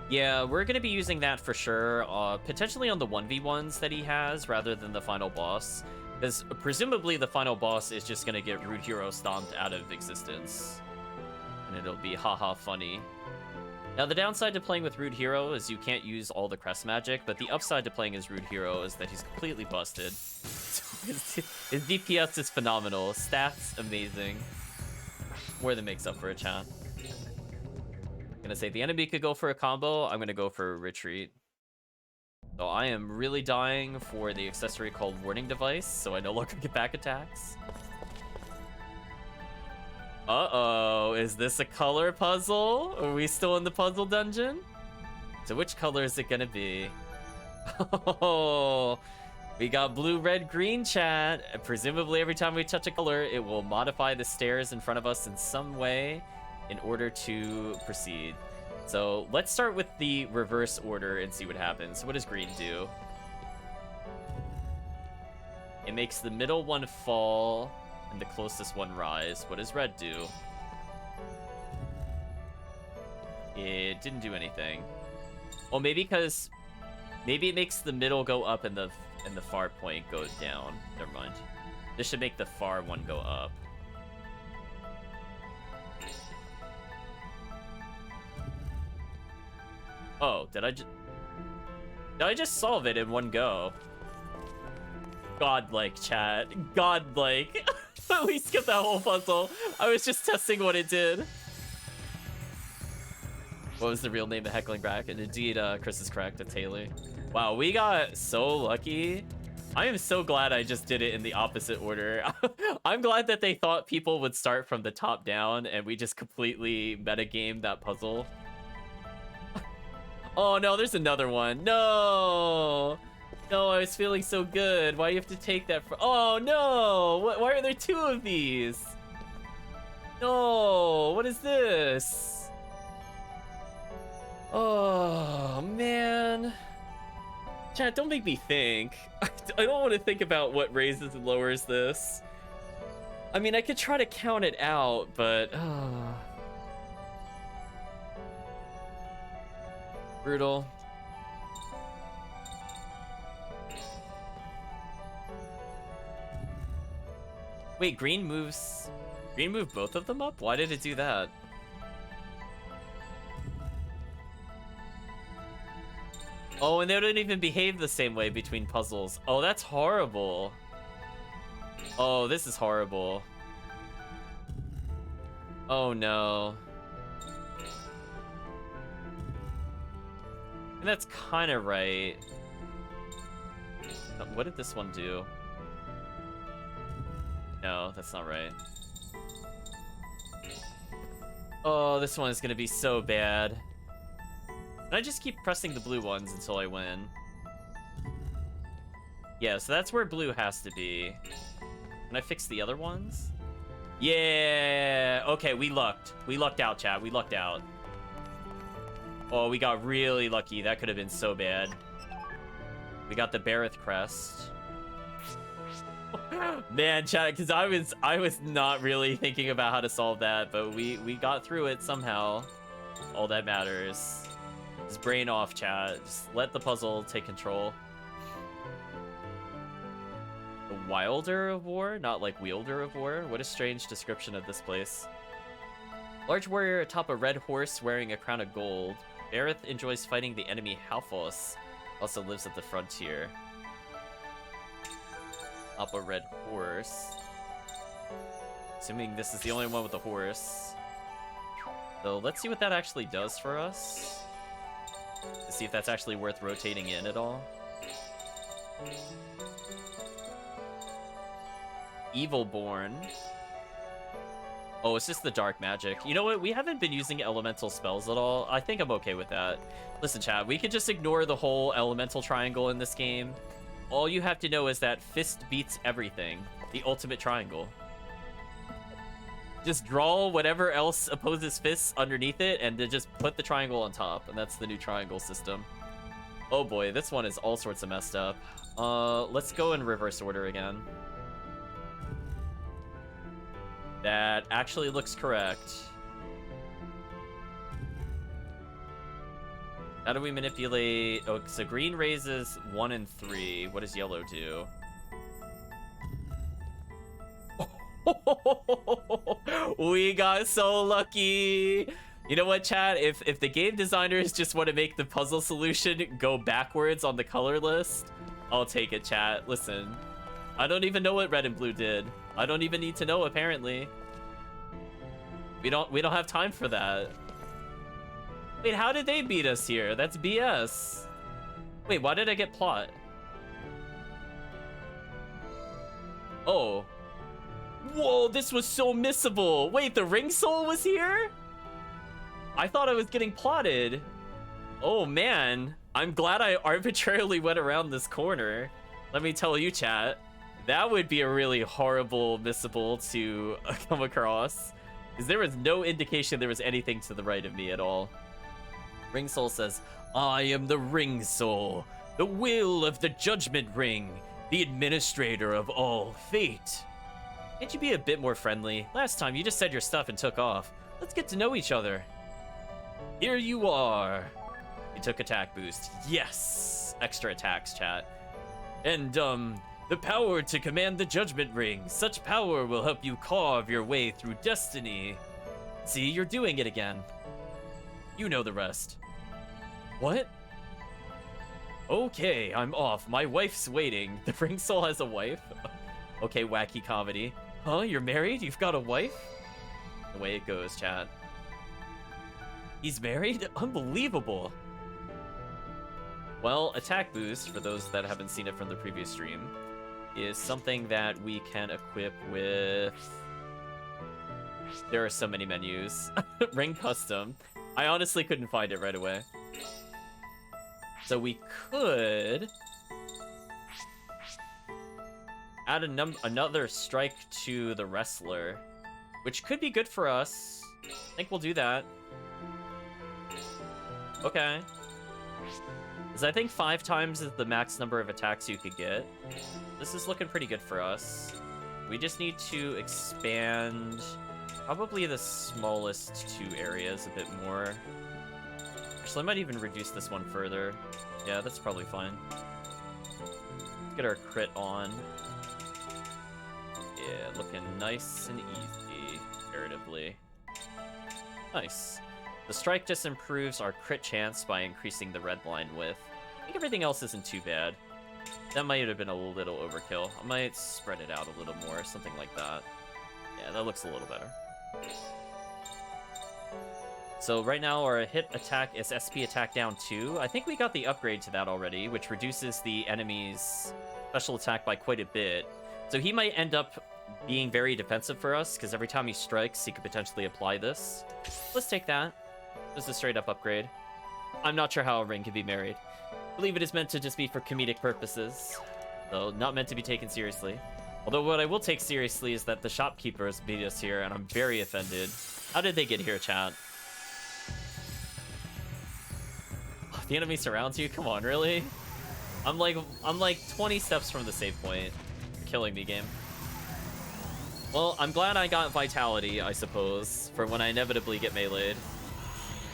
Yeah, we're going to be using that for sure, potentially on the 1v1s that he has, rather than the final boss. Because presumably the final boss is just going to get Rude Hero stomped out of existence. And it'll be haha funny. Now, the downside to playing with Rude Hero is you can't use all the crest magic, but the upside to playing as Rude Hero is that he's completely busted. His DPS is phenomenal. Stats, amazing. More than makes up for a chat. I'm gonna say the enemy could go for a combo. I'm gonna go for a retreat. So I am really dying for the accessory called Warning Device, so I no longer get back attacks. Uh-oh, is this a color puzzle? Are we still in the puzzle dungeon? So which color is it gonna be? Oh, we got blue, red, green, chat. Presumably every time we touch a color, it will modify the stairs in front of us in some way in order to proceed. So let's start with the reverse order and see what happens. So what does green do? It makes the middle one fall and the closest one rise. What does red do? It didn't do anything. Well, maybe it makes the middle go up and the far point go down. Never mind. This should make the far one go up. Oh, did I just solve it in one go? Godlike, chat. Godlike. We skipped that whole puzzle. I was just testing what it did. What was the real name of Heckling Brack? And indeed, Chris is correct, it's Haley. Wow, we got so lucky. I am so glad I just did it in the opposite order. I'm glad that they thought people would start from the top down and we just completely metagamed that puzzle. Oh no, there's another one. No! No, I was feeling so good. Why do you have to take that from... Oh no! Why are there two of these? No! What is this? Oh, man. Chat, don't make me think. I don't want to think about what raises and lowers this. I mean, I could try to count it out, but... Brutal. Wait, green moved both of them up? Why did it do that? Oh, and they don't even behave the same way between puzzles. Oh, that's horrible. Oh, this is horrible. Oh no. And that's kind of right. What did this one do? No, that's not right. Oh, this one is gonna be so bad. And I just keep pressing the blue ones until I win. Yeah, so that's where blue has to be. Can I fix the other ones? Yeah! Okay, we lucked. We lucked out, chat. We lucked out. Oh, we got really lucky. That could have been so bad. We got the Barreth Crest. Man, chat, because I was not really thinking about how to solve that, but we got through it somehow. All that matters. Just brain off, chat. Just let the puzzle take control. The Wilder of War? Not like Wielder of War? What a strange description of this place. Large warrior atop a red horse wearing a crown of gold. Barreth enjoys fighting the enemy Halfos. Also lives at the frontier. Up a red horse. Assuming this is the only one with a horse. So let's see what that actually does for us. To see if that's actually worth rotating in at all. Evilborn. Oh, it's just the dark magic. You know what? We haven't been using elemental spells at all. I think I'm okay with that. Listen, chat, we could just ignore the whole elemental triangle in this game. All you have to know is that fist beats everything. The ultimate triangle. Just draw whatever else opposes fists underneath it and then just put the triangle on top. And that's the new triangle system. Oh boy, this one is all sorts of messed up. Let's go in reverse order again. That actually looks correct. How do we manipulate? Oh, so green raises 1 and 3. What does yellow do? We got so lucky. You know what, chat? If the game designers just want to make the puzzle solution go backwards on the color list, I'll take it, chat. Listen, I don't even know what red and blue did. I don't even need to know, apparently. We don't have time for that. Wait, how did they beat us here? That's BS. Wait, why did I get plot? Oh. Whoa, this was so missable. Wait, the ring soul was here? I thought I was getting plotted. Oh man, I'm glad I arbitrarily went around this corner. Let me tell you, chat, that would be a really horrible missable to come across, because there was no indication there was anything to the right of me at all. Ring Soul says, I am the Ring Soul, the will of the Judgment Ring, the administrator of all fate. Can't you be a bit more friendly? Last time you just said your stuff and took off. Let's get to know each other. Here you are. You took attack boost. Yes. Extra attacks, chat. And, the power to command the Judgment Ring. Such power will help you carve your way through destiny. See, you're doing it again. You know the rest. What? Okay, I'm off. My wife's waiting. The Ring Soul has a wife? Okay, wacky comedy. Huh? You're married? You've got a wife? The way it goes, chat. He's married? Unbelievable. Well, attack boost, for those that haven't seen it from the previous stream, is something that we can equip with... There are so many menus. Ring custom. I honestly couldn't find it right away. So we could add another strike to the wrestler, which could be good for us. I think we'll do that. Okay. Because I think 5 times is the max number of attacks you could get. This is looking pretty good for us. We just need to expand probably the smallest 2 areas a bit more. Actually, I might even reduce this one further. Yeah, that's probably fine. Let's get our crit on. Yeah, looking nice and easy, comparatively. Nice. The strike just improves our crit chance by increasing the red line width. I think everything else isn't too bad. That might have been a little overkill. I might spread it out a little more, something like that. Yeah, that looks a little better. So right now our hit attack is SP attack down 2. I think we got the upgrade to that already, which reduces the enemy's special attack by quite a bit. So he might end up being very defensive for us, because every time he strikes, he could potentially apply this. Let's take that. This is a straight up upgrade. I'm not sure how a ring can be married. I believe it is meant to just be for comedic purposes, though not meant to be taken seriously. Although what I will take seriously is that the shopkeepers beat us here, and I'm very offended. How did they get here, chat? The enemy surrounds you? Come on, really? I'm like 20 steps from the save point. You're killing me, game. Well, I'm glad I got Vitality, I suppose, for when I inevitably get meleeed.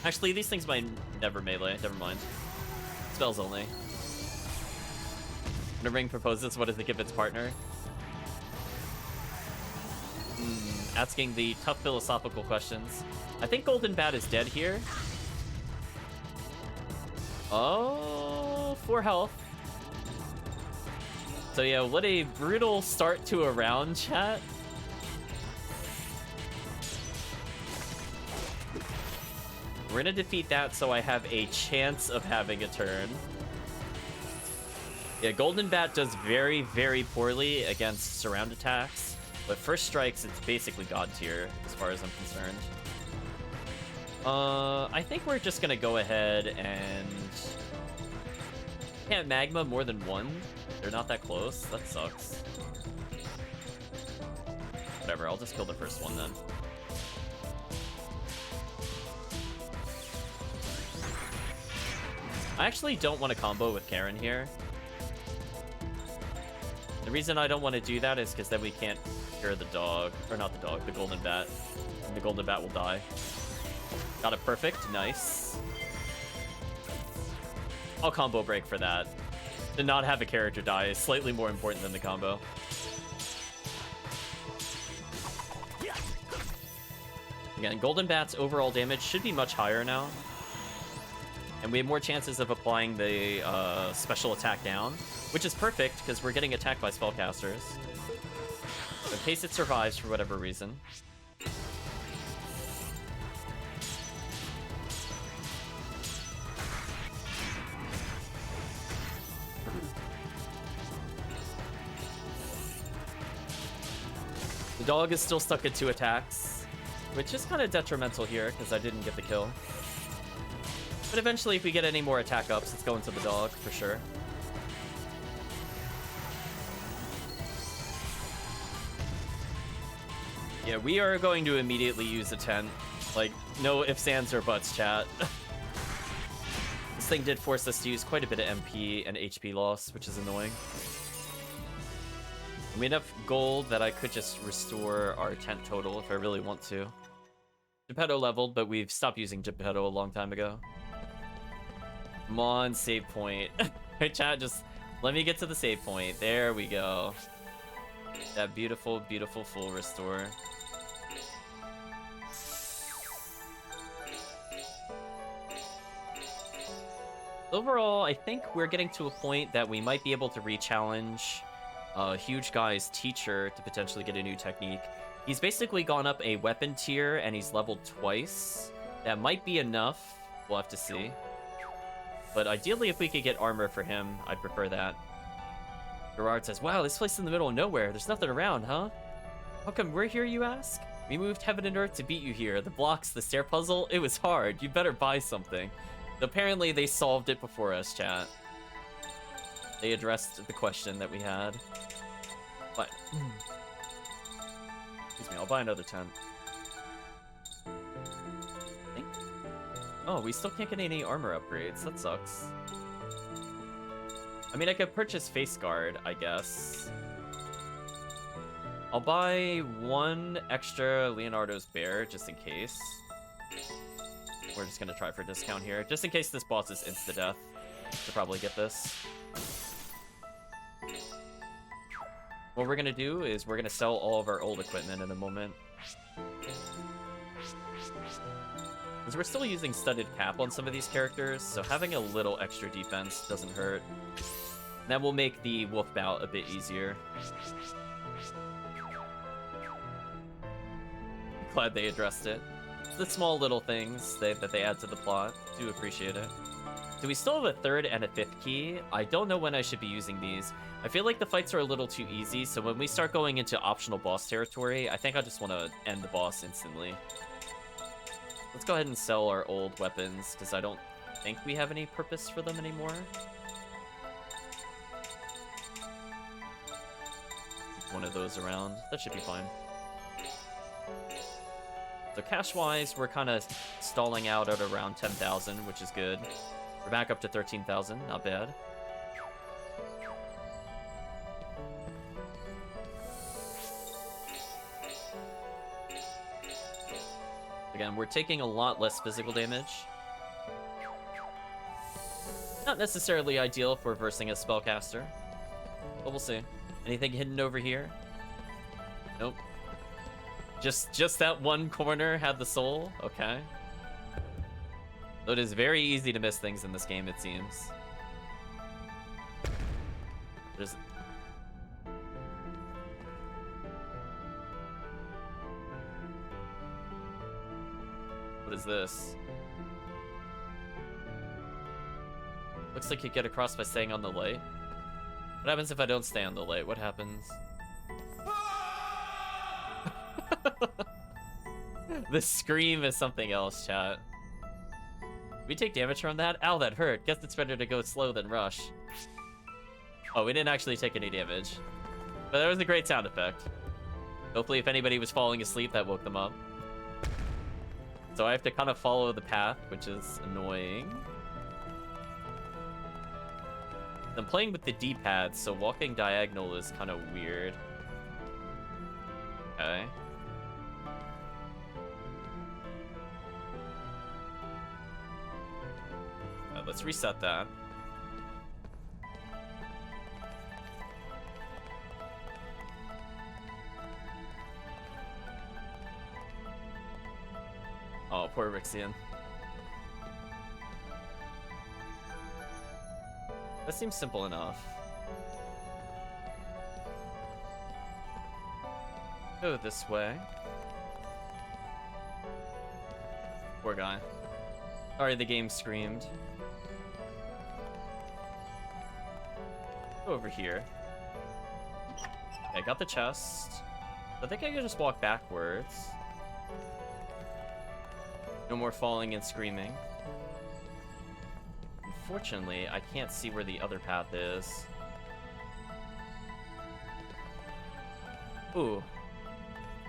Actually, these things might never melee. Never mind. Spells only. When a ring proposes, what does it give its partner? Asking the tough philosophical questions. I think Golden Bat is dead here. Oh, 4 health. So yeah, what a brutal start to a round, chat. We're gonna defeat that so I have a chance of having a turn. Yeah, Golden Bat does very, very poorly against surround attacks, but first strikes, it's basically god tier as far as I'm concerned. I think we're just gonna go ahead and... Can't magma more than 1? They're not that close? That sucks. Whatever, I'll just kill the first one then. I actually don't want to combo with Karen here. The reason I don't want to do that is because then we can't cure the dog. Or not the dog, the Golden Bat. And the Golden Bat will die. Got it perfect. Nice. I'll combo break for that. To not have a character die is slightly more important than the combo. Again, Golden Bat's overall damage should be much higher now. And we have more chances of applying the special attack down, which is perfect because we're getting attacked by spellcasters. So in case it survives for whatever reason. dog is still stuck at 2 attacks, which is kind of detrimental here because I didn't get the kill. But eventually, if we get any more attack ups, it's going to the dog for sure. Yeah, we are going to immediately use a tent. Like, no ifs, ands, or buts, chat. This thing did force us to use quite a bit of MP and HP loss, which is annoying. We have enough gold that I could just restore our tent total if I really want to. Geppetto leveled, but we've stopped using Geppetto a long time ago. Come on, save point. Hey, chat, just let me get to the save point. There we go. That beautiful, beautiful full restore. Overall, I think we're getting to a point that we might be able to re-challenge Huge Guy's teacher to potentially get a new technique. He's basically gone up a weapon tier and he's leveled twice. That might be enough. We'll have to see. But ideally, if we could get armor for him, I'd prefer that. Gerard says, wow, this place is in the middle of nowhere. There's nothing around, huh? How come we're here, you ask? We moved heaven and earth to beat you here. The blocks, the stair puzzle, it was hard. You better buy something. Apparently, they solved it before us, chat. They addressed the question that we had. But, excuse me, I'll buy another tent. Oh, we still can't get any armor upgrades. That sucks. I mean, I could purchase face guard, I guess. I'll buy 1 extra Leonardo's bear, just in case. We're just gonna try for a discount here, just in case this boss is insta-death. Should probably get this. What we're gonna do is we're gonna sell all of our old equipment in a moment. Because we're still using studded cap on some of these characters, so having a little extra defense doesn't hurt. That will make the wolf bout a bit easier. Glad they addressed it. The small little things that they add to the plot. Do appreciate it. Do we still have a 3rd and a 5th key? I don't know when I should be using these. I feel like the fights are a little too easy, so when we start going into optional boss territory, I think I just want to end the boss instantly. Let's go ahead and sell our old weapons, because I don't think we have any purpose for them anymore. Keep one of those around. That should be fine. So cash-wise, we're kind of stalling out at around 10,000, which is good. We're back up to 13,000, not bad. Again, we're taking a lot less physical damage. Not necessarily ideal for versing a spellcaster, but we'll see. Anything hidden over here? Nope. Just that one corner had the soul? Okay. So it is very easy to miss things in this game, it seems. There's... What is this? Looks like you get across by staying on the light. What happens if I don't stay on the light? What happens? The scream is something else, chat. We take damage from that? Ow, that hurt. Guess it's better to go slow than rush. Oh, we didn't actually take any damage. But that was a great sound effect. Hopefully if anybody was falling asleep, that woke them up. So I have to kind of follow the path, which is annoying. I'm playing with the D-pad, so walking diagonal is kind of weird. Okay. Let's reset that. Oh, poor Rixian. That seems simple enough. Go this way. Poor guy. Sorry, the game screamed. Go over here. Okay, got the chest. I think I can just walk backwards. No more falling and screaming. Unfortunately, I can't see where the other path is. Ooh.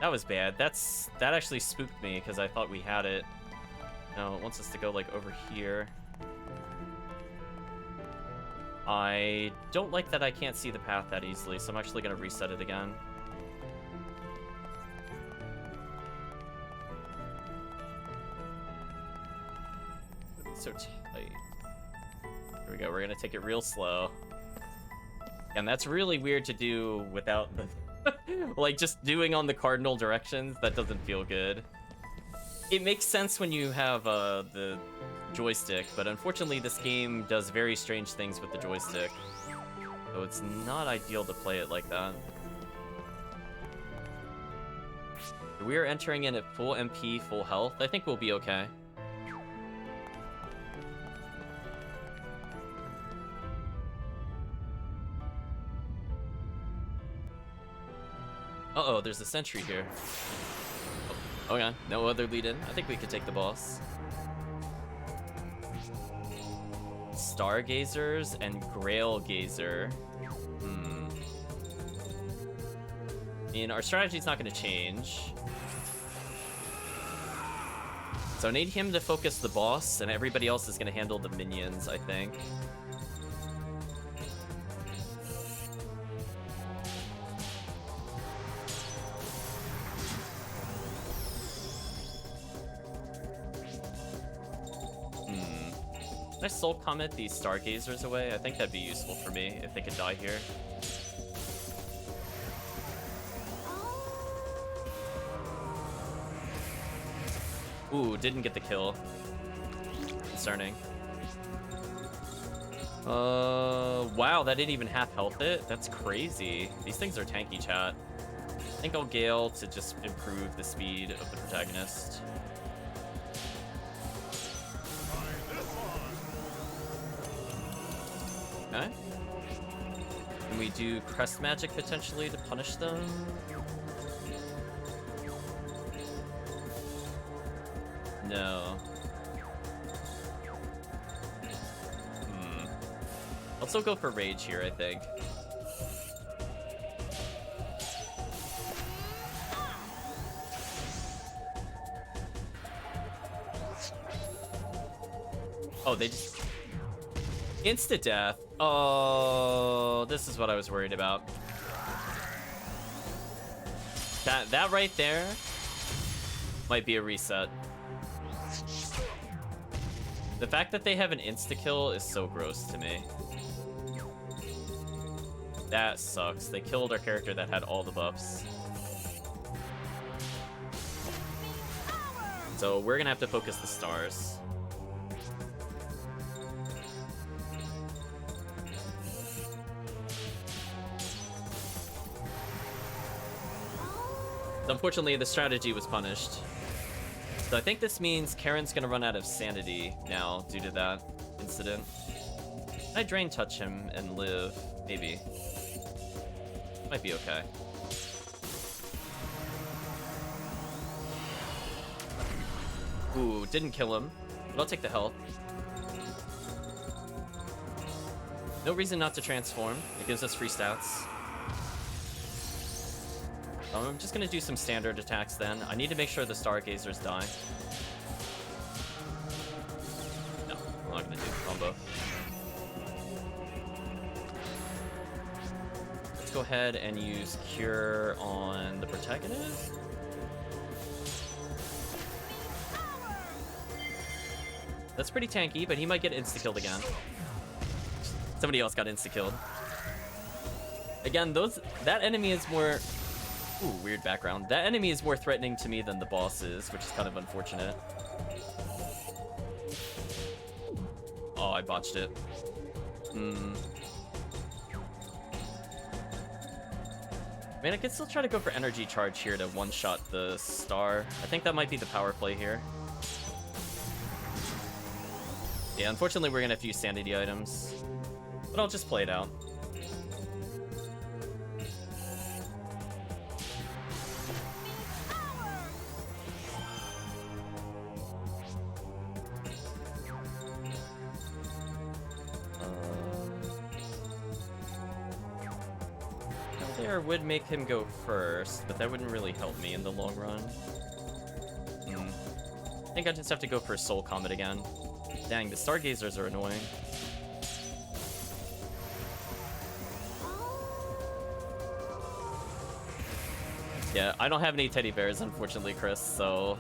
That was bad. That actually spooked me because I thought we had it. No, it wants us to go like over here. I don't like that I can't see the path that easily, so I'm actually going to reset it again. It's so tight. Here we go. We're going to take it real slow. And that's really weird to do without the... like, just doing on the cardinal directions, that doesn't feel good. It makes sense when you have the joystick, but unfortunately this game does very strange things with the joystick. So it's not ideal to play it like that. We are entering in at full MP, full health. I think we'll be okay. Uh-oh, there's a sentry here. Oh yeah, no other lead-in. I think we could take the boss. Stargazers and Grail Gazer. I mean, our strategy's not going to change. So I need him to focus the boss, and everybody else is going to handle the minions, I think. Can I soul comment these Stargazers away? I think that'd be useful for me if they could die here. Ooh, didn't get the kill. Concerning. Wow, that didn't even half health it? That's crazy. These things are tanky, chat. I think I'll Gale to just improve the speed of the protagonist. Okay. Can we do Crest Magic potentially to punish them? No. Let's still go for Rage here, I think. Oh, they just... Insta-death. Oh, this is what I was worried about. That right there might be a reset. The fact that they have an insta-kill is so gross to me. That sucks. They killed our character that had all the buffs. So we're gonna have to focus the stars. So unfortunately, the strategy was punished. So I think this means Karen's gonna run out of sanity now due to that incident. Can I Drain Touch him and live? Maybe. Might be okay. Ooh, didn't kill him, but I'll take the health. No reason not to transform. It gives us free stats. I'm just gonna do some standard attacks then. I need to make sure the Stargazers die. No, I'm not gonna do the combo. Let's go ahead and use Cure on the protagonist. That's pretty tanky, but he might get insta-killed again. Somebody else got insta-killed. Again, that enemy is more... Ooh, weird background. That enemy is more threatening to me than the boss is, which is kind of unfortunate. Oh, I botched it. I mean, I could still try to go for energy charge here to one-shot the star. I think that might be the power play here. Yeah, unfortunately we're gonna have to use sanity items. But I'll just play it out. there would make him go first, but that wouldn't really help me in the long run. I think I just have to go for Soul Comet again. Dang, the Stargazers are annoying. Yeah, I don't have any teddy bears, unfortunately, Chris, so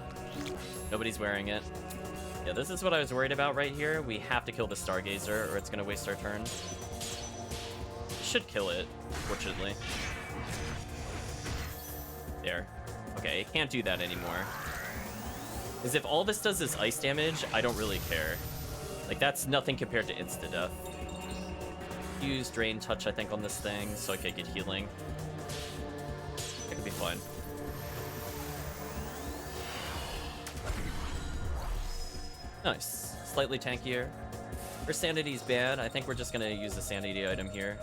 nobody's wearing it. Yeah, this is what I was worried about right here. We have to kill the Stargazer, or it's gonna waste our turn. Should kill it, fortunately. There. Okay, it can't do that anymore. Because if all this does is ice damage, I don't really care. Like, that's nothing compared to insta-death. Use Drain Touch, I think, on this thing, so I could get healing. That could be fun. Nice. Slightly tankier. Her sanity's bad. I think we're just gonna use the sanity item here.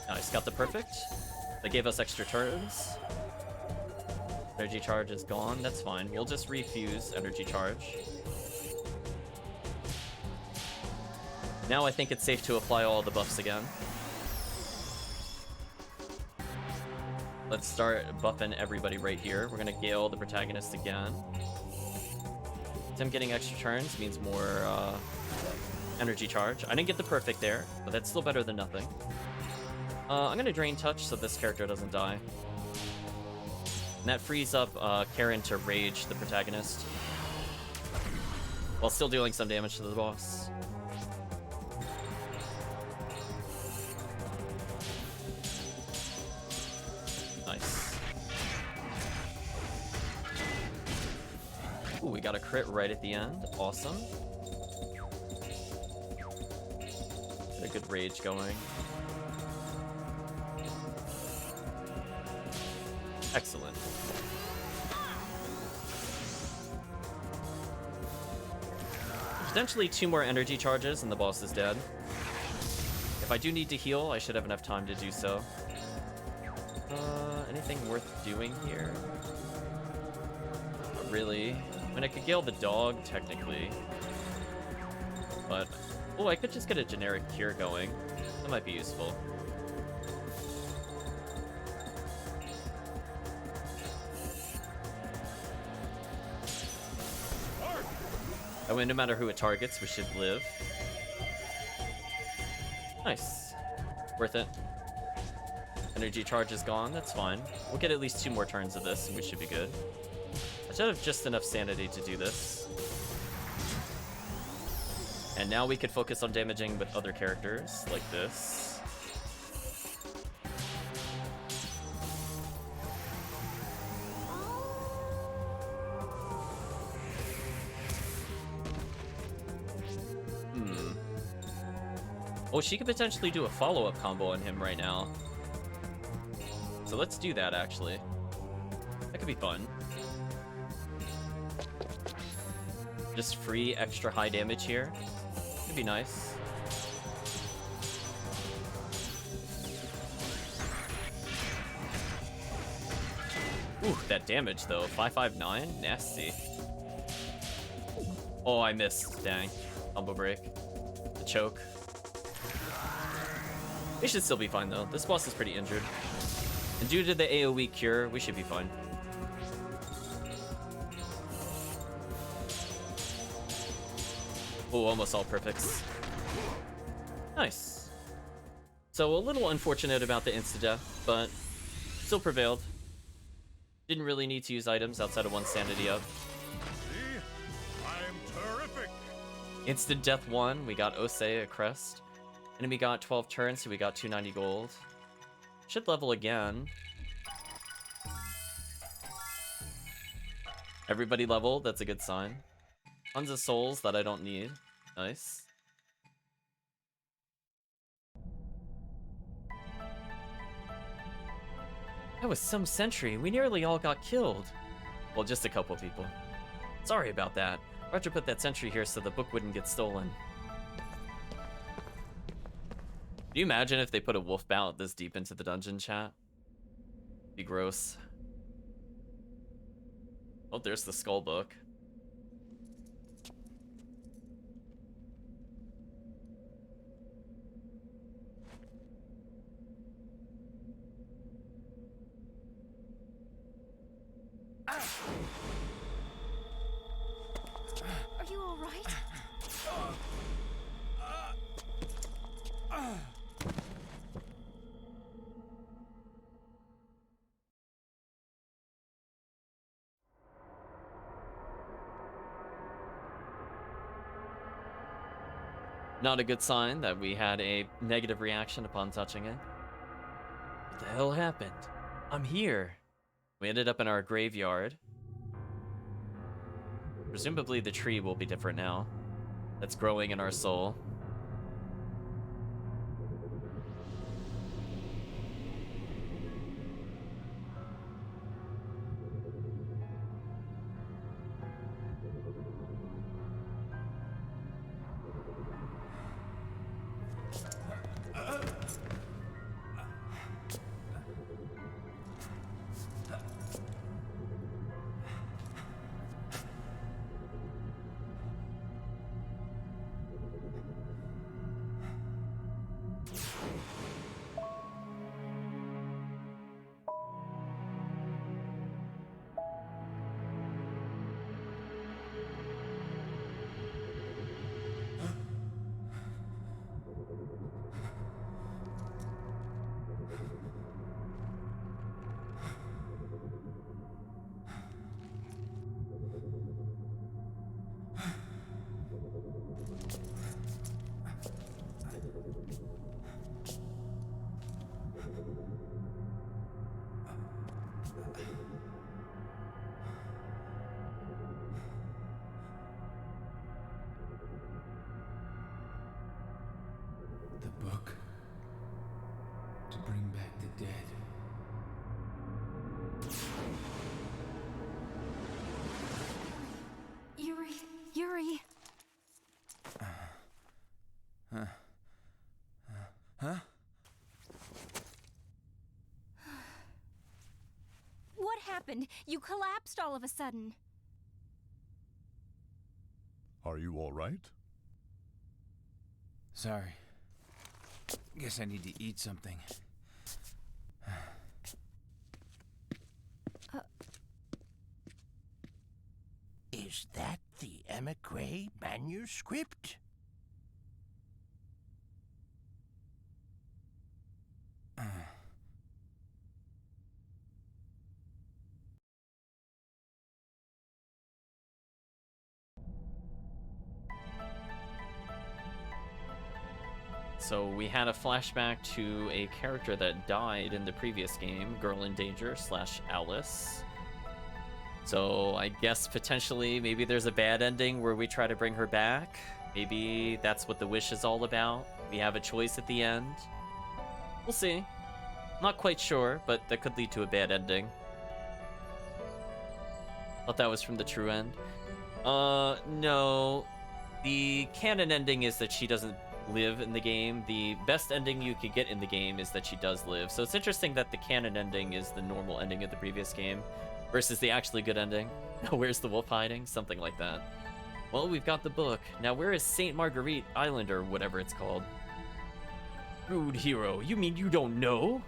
Nice, got the perfect. That gave us extra turns. Energy charge is gone. That's fine. We'll just refuse energy charge. Now I think it's safe to apply all the buffs again. Let's start buffing everybody right here. We're gonna Gale the protagonist again. Him getting extra turns means more energy charge. I didn't get the perfect there, but that's still better than nothing. I'm gonna Drain Touch so this character doesn't die. And that frees up Karen to Rage the protagonist, while still dealing some damage to the boss. Nice. Ooh, we got a crit right at the end. Awesome. Got a good Rage going. Excellent. Potentially 2 more energy charges and the boss is dead. If I do need to heal, I should have enough time to do so. Anything worth doing here? Not really. I mean, I could Gale the dog, technically. But, oh, I could just get a generic cure going. That might be useful. I mean, no matter who it targets, we should live. Nice. Worth it. Energy charge is gone, that's fine. We'll get at least 2 more turns of this, and we should be good. I should have just enough sanity to do this. And now we could focus on damaging with other characters, like this. Oh, she could potentially do a follow-up combo on him right now. So let's do that, actually. That could be fun. Just free extra high damage here. Could be nice. Ooh, that damage, though. 559? Nasty. Oh, I missed. Dang. Combo break. The choke. We should still be fine, though. This boss is pretty injured. And due to the AoE cure, we should be fine. Oh, almost all perfects. Nice. So a little unfortunate about the insta-death, but still prevailed. Didn't really need to use items outside of 1 sanity up. See? I'm terrific. Instant death 1, we got Osei, a crest. Enemy got 12 turns, so we got 290 gold. Should level again. Everybody leveled, that's a good sign. Tons of souls that I don't need. Nice. That was some sentry. We nearly all got killed. Well, just a couple people. Sorry about that. Roger put that sentry here so the book wouldn't get stolen. Can you imagine if they put a wolf bout this deep into the dungeon, chat? Be gross. Oh, there's the skull book. Not a good sign that we had a negative reaction upon touching it. What the hell happened? I'm here. We ended up in our graveyard. Presumably the tree will be different now. That's growing in our soul. The book. To bring back the dead. Yuri. Huh? What happened? You collapsed all of a sudden. Are you all right? Sorry. Guess I need to eat something. Is that the emigre manuscript? So we had a flashback to a character that died in the previous game, Girl in Danger / Alice. So I guess potentially maybe there's a bad ending where we try to bring her back. Maybe that's what the wish is all about. We have a choice at the end. We'll see. Not quite sure, but that could lead to a bad ending. Thought that was from the true end. No. The canon ending is that she doesn't live in the game. The best ending you could get in the game is that she does live. So it's interesting that the canon ending is the normal ending of the previous game versus the actually good ending. Where's the wolf hiding? Something like that. Well, we've got the book. Now where is St. Marguerite Island or whatever it's called? Rude hero, you mean you don't know?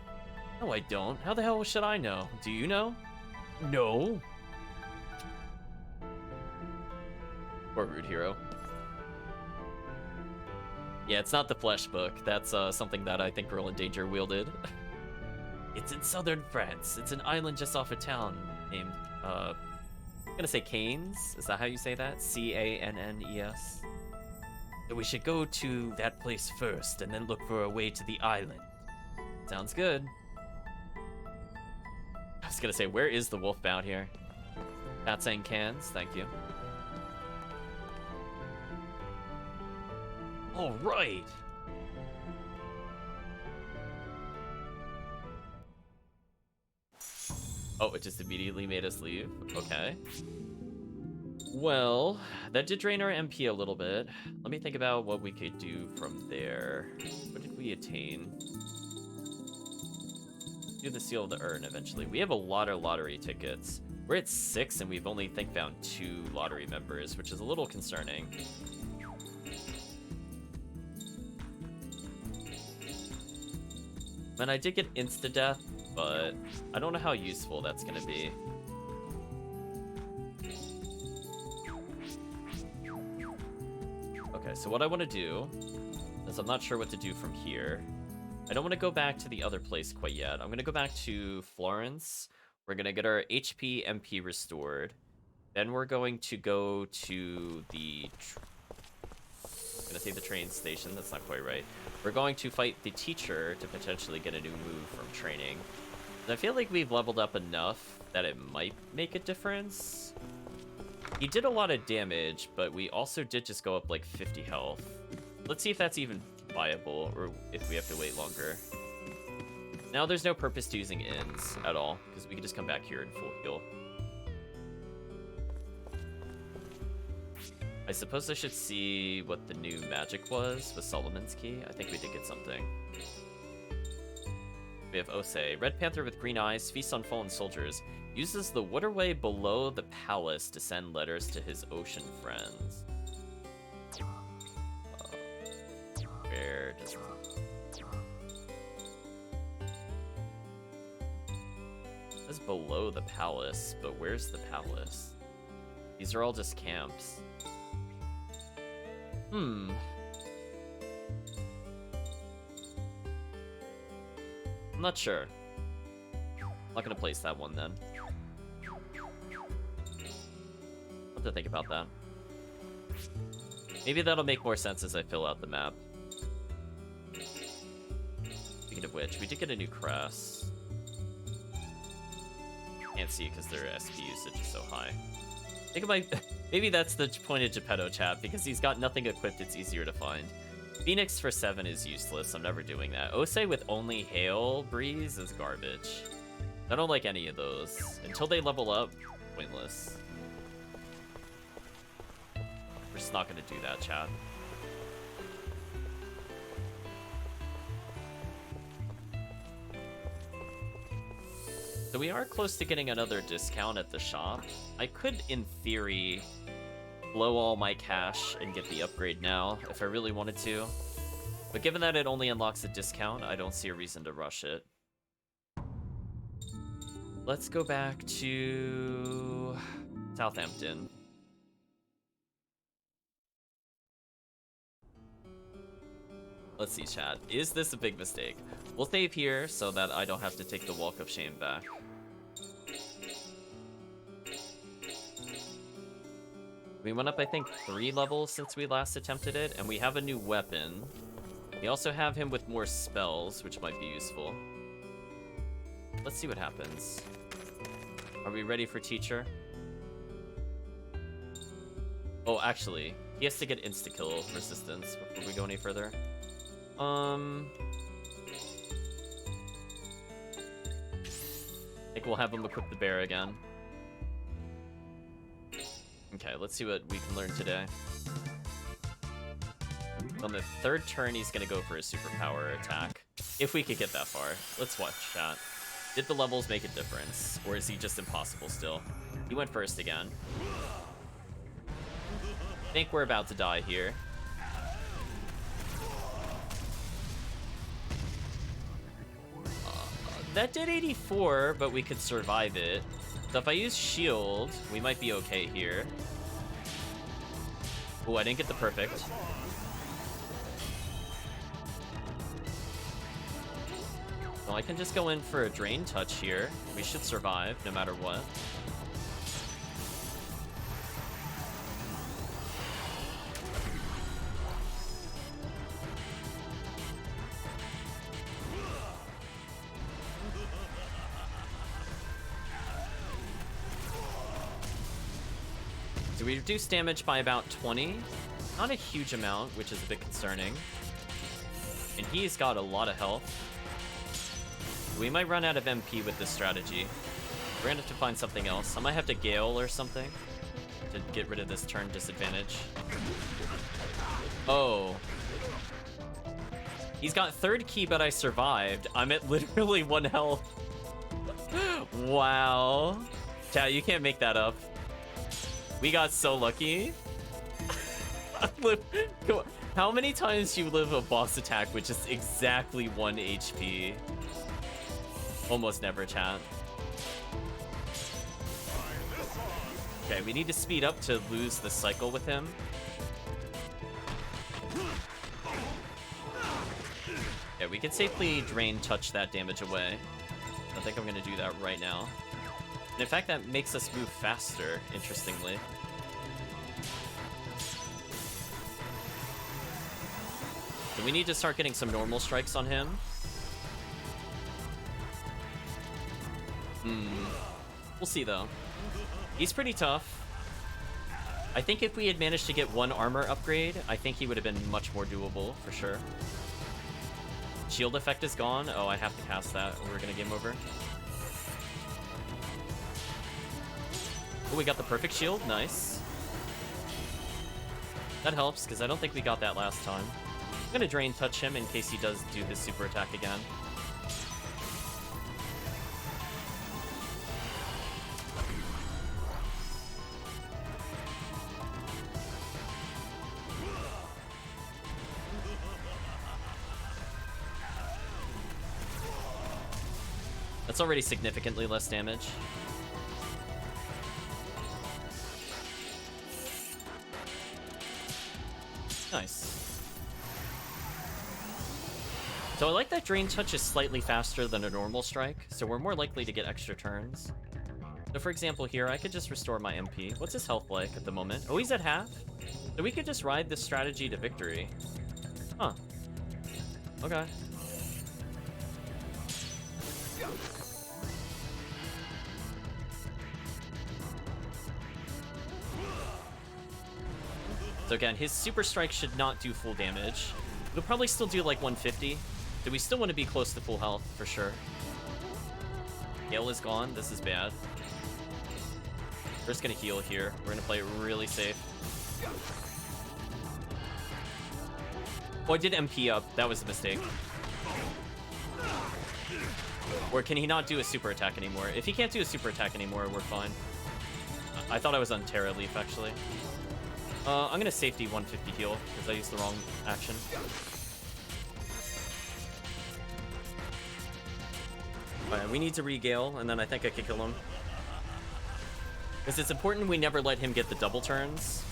No, I don't. How the hell should I know? Do you know? No. Poor rude hero. Yeah, it's not the flesh book. That's something that I think Girl in Danger wielded. It's in southern France. It's an island just off a town named, I'm gonna say Cannes? Is that how you say that? C-A-N-N-E-S? So we should go to that place first and then look for a way to the island. Sounds good. I was gonna say, where is the wolf out here? Pat saying Cannes, thank you. All right. Oh, it just immediately made us leave. Okay. Well, that did drain our MP a little bit. Let me think about what we could do from there. What did we attain? Do the Seal of the Urn eventually. We have a lot of lottery tickets. We're at 6 and we've only, I think, found 2 lottery members, which is a little concerning. And I did get insta-death, but I don't know how useful that's gonna be. Okay, so what I want to do is I'm not sure what to do from here. I don't want to go back to the other place quite yet. I'm going to go back to Florence. We're going to get our HP, MP restored. Then we're going to go to the... I'm going to say the train station. That's not quite right. We're going to fight the teacher to potentially get a new move from training. And I feel like we've leveled up enough that it might make a difference. He did a lot of damage, but we also did just go up like 50 health. Let's see if that's even viable, or if we have to wait longer. Now there's no purpose to using ends at all, because we can just come back here and full heal. I suppose I should see what the new magic was with Solomon's Key. I think we did get something. We have Osei. Red Panther with green eyes, feasts on fallen soldiers. Uses the waterway below the palace to send letters to his ocean friends. Where does... It's below the palace, but where's the palace? These are all just camps. I'm not sure. I'm not gonna place that one then. I'll have to think about that. Maybe that'll make more sense as I fill out the map. Speaking of which, we did get a new crest. Can't see because their SP usage is so high. I think it might... Maybe that's the point of Geppetto Chat, because he's got nothing equipped, it's easier to find. Phoenix for 7 is useless, I'm never doing that. Osei with only Hail Breeze is garbage. I don't like any of those. Until they level up, pointless. We're just not gonna do that, chat. So we are close to getting another discount at the shop. I could, in theory, blow all my cash and get the upgrade now if I really wanted to. But given that it only unlocks a discount, I don't see a reason to rush it. Let's go back to Southampton. Let's see, chat. Is this a big mistake? We'll save here so that I don't have to take the walk of shame back. We went up, I think, 3 levels since we last attempted it, and we have a new weapon. We also have him with more spells, which might be useful. Let's see what happens. Are we ready for teacher? Oh, actually, he has to get insta-kill resistance before we go any further. I think we'll have him equip the bear again. Okay, let's see what we can learn today. On the 3rd turn, he's gonna go for a superpower attack. If we could get that far. Let's watch chat. Did the levels make a difference? Or is he just impossible still? He went first again. I think we're about to die here. That did 84, but we could survive it. So if I use shield, we might be okay here. Oh, I didn't get the perfect. Well, I can just go in for a drain touch here. We should survive no matter what. So we reduce damage by about 20. Not a huge amount, which is a bit concerning. And he's got a lot of health. We might run out of MP with this strategy. We're gonna have to find something else. I might have to Gale or something to get rid of this turn disadvantage. Oh. He's got 3rd key, but I survived. I'm at literally 1 health. Wow. Chat, you can't make that up. We got so lucky. How many times do you live a boss attack with just exactly 1 HP? Almost never, chat. Okay, we need to speed up to lose the cycle with him. Yeah, we can safely drain touch that damage away. I think I'm gonna do that right now. And in fact, that makes us move faster, interestingly. So we need to start getting some normal strikes on him. We'll see, though. He's pretty tough. I think if we had managed to get one armor upgrade, I think he would have been much more doable, for sure. Shield effect is gone. Oh, I have to cast that, or we're gonna game over. Oh, we got the perfect shield. Nice. That helps, because I don't think we got that last time. I'm gonna Drain Touch him in case he does do his super attack again. That's already significantly less damage. Nice. So I like that Drain Touch is slightly faster than a normal strike, so we're more likely to get extra turns. So for example here, I could just restore my MP. What's his health like at the moment? Oh, he's at half? So we could just ride this strategy to victory. Huh. Okay. So again, his super strike should not do full damage. It'll probably still do like 150. So we still want to be close to full health for sure. Gale is gone. This is bad. We're just gonna heal here. We're gonna play it really safe. Oh, I did MP up. That was a mistake. Or can he not do a super attack anymore? If he can't do a super attack anymore, we're fine. I thought I was on Terra Leaf, actually. I'm gonna safety 150 heal, because I used the wrong action. Alright, we need to regale, and then I think I could kill him. Because it's important we never let him get the double turns.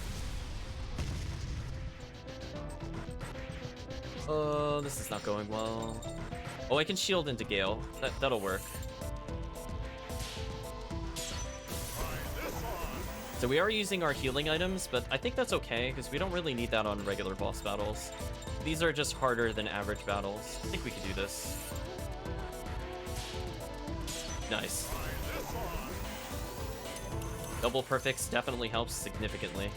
Oh, this is not going well. Oh, I can shield into Gale. That'll work. So we are using our healing items, but I think that's okay, because we don't really need that on regular boss battles. These are just harder than average battles. I think we can do this. Nice. Double perfects definitely helps significantly.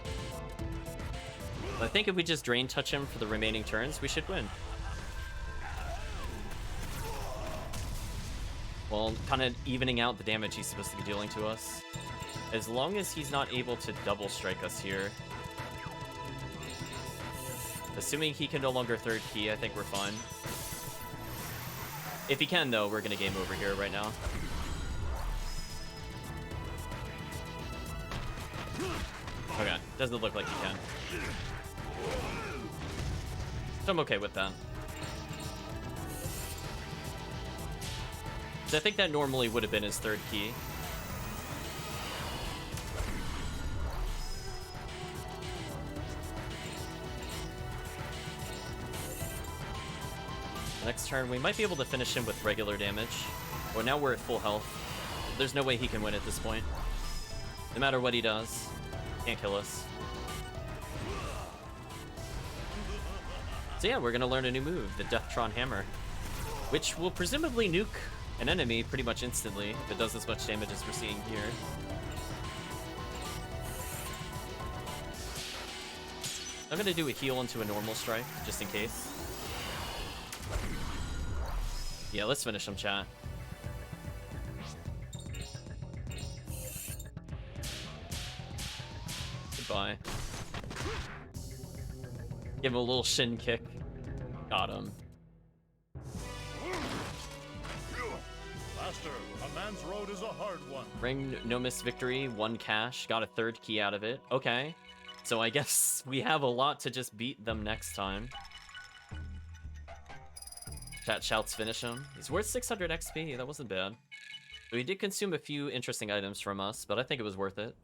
But I think if we just Drain Touch him for the remaining turns, we should win. Well, kind of evening out the damage he's supposed to be dealing to us. As long as he's not able to double strike us here. Assuming he can no longer third key, I think we're fine. If he can, though, we're gonna game over here right now. Okay, doesn't look like he can. So I'm okay with that. So I think that normally would have been his third key. Next turn, we might be able to finish him with regular damage. Well, now we're at full health. There's no way he can win at this point. No matter what he does, can't kill us. So yeah, we're gonna learn a new move, the Deathtron Hammer, which will presumably nuke an enemy pretty much instantly if it does as much damage as we're seeing here. I'm gonna do a heal into a normal strike, just in case. Yeah, let's finish him, chat. Goodbye. Give him a little shin kick. Got him. Master, a man's road is a hard one. Ring no miss victory, 1 cash, got a third key out of it. Okay. So I guess we have a lot to just beat them next time. Chat shouts finish him. He's worth 600 XP, that wasn't bad. So he did consume a few interesting items from us, but I think it was worth it.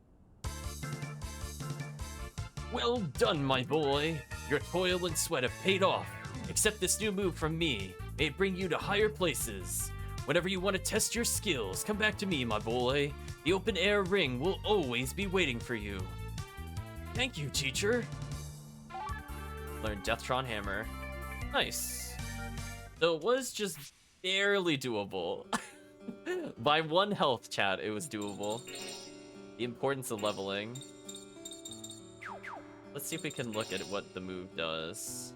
Well done, my boy. Your toil and sweat have paid off. Accept this new move from me. May it bring you to higher places. Whenever you want to test your skills, come back to me, my boy. The open air ring will always be waiting for you. Thank you, teacher. Learn Deathtron Hammer. Nice. So it was just barely doable. By 1 health, chat, it was doable. The importance of leveling. Let's see if we can look at what the move does.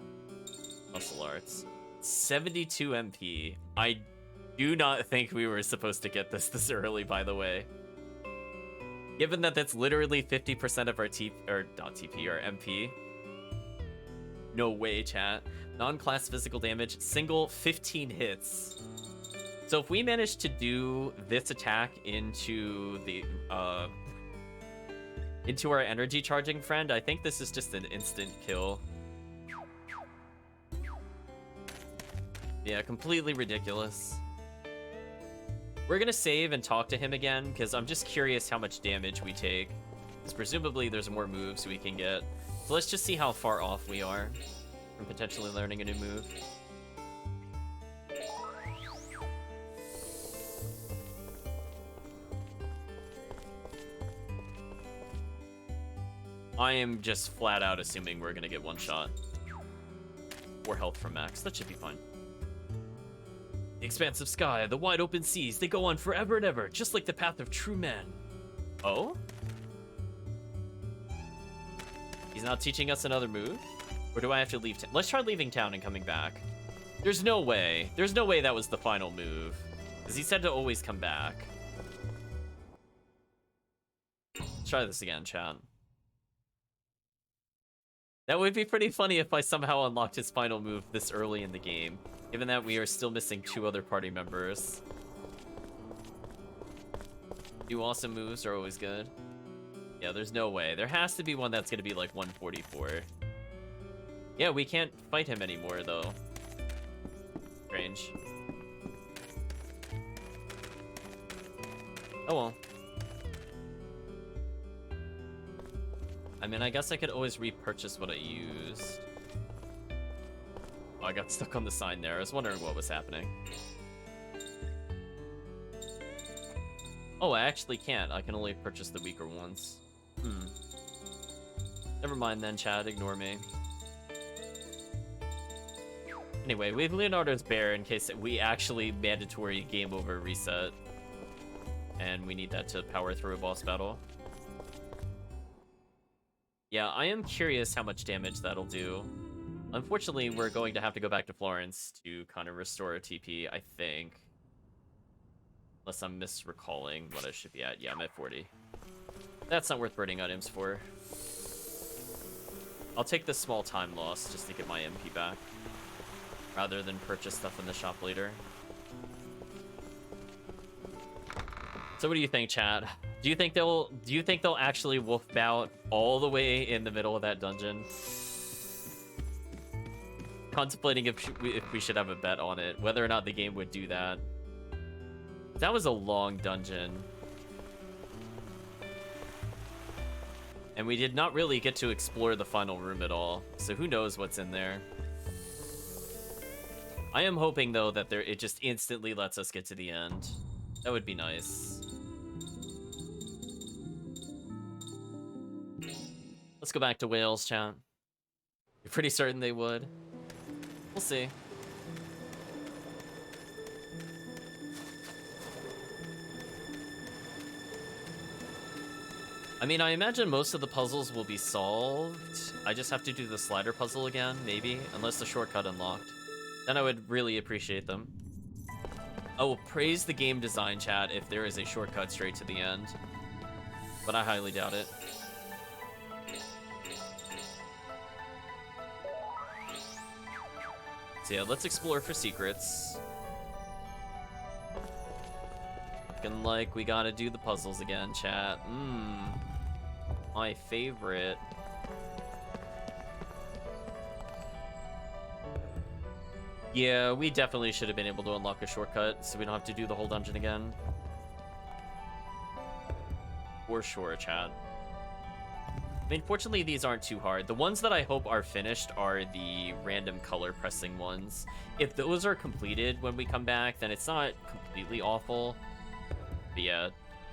Muscle arts. 72 MP. I do not think we were supposed to get this early, by the way. Given that that's literally 50% of our our MP. No way, chat. Non-class physical damage, single 15 hits. So if we manage to do this attack into the into our energy charging friend, I think this is just an instant kill. Yeah, completely ridiculous. We're gonna save and talk to him again, because I'm just curious how much damage we take. Because presumably there's more moves we can get. So let's just see how far off we are from potentially learning a new move. I am just flat out assuming we're gonna get 1 shot. 4 health from max, that should be fine. The expansive sky, the wide open seas, they go on forever and ever, just like the path of true men. Oh? He's not teaching us another move? Or do I have to leave town? Let's try leaving town and coming back. There's no way. There's no way that was the final move. Because he said to always come back. Let's try this again, chat. That would be pretty funny if I somehow unlocked his final move this early in the game, given that we are still missing 2 other party members. New awesome moves are always good. Yeah, there's no way. There has to be one that's gonna be like 144. Yeah, we can't fight him anymore, though. Strange. Oh well. I mean, I guess I could always repurchase what I used. Oh, I got stuck on the sign there. I was wondering what was happening. Oh, I actually can't. I can only purchase the weaker ones. Never mind then, Chad. Ignore me. Anyway, we have Leonardo's bear in case we actually mandatory game over reset. And we need that to power through a boss battle. Yeah, I am curious how much damage that'll do. Unfortunately, we're going to have to go back to Florence to kind of restore a TP, I think. Unless I'm misrecalling what I should be at. Yeah, I'm at 40. That's not worth burning items for. I'll take the small time loss just to get my MP back, rather than purchase stuff in the shop later. So what do you think, chat? Do you think they'll actually wolf out all the way in the middle of that dungeon? Contemplating if we should have a bet on it, whether or not the game would do that. That was a long dungeon. And we did not really get to explore the final room at all, so who knows what's in there. I am hoping, though, that it just instantly lets us get to the end. That would be nice. Let's go back to Wales, chat. You're pretty certain they would? We'll see. I mean, I imagine most of the puzzles will be solved. I just have to do the slider puzzle again, maybe, unless the shortcut unlocked. Then I would really appreciate them. I will praise the game design, chat, if there is a shortcut straight to the end. But I highly doubt it. So yeah, let's explore for secrets. Looking like we gotta do the puzzles again, chat. My favorite. Yeah, we definitely should have been able to unlock a shortcut so we don't have to do the whole dungeon again. For sure, chat. I mean, fortunately, these aren't too hard. The ones that I hope are finished are the random color pressing ones. If those are completed when we come back, then it's not completely awful. But yeah,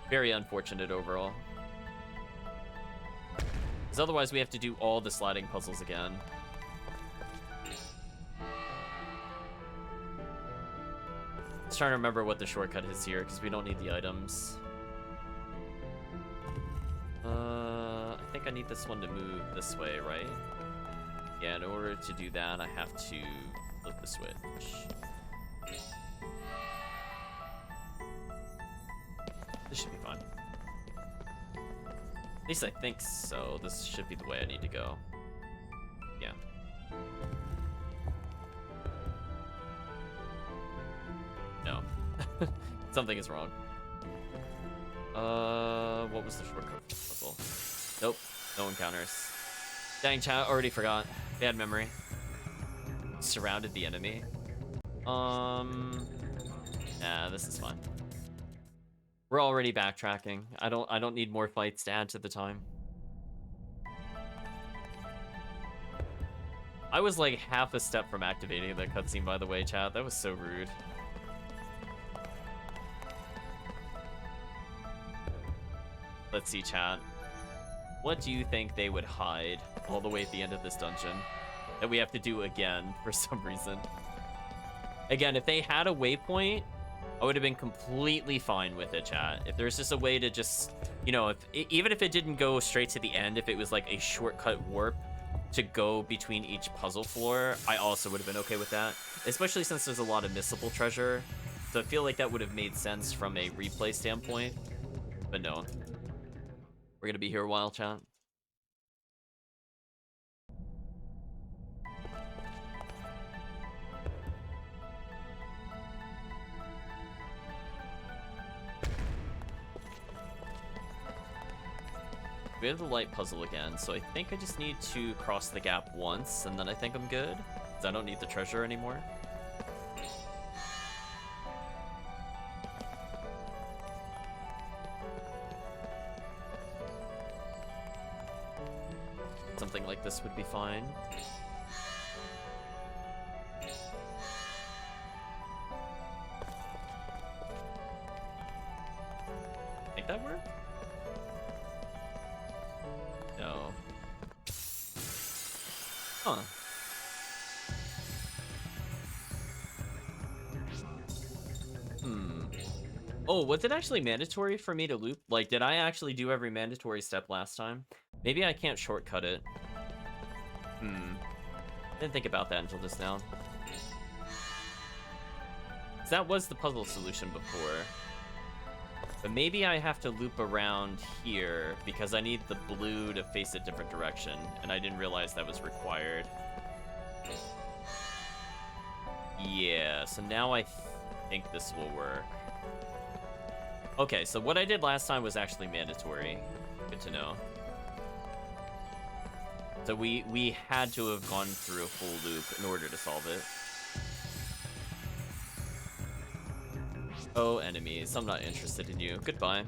very unfortunate overall. Because otherwise we have to do all the sliding puzzles again. just trying to remember what the shortcut is here, because we don't need the items. I think I need this one to move this way, right? Yeah, in order to do that, I have to flip the switch. This should be fine. At least I think so. This should be the way I need to go. Yeah. No. Something is wrong. What was the shortcut puzzle? Nope. No encounters. Dang, chat, already forgot. Bad memory. Surrounded the enemy. Nah, this is fine. We're already backtracking. I don't need more fights to add to the time. I was like half a step from activating the cutscene, by the way, chat. That was so rude. Let's see, chat. What do you think they would hide all the way at the end of this dungeon that we have to do again for some reason? Again, if they had a waypoint, I would have been completely fine with it, chat. If there's just a way to just, you know, even if it didn't go straight to the end, if it was like a shortcut warp to go between each puzzle floor, I also would have been okay with that. Especially since there's a lot of missable treasure. So I feel like that would have made sense from a replay standpoint. But no. We're gonna be here a while, chat. We have the light puzzle again, so I think I just need to cross the gap once, and then I think I'm good, because I don't need the treasure anymore. Something like this would be fine. Think that worked? No. Huh. Oh, was it actually mandatory for me to loop? Like, did I actually do every mandatory step last time? Maybe I can't shortcut it. Didn't think about that until just now. That was the puzzle solution before. But maybe I have to loop around here because I need the blue to face a different direction, and I didn't realize that was required. Yeah, so now I think this will work. Okay, so what I did last time was actually mandatory. Good to know. So we had to have gone through a full loop in order to solve it. Oh, enemies. I'm not interested in you. Goodbye.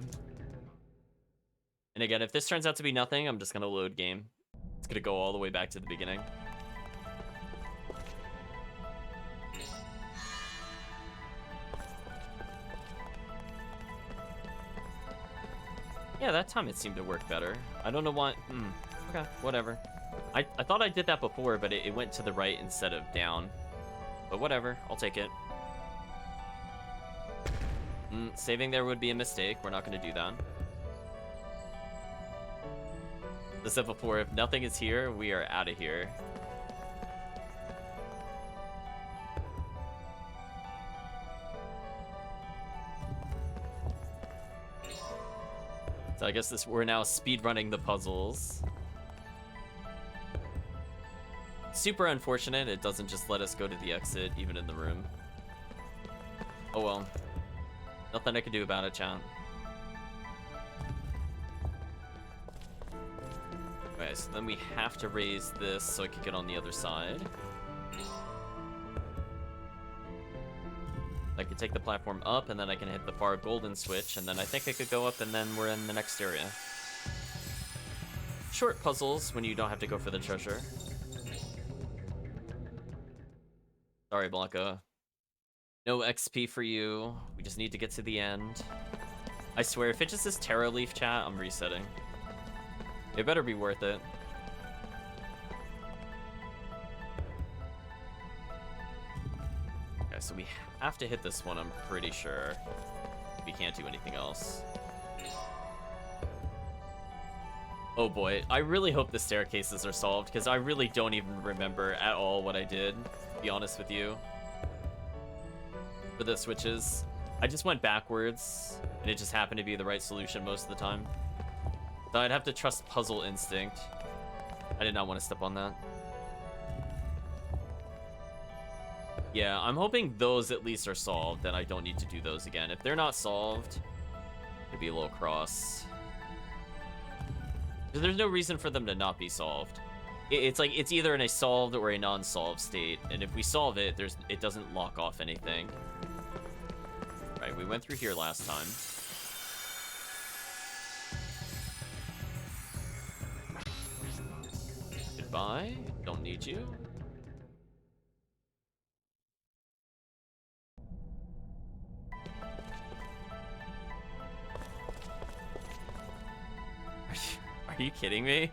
And again, if this turns out to be nothing, I'm just gonna load game. It's gonna go all the way back to the beginning. Yeah, that time it seemed to work better. I don't know why. Okay, whatever. I thought I did that before, but it went to the right instead of down. But whatever, I'll take it. Saving there would be a mistake. We're not going to do that. As I said before, if nothing is here, we are out of here. So I guess we're now speedrunning the puzzles. Super unfortunate, it doesn't just let us go to the exit, even in the room. Oh well. Nothing I can do about it, chat. Okay, so then we have to raise this so I can get on the other side. I could take the platform up, and then I can hit the far golden switch, and then I think I could go up, and then we're in the next area. Short puzzles when you don't have to go for the treasure. Sorry, Blanca. No XP for you. We just need to get to the end. I swear, if it just says Terra Leaf, chat, I'm resetting. It better be worth it. Okay, so we have to hit this one, I'm pretty sure. We can't do anything else. Oh boy, I really hope the staircases are solved, because I really don't even remember at all what I did, to be honest with you. For the switches. I just went backwards, and it just happened to be the right solution most of the time. So I'd have to trust puzzle instinct. I did not want to step on that. Yeah, I'm hoping those at least are solved, and I don't need to do those again. If they're not solved, it'd be a little cross. There's no reason for them to not be solved. It's like, it's either in a solved or a non-solved state, and if we solve it, it doesn't lock off anything. Right, we went through here last time. Goodbye, don't need you. Are you kidding me?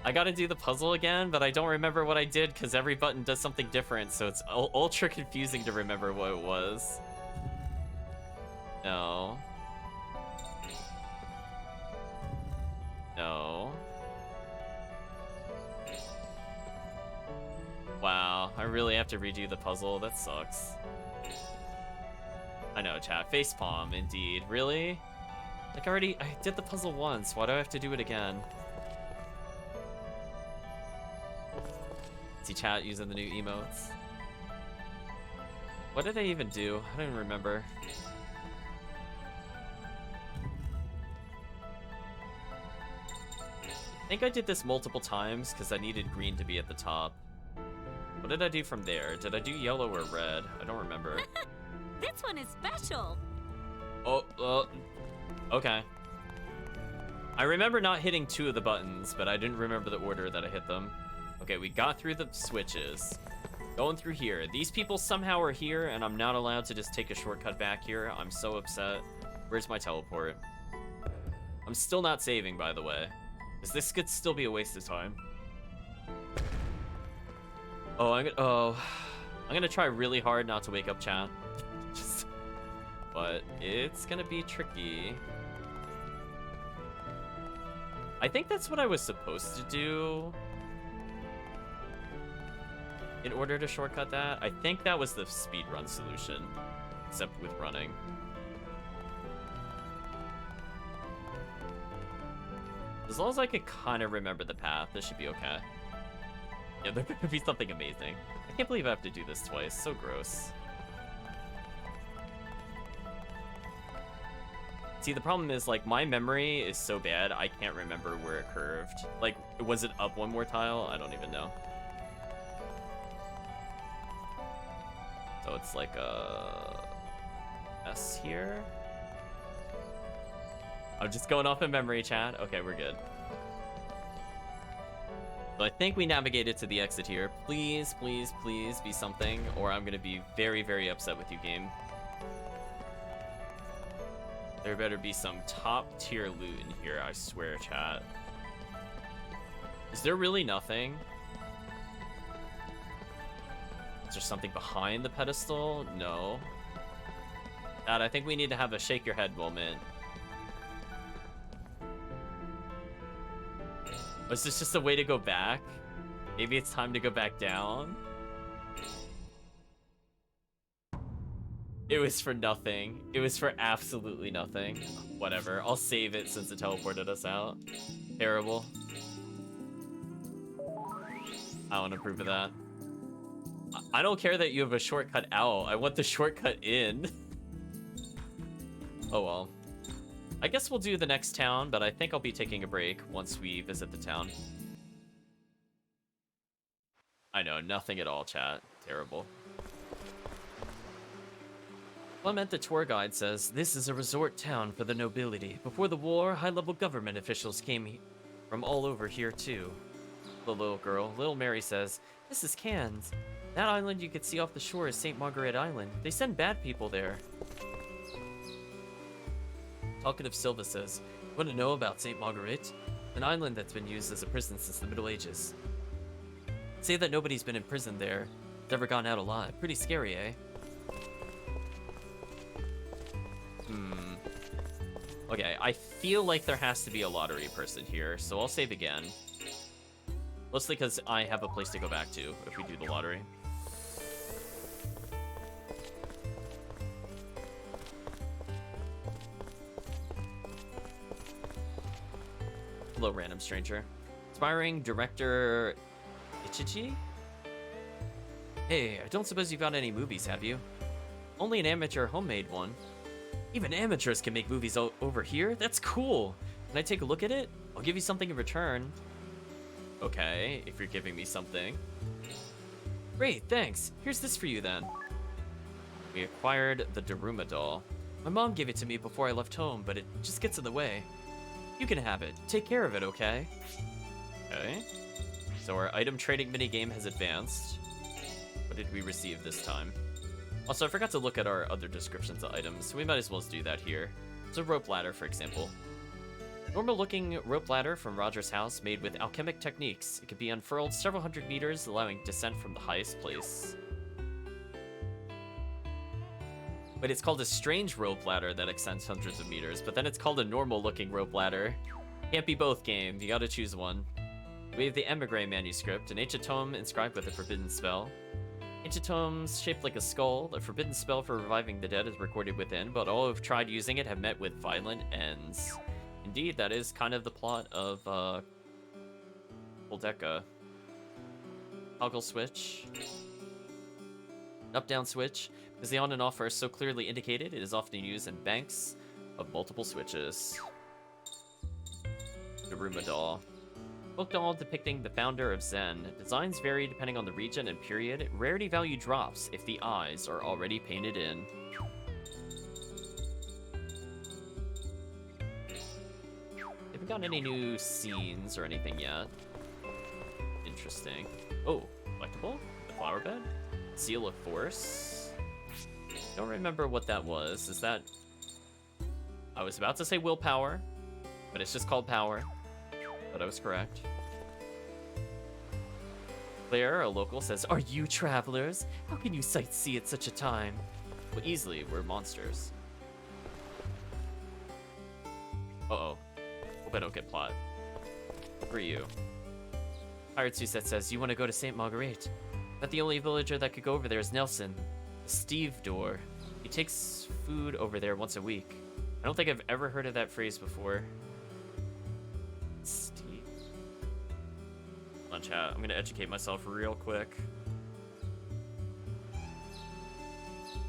I gotta do the puzzle again, but I don't remember what I did because every button does something different, so it's ultra confusing to remember what it was. No. No. Wow, I really have to redo the puzzle. That sucks. I know, chat. Facepalm, indeed. Really? Like, I did the puzzle once. Why do I have to do it again? See chat using the new emotes. What did I even do? I don't even remember. I think I did this multiple times because I needed green to be at the top. What did I do from there? Did I do yellow or red? I don't remember. This one is special. Oh, okay. I remember not hitting 2 of the buttons, but I didn't remember the order that I hit them. Okay, we got through the switches. Going through here. These people somehow are here, and I'm not allowed to just take a shortcut back here. I'm so upset. Where's my teleport? I'm still not saving, by the way. Because this could still be a waste of time. Oh, I'm gonna try really hard not to wake up chat. But it's gonna be tricky. I think that's what I was supposed to do in order to shortcut that. I think that was the speedrun solution, except with running. As long as I could kind of remember the path, this should be okay. Yeah, there could be something amazing. I can't believe I have to do this twice. So gross. See, the problem is, like, my memory is so bad, I can't remember where it curved. Like, was it up one more tile? I don't even know. So it's like a S here. I'm just going off in memory, chat. Okay, we're good. So I think we navigated to the exit here. Please, please, please be something, or I'm gonna be very, very upset with you, game. There better be some top tier loot in here, I swear, chat. Is there really nothing? Is there something behind the pedestal? No. Dad, I think we need to have a shake your head moment. Was this just a way to go back? Maybe it's time to go back down? It was for nothing. It was for absolutely nothing. Whatever. I'll save it since it teleported us out. Terrible. I don't approve of that. I don't care that you have a shortcut out. I want the shortcut in. Oh well. I guess we'll do the next town, but I think I'll be taking a break once we visit the town. I know, nothing at all, chat. Terrible. Clement, the tour guide, says, this is a resort town for the nobility. Before the war, high-level government officials came from all over here, too. The little girl, little Mary, says, this is Cannes. That island you can see off the shore is St. Margaret Island. They send bad people there. Talkative Silva says, want to know about St. Margaret? An island that's been used as a prison since the Middle Ages. Say that nobody's been imprisoned there, Never gone out alive. Pretty scary, eh? Okay, I feel like there has to be a lottery person here, so I'll save again. Mostly because I have a place to go back to if we do the lottery. Hello, random stranger. Aspiring director Ichichi? Hey, I don't suppose you've got any movies, have you? Only an amateur homemade one. Even amateurs can make movies over here? That's cool! Can I take a look at it? I'll give you something in return. Okay, if you're giving me something. Great, thanks. Here's this for you then. We acquired the Daruma doll. My mom gave it to me before I left home, but it just gets in the way. You can have it. Take care of it, okay? Okay. So our item trading minigame has advanced. What did we receive this time? Also, I forgot to look at our other descriptions of items, so we might as well do that here. So rope ladder, for example. Normal-looking rope ladder from Roger's house made with alchemic techniques. It can be unfurled several hundred meters, allowing descent from the highest place. But it's called a strange rope ladder that extends hundreds of meters, but then it's called a normal-looking rope ladder. Can't be both, game. You gotta choose one. We have the Emigre manuscript, an ancient tome inscribed with a forbidden spell. Ancient tomes shaped like a skull. The forbidden spell for reviving the dead is recorded within, but all who've tried using it have met with violent ends. Indeed, that is kind of the plot of Poldeka. Toggle switch. Up-down switch. Because the on and off are so clearly indicated, it is often used in banks of multiple switches. Daruma doll. Folk doll depicting the founder of Zen. Designs vary depending on the region and period. Rarity value drops if the eyes are already painted in. Haven't gotten any new scenes or anything yet. Interesting. Oh, collectible? The flower bed? Seal of Force? Don't remember what that was. Is that... I was about to say willpower, but it's just called power. But I was correct. Claire, a local, says, "Are you travelers? How can you sightsee at such a time?" Well, easily, we're monsters. Uh-oh. Hope I don't get plot. Who are you? Pirate Suzette says, "You want to go to St. Marguerite? But the only villager that could go over there is Nelson, the stevedore. He takes food over there once a week." I don't think I've ever heard of that phrase before. Steve. Hold on, chat. I'm gonna educate myself real quick.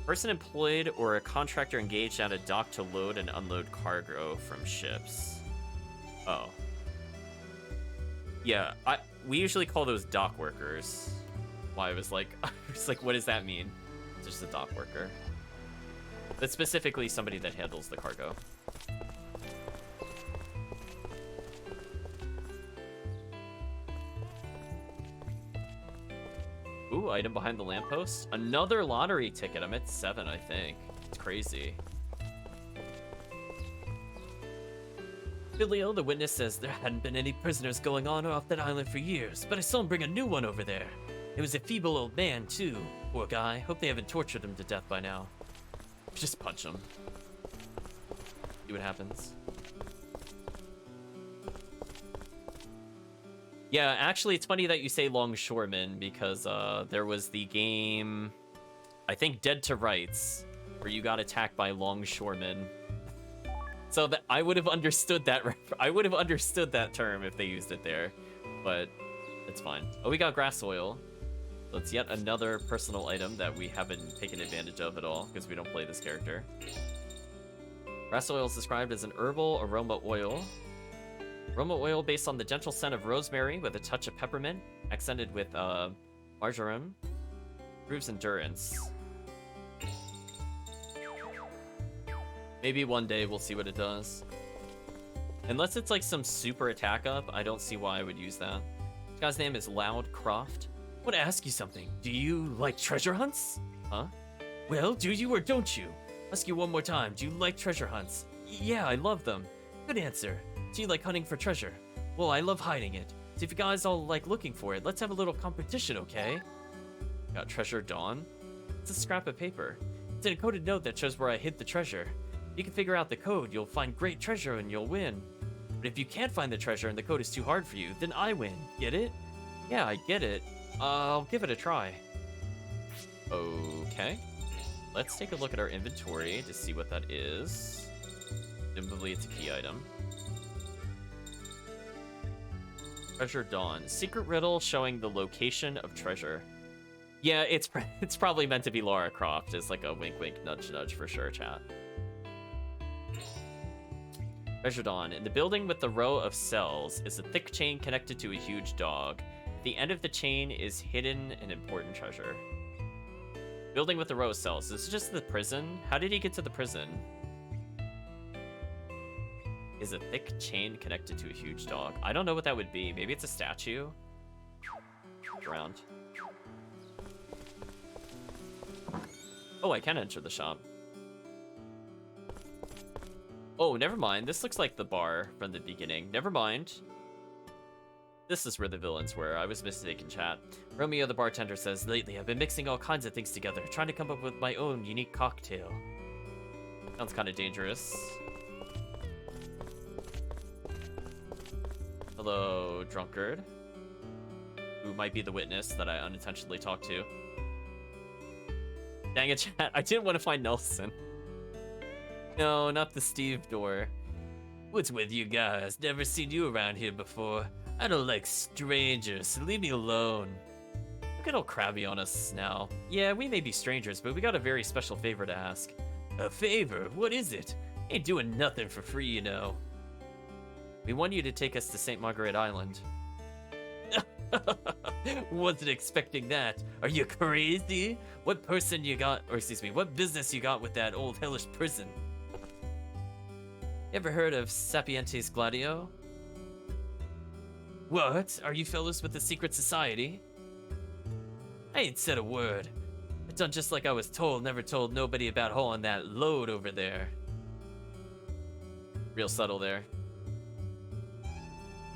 Person employed or a contractor engaged at a dock to load and unload cargo from ships. Oh. Yeah, we usually call those dock workers. Why I was like, what does that mean? It's just a dock worker. But specifically somebody that handles the cargo. Ooh, item behind the lamppost. Another lottery ticket. I'm at 7, I think. It's crazy. Filio, the witness, says there hadn't been any prisoners going on or off that island for years, but I saw him bring a new one over there. It was a feeble old man, too. Poor guy. Hope they haven't tortured him to death by now. Just punch him. See what happens. Yeah, actually, it's funny that you say longshoreman, because there was the game, I think Dead to Rights, where you got attacked by longshoremen. So that I would have understood that. I would have understood that term if they used it there, but it's fine. Oh, we got grass oil. So it's yet another personal item that we haven't taken advantage of at all because we don't play this character. Grass oil is described as an herbal aroma oil. Aroma oil based on the gentle scent of rosemary with a touch of peppermint, accented with marjoram. Improves endurance. Maybe one day we'll see what it does. Unless it's like some super attack up, I don't see why I would use that. This guy's name is Loud Croft. I want to ask you something. Do you like treasure hunts? Huh? Well, do you or don't you? Ask you one more time. Do you like treasure hunts? Yeah, I love them. Good answer. Do you like hunting for treasure? Well, I love hiding it. So if you guys all like looking for it, let's have a little competition, okay? Got Treasure Dawn. It's a scrap of paper. It's an encoded note that shows where I hid the treasure. If you can figure out the code, you'll find great treasure and you'll win. But if you can't find the treasure and the code is too hard for you, then I win. Get it? Yeah, I get it. I'll give it a try. Okay. Let's take a look at our inventory to see what that is. Presumably it's a key item. Treasure Dawn. Secret riddle showing the location of treasure. Yeah, it's probably meant to be Lara Croft. It's like a wink wink nudge nudge for sure, chat. Treasure Dawn. In the building with the row of cells is a thick chain connected to a huge dog. At the end of the chain is hidden an important treasure. Building with the row of cells. This is just the prison? How did he get to the prison? Is a thick chain connected to a huge dog? I don't know what that would be. Maybe it's a statue? Around. Oh, I can enter the shop. Oh, never mind. This looks like the bar from the beginning. Never mind. This is where the villains were. I was mistaken, chat. Romeo, the bartender, says, lately I've been mixing all kinds of things together, trying to come up with my own unique cocktail. Sounds kind of dangerous. Hello, drunkard. Who might be the witness that I unintentionally talked to. Dang it, chat. I didn't want to find Nelson. No, not the Steve door. What's with you guys? Never seen you around here before. I don't like strangers, so leave me alone. Look at all crabby on us now. Yeah, we may be strangers, but we got a very special favor to ask. A favor? What is it? Ain't doing nothing for free, you know. We want you to take us to St. Margaret Island. Wasn't expecting that. Are you crazy? What person you got, or excuse me, what business you got with that old hellish prison? Ever heard of Sapientes Gladio? What? Are you fellows with the secret society? I ain't said a word. I done just like I was told, never told nobody about hauling that load over there. Real subtle there.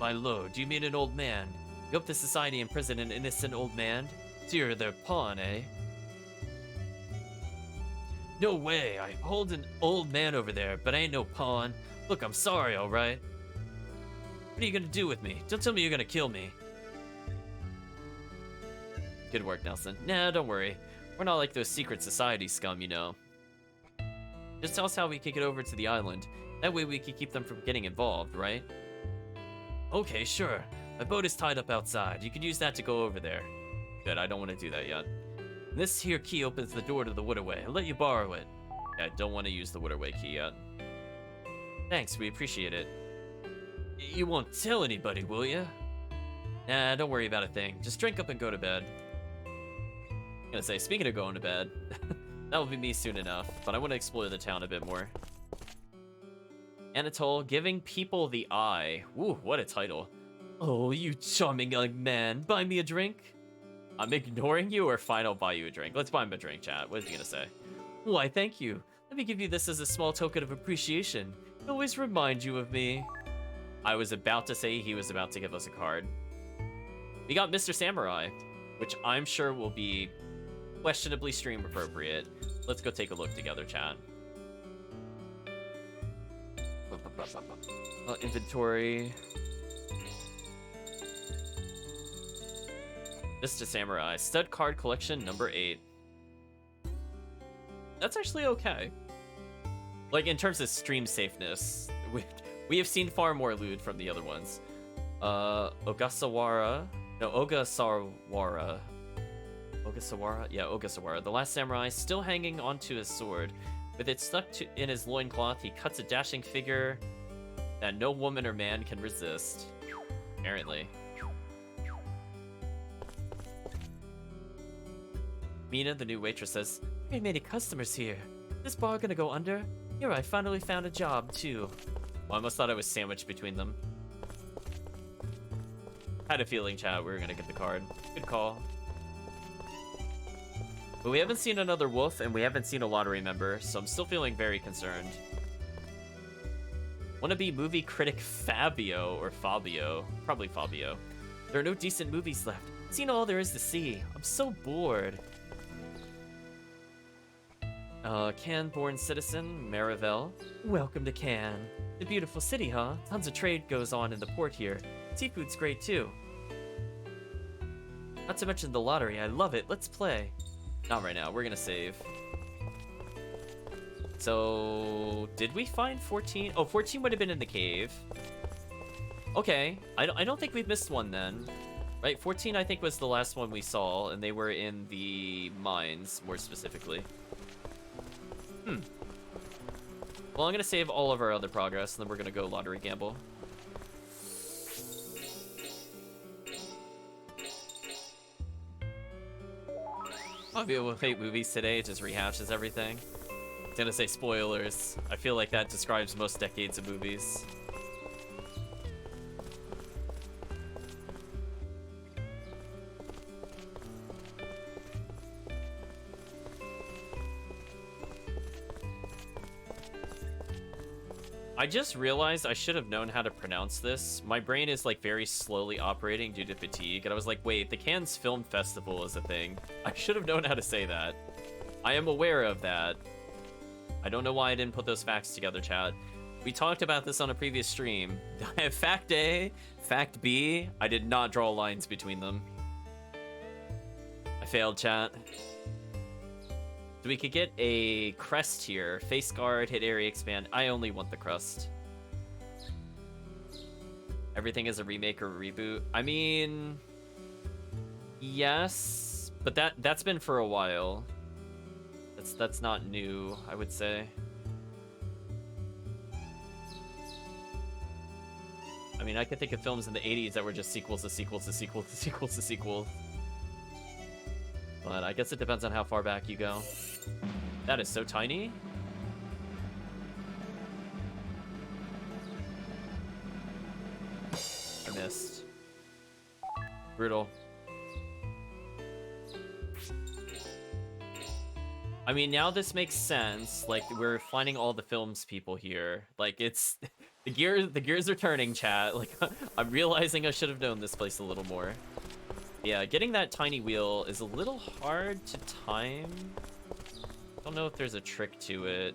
By load, do you mean an old man? You hope the society imprison an innocent old man? So you're their pawn, eh? No way, I hold an old man over there, but I ain't no pawn. Look, I'm sorry, alright? What are you gonna do with me? Don't tell me you're gonna kill me. Good work, Nelson. Nah, don't worry. We're not like those secret society scum, you know. Just tell us how we can get over to the island. That way we can keep them from getting involved, right? Okay, sure. My boat is tied up outside. You can use that to go over there. Good, I don't want to do that yet. And this here key opens the door to the waterway. I'll let you borrow it. Yeah, I don't want to use the waterway key yet. Thanks, we appreciate it. You won't tell anybody, will ya? Nah, don't worry about a thing. Just drink up and go to bed. I'm gonna say, speaking of going to bed, that will be me soon enough, but I want to explore the town a bit more. Anatole, giving people the eye. Ooh, what a title. Oh, you charming young man, buy me a drink? I'm ignoring you, or fine, I'll buy you a drink. Let's buy him a drink, chat. What is he gonna say? Why, thank you. Let me give you this as a small token of appreciation. It always remind you of me. I was about to say he was about to give us a card. We got Mr. Samurai, which I'm sure will be questionably stream appropriate. Let's go take a look together, chat. Inventory. Mr. Samurai, stud card collection number 8. That's actually okay. Like, in terms of stream safeness, we have seen far more loot from the other ones. Ogasawara. Ogasawara? Yeah, Ogasawara. The last samurai, still hanging onto his sword. With it stuck in his loincloth, he cuts a dashing figure that no woman or man can resist. Apparently. Mina, the new waitress, says, "Very many customers here. This bar gonna go under? Here, I finally found a job, too." Well, I almost thought I was sandwiched between them. Had a feeling, chat, we were gonna get the card. Good call. But we haven't seen another wolf, and we haven't seen a lottery member, so I'm still feeling very concerned. Wannabe movie critic Fabio, or Fabio. Probably Fabio. There are no decent movies left. Seen all there is to see. I'm so bored. Cannes-born citizen, Marivel. Welcome to Cannes. The beautiful city, huh? Tons of trade goes on in the port here. Seafood's great too. Not to mention the lottery. I love it. Let's play. Not right now. We're gonna save. So, did we find 14? Oh, 14 would have been in the cave. Okay. I don't think we've missed one then. Right? 14, I think, was the last one we saw, and they were in the mines, more specifically. Well, I'm gonna save all of our other progress, and then we're gonna go lottery gamble. I'll be able to hate movies today. It just rehashes everything. I was gonna say spoilers. I feel like that describes most decades of movies. I just realized I should have known how to pronounce this. My brain is like very slowly operating due to fatigue, and I was like, wait, the Cannes Film Festival is a thing. I should have known how to say that. I am aware of that. I don't know why I didn't put those facts together, chat. We talked about this on a previous stream. I have fact A, fact B. I did not draw lines between them. I failed, chat. So we could get a crest here. Face guard, hit area expand. I only want the crest. Everything is a remake or a reboot. I mean, yes, but that's been for a while. That's not new, I would say. I mean, I could think of films in the 80s that were just sequels to sequels to sequels to sequels to sequels. But I guess it depends on how far back you go. That is so tiny. I missed. Brutal. I mean, now this makes sense. Like, we're finding all the films people here. Like, it's the gears are turning, chat. Like, I'm realizing I should have known this place a little more. Yeah, getting that tiny wheel is a little hard to time. Don't know if there's a trick to it.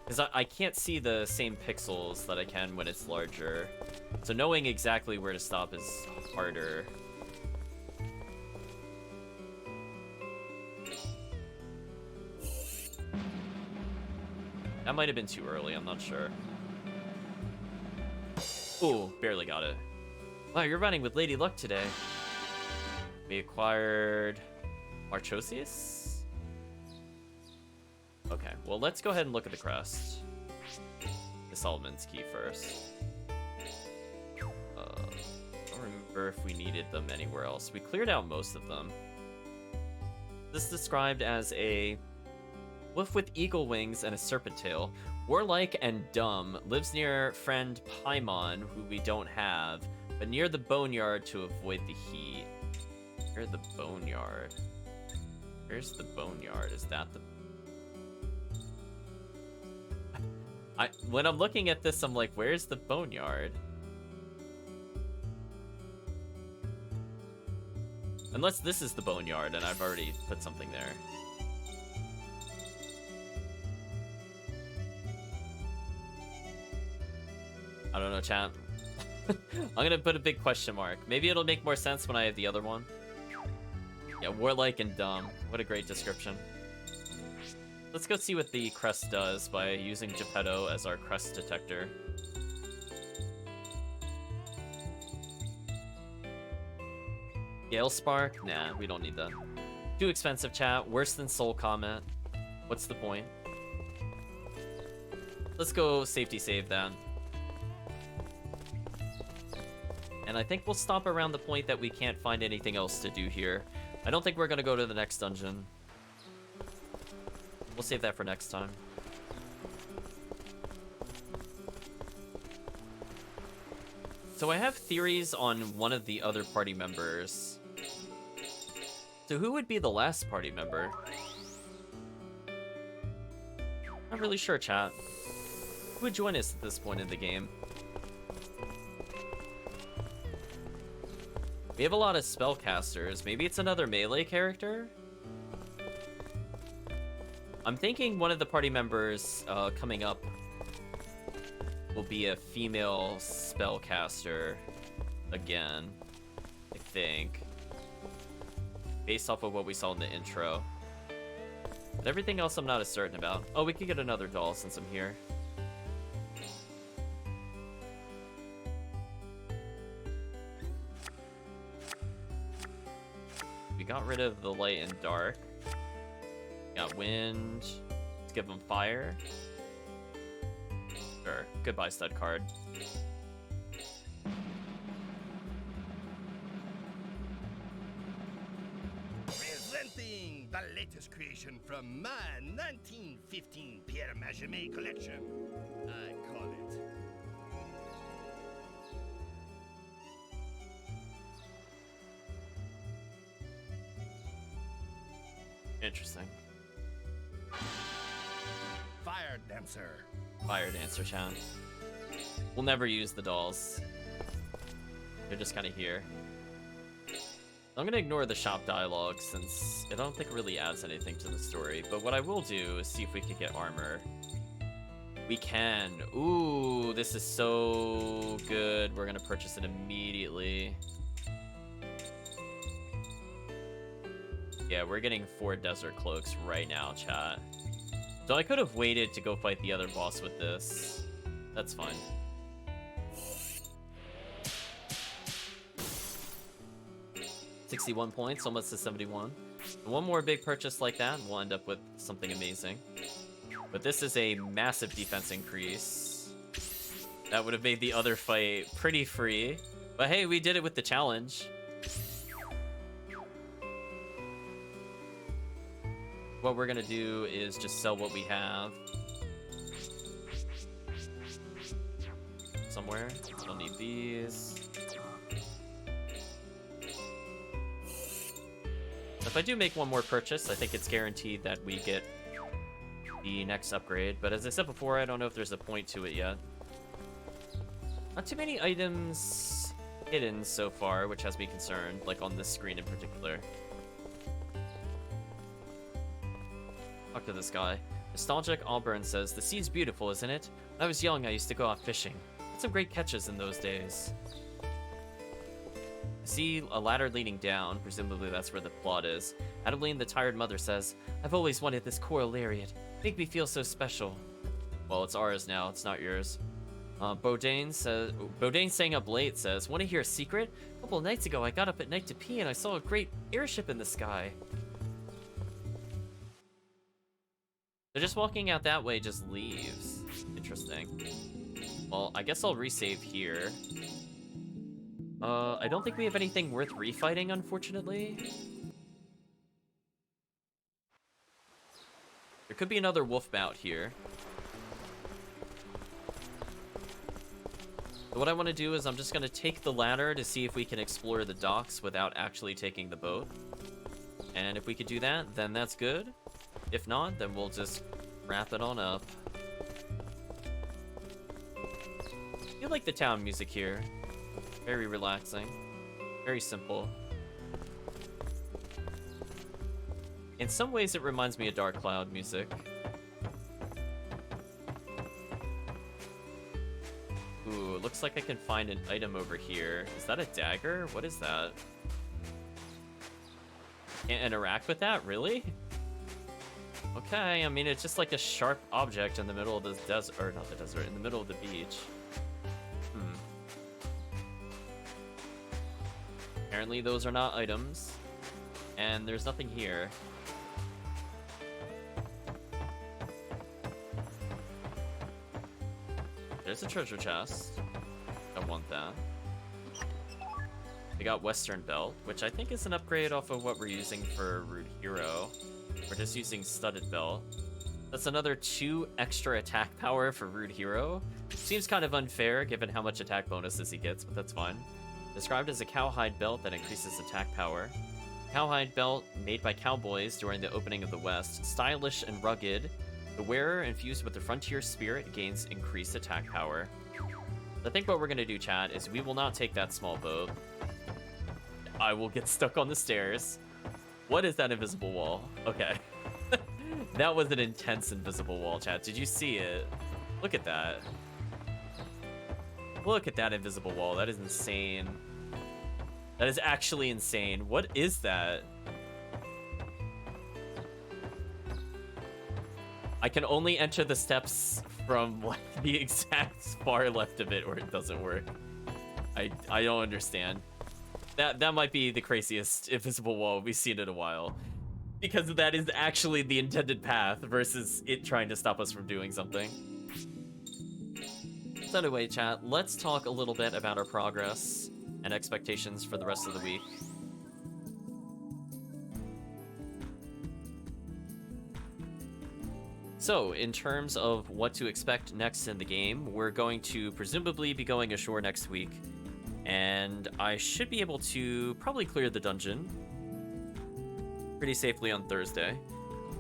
Because I can't see the same pixels that I can when it's larger. So knowing exactly where to stop is harder. That might have been too early, I'm not sure. Ooh, barely got it. Wow, you're running with Lady Luck today. We acquired Marchosius? Okay, well, let's go ahead and look at the crest. The Solomon's Key first. I don't remember if we needed them anywhere else. We cleared out most of them. This is described as a wolf with eagle wings and a serpent tail. Warlike and dumb. Lives near friend Paimon, who we don't have, but near the boneyard to avoid the heat. Near the boneyard. Where's the boneyard? Is that the... When I'm looking at this, I'm like, where's the boneyard? Unless this is the boneyard and I've already put something there. I don't know, chat. I'm gonna put a big question mark. Maybe it'll make more sense when I have the other one. Yeah, warlike and dumb. What a great description. Let's go see what the crest does by using Geppetto as our crest detector. Gale Spark? Nah, we don't need that. Too expensive, chat. Worse than Soul Comet. What's the point? Let's go safety save then. And I think we'll stop around the point that we can't find anything else to do here. I don't think we're gonna go to the next dungeon. We'll save that for next time. So I have theories on one of the other party members. So who would be the last party member? Not really sure, chat. Who would join us at this point in the game? We have a lot of spellcasters. Maybe it's another melee character? I'm thinking one of the party members coming up will be a female spellcaster again, I think. Based off of what we saw in the intro. But everything else I'm not as certain about. Oh, we could get another doll since I'm here. We got rid of the light and dark. Got wind. Let's give them fire. Sure. Goodbye, stud card. Presenting the latest creation from my 1915 Pierre Majemet collection. I call it Interesting. Fire Dancer. Fire Dancer, chat. We'll never use the dolls. They're just kind of here. I'm gonna ignore the shop dialogue since I don't think it really adds anything to the story. But what I will do is see if we can get armor. We can. Ooh, this is so good. We're gonna purchase it immediately. Yeah, we're getting 4 desert cloaks right now, chat. So I could have waited to go fight the other boss with this. That's fine. $61 points, almost to 71. One more big purchase like that, and we'll end up with something amazing. But this is a massive defense increase. That would have made the other fight pretty free. But hey, we did it with the challenge. What we're gonna do is just sell what we have. Somewhere. Don't need these. If I do make one more purchase, I think it's guaranteed that we get the next upgrade. But as I said before, I don't know if there's a point to it yet. Not too many items hidden so far, which has me concerned, like on this screen in particular. Talk to this guy. Nostalgic Auburn says, "The sea's beautiful, isn't it? When I was young, I used to go out fishing. Had some great catches in those days." I see a ladder leading down. Presumably that's where the plot is. Adeline, the tired mother, says, "I've always wanted this coral lariat. Make me feel so special." Well, it's ours now. It's not yours. Bodain says, Bodain staying up late says, "Want to hear a secret? A couple of nights ago, I got up at night to pee and I saw a great airship in the sky." They're just walking out that way, just leaves. Interesting. Well, I guess I'll resave here. I don't think we have anything worth refighting, unfortunately. There could be another wolf bout here. So what I want to do is I'm just going to take the ladder to see if we can explore the docks without actually taking the boat. And if we could do that, then that's good. If not, then we'll just wrap it on up. I feel like the town music here. Very relaxing. Very simple. In some ways, it reminds me of Dark Cloud music. Ooh, it looks like I can find an item over here. Is that a dagger? What is that? Can't interact with that? Really? Okay, I mean, it's just like a sharp object in the middle of the desert, or not the desert, in the middle of the beach. Apparently those are not items, and there's nothing here. There's a treasure chest. I want that. We got Western Belt, which I think is an upgrade off of what we're using for Rude Hero. We're just using Studded Belt. That's another 2 extra attack power for Rude Hero. Seems kind of unfair given how much attack bonuses he gets, but that's fine. Described as a cowhide belt that increases attack power. Cowhide belt made by cowboys during the opening of the West. Stylish and rugged. The wearer, infused with the frontier spirit, gains increased attack power. I think what we're going to do, chat, is we will not take that small boat. I will get stuck on the stairs. What is that invisible wall? Okay. That was an intense invisible wall, chat. Did you see it? Look at that. Look at that invisible wall. That is insane. That is actually insane. What is that? I can only enter the steps from like the exact far left of it, or it doesn't work. I don't understand. That might be the craziest invisible wall we've seen in a while, because that is actually the intended path versus it trying to stop us from doing something. So anyway, chat, let's talk a little bit about our progress and expectations for the rest of the week. So, in terms of what to expect next in the game, we're going to presumably be going ashore next week, and I should be able to probably clear the dungeon pretty safely on Thursday.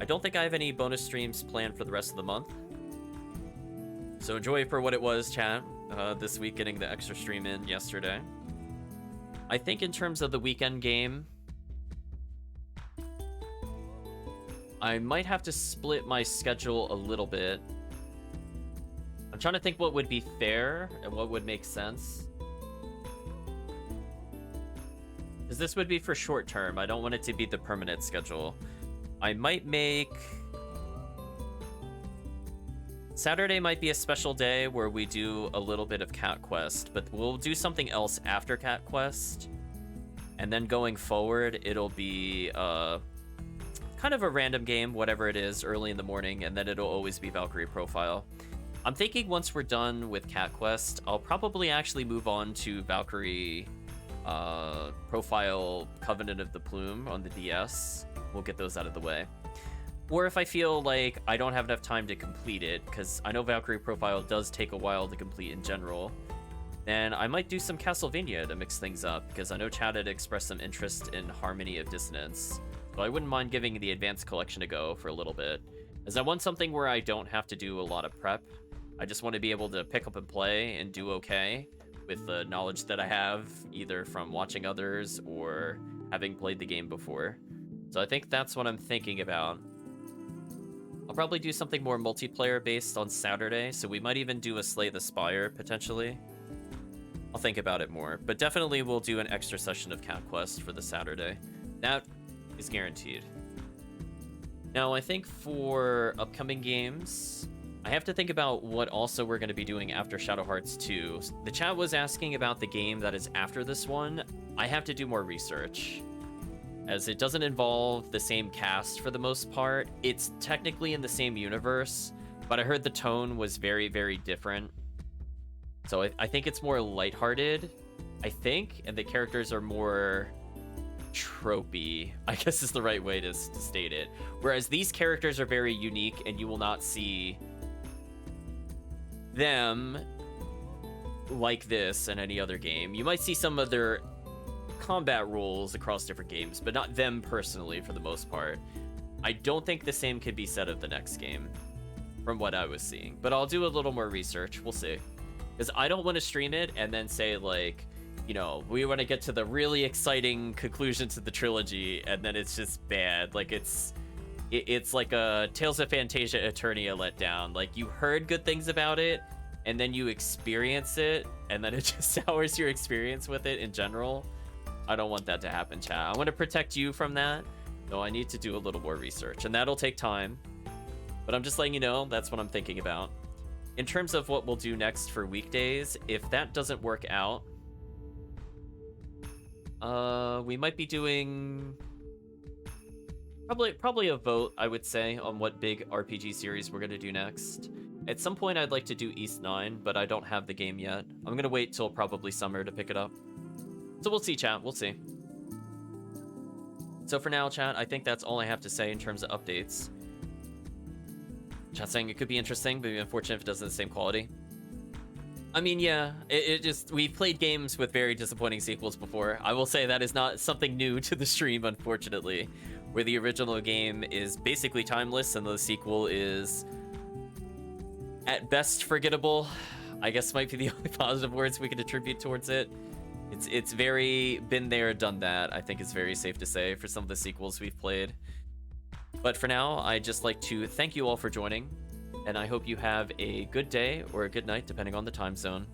I don't think I have any bonus streams planned for the rest of the month, so enjoy for what it was, chat, this week getting the extra stream in yesterday. I think in terms of the weekend game, I might have to split my schedule a little bit. I'm trying to think what would be fair and what would make sense. Because this would be for short term. I don't want it to be the permanent schedule. I might make... Saturday might be a special day where we do a little bit of Cat Quest, but we'll do something else after Cat Quest. And then going forward, it'll be kind of a random game, whatever it is, early in the morning, and then it'll always be Valkyrie Profile. I'm thinking once we're done with Cat Quest, I'll probably actually move on to Valkyrie Profile Covenant of the Plume on the DS. We'll get those out of the way. Or if I feel like I don't have enough time to complete it, because I know Valkyrie Profile does take a while to complete in general, then I might do some Castlevania to mix things up, because I know Chad had expressed some interest in Harmony of Dissonance. So I wouldn't mind giving the Advanced Collection a go for a little bit, as I want something where I don't have to do a lot of prep. I just want to be able to pick up and play and do okay with the knowledge that I have, either from watching others or having played the game before. So I think that's what I'm thinking about. I'll probably do something more multiplayer based on Saturday, so we might even do a Slay the Spire, potentially. I'll think about it more, but definitely we'll do an extra session of Cat Quest for the Saturday. That is guaranteed. Now, I think for upcoming games, I have to think about what also we're going to be doing after Shadow Hearts 2. The chat was asking about the game that is after this one. I have to do more research, as it doesn't involve the same cast for the most part. It's technically in the same universe, but I heard the tone was very, very different. So I think it's more lighthearted, I think, and the characters are more tropey, I guess is the right way to state it. Whereas these characters are very unique, and you will not see them like this in any other game. You might see some of their combat rules across different games, but not them personally for the most part. I don't think the same could be said of the next game from what I was seeing, but I'll do a little more research. We'll see, because I don't want to stream it and then say like, you know, we want to get to the really exciting conclusion to the trilogy and then it's just bad. Like it's like a Tales of Phantasia Eternia letdown. Like you heard good things about it and then you experience it and then it just sours your experience with it in general. I don't want that to happen, chat. I want to protect you from that. So I need to do a little more research, and that'll take time. But I'm just letting you know that's what I'm thinking about. In terms of what we'll do next for weekdays, if that doesn't work out, we might be doing probably a vote, I would say, on what big RPG series we're gonna do next. At some point, I'd like to do East 9, but I don't have the game yet. I'm gonna wait till probably summer to pick it up. So we'll see, chat. We'll see. So for now, chat, I think that's all I have to say in terms of updates. Chat saying it could be interesting, but it'd be unfortunate if it doesn't have the same quality. I mean, yeah, it just... We've played games with very disappointing sequels before. I will say that is not something new to the stream, unfortunately. Where the original game is basically timeless and the sequel is... at best forgettable. I guess might be the only positive words we could attribute towards it. It's very been there, done that. I think it's very safe to say for some of the sequels we've played. But for now, I'd just like to thank you all for joining, and I hope you have a good day or a good night, depending on the time zone.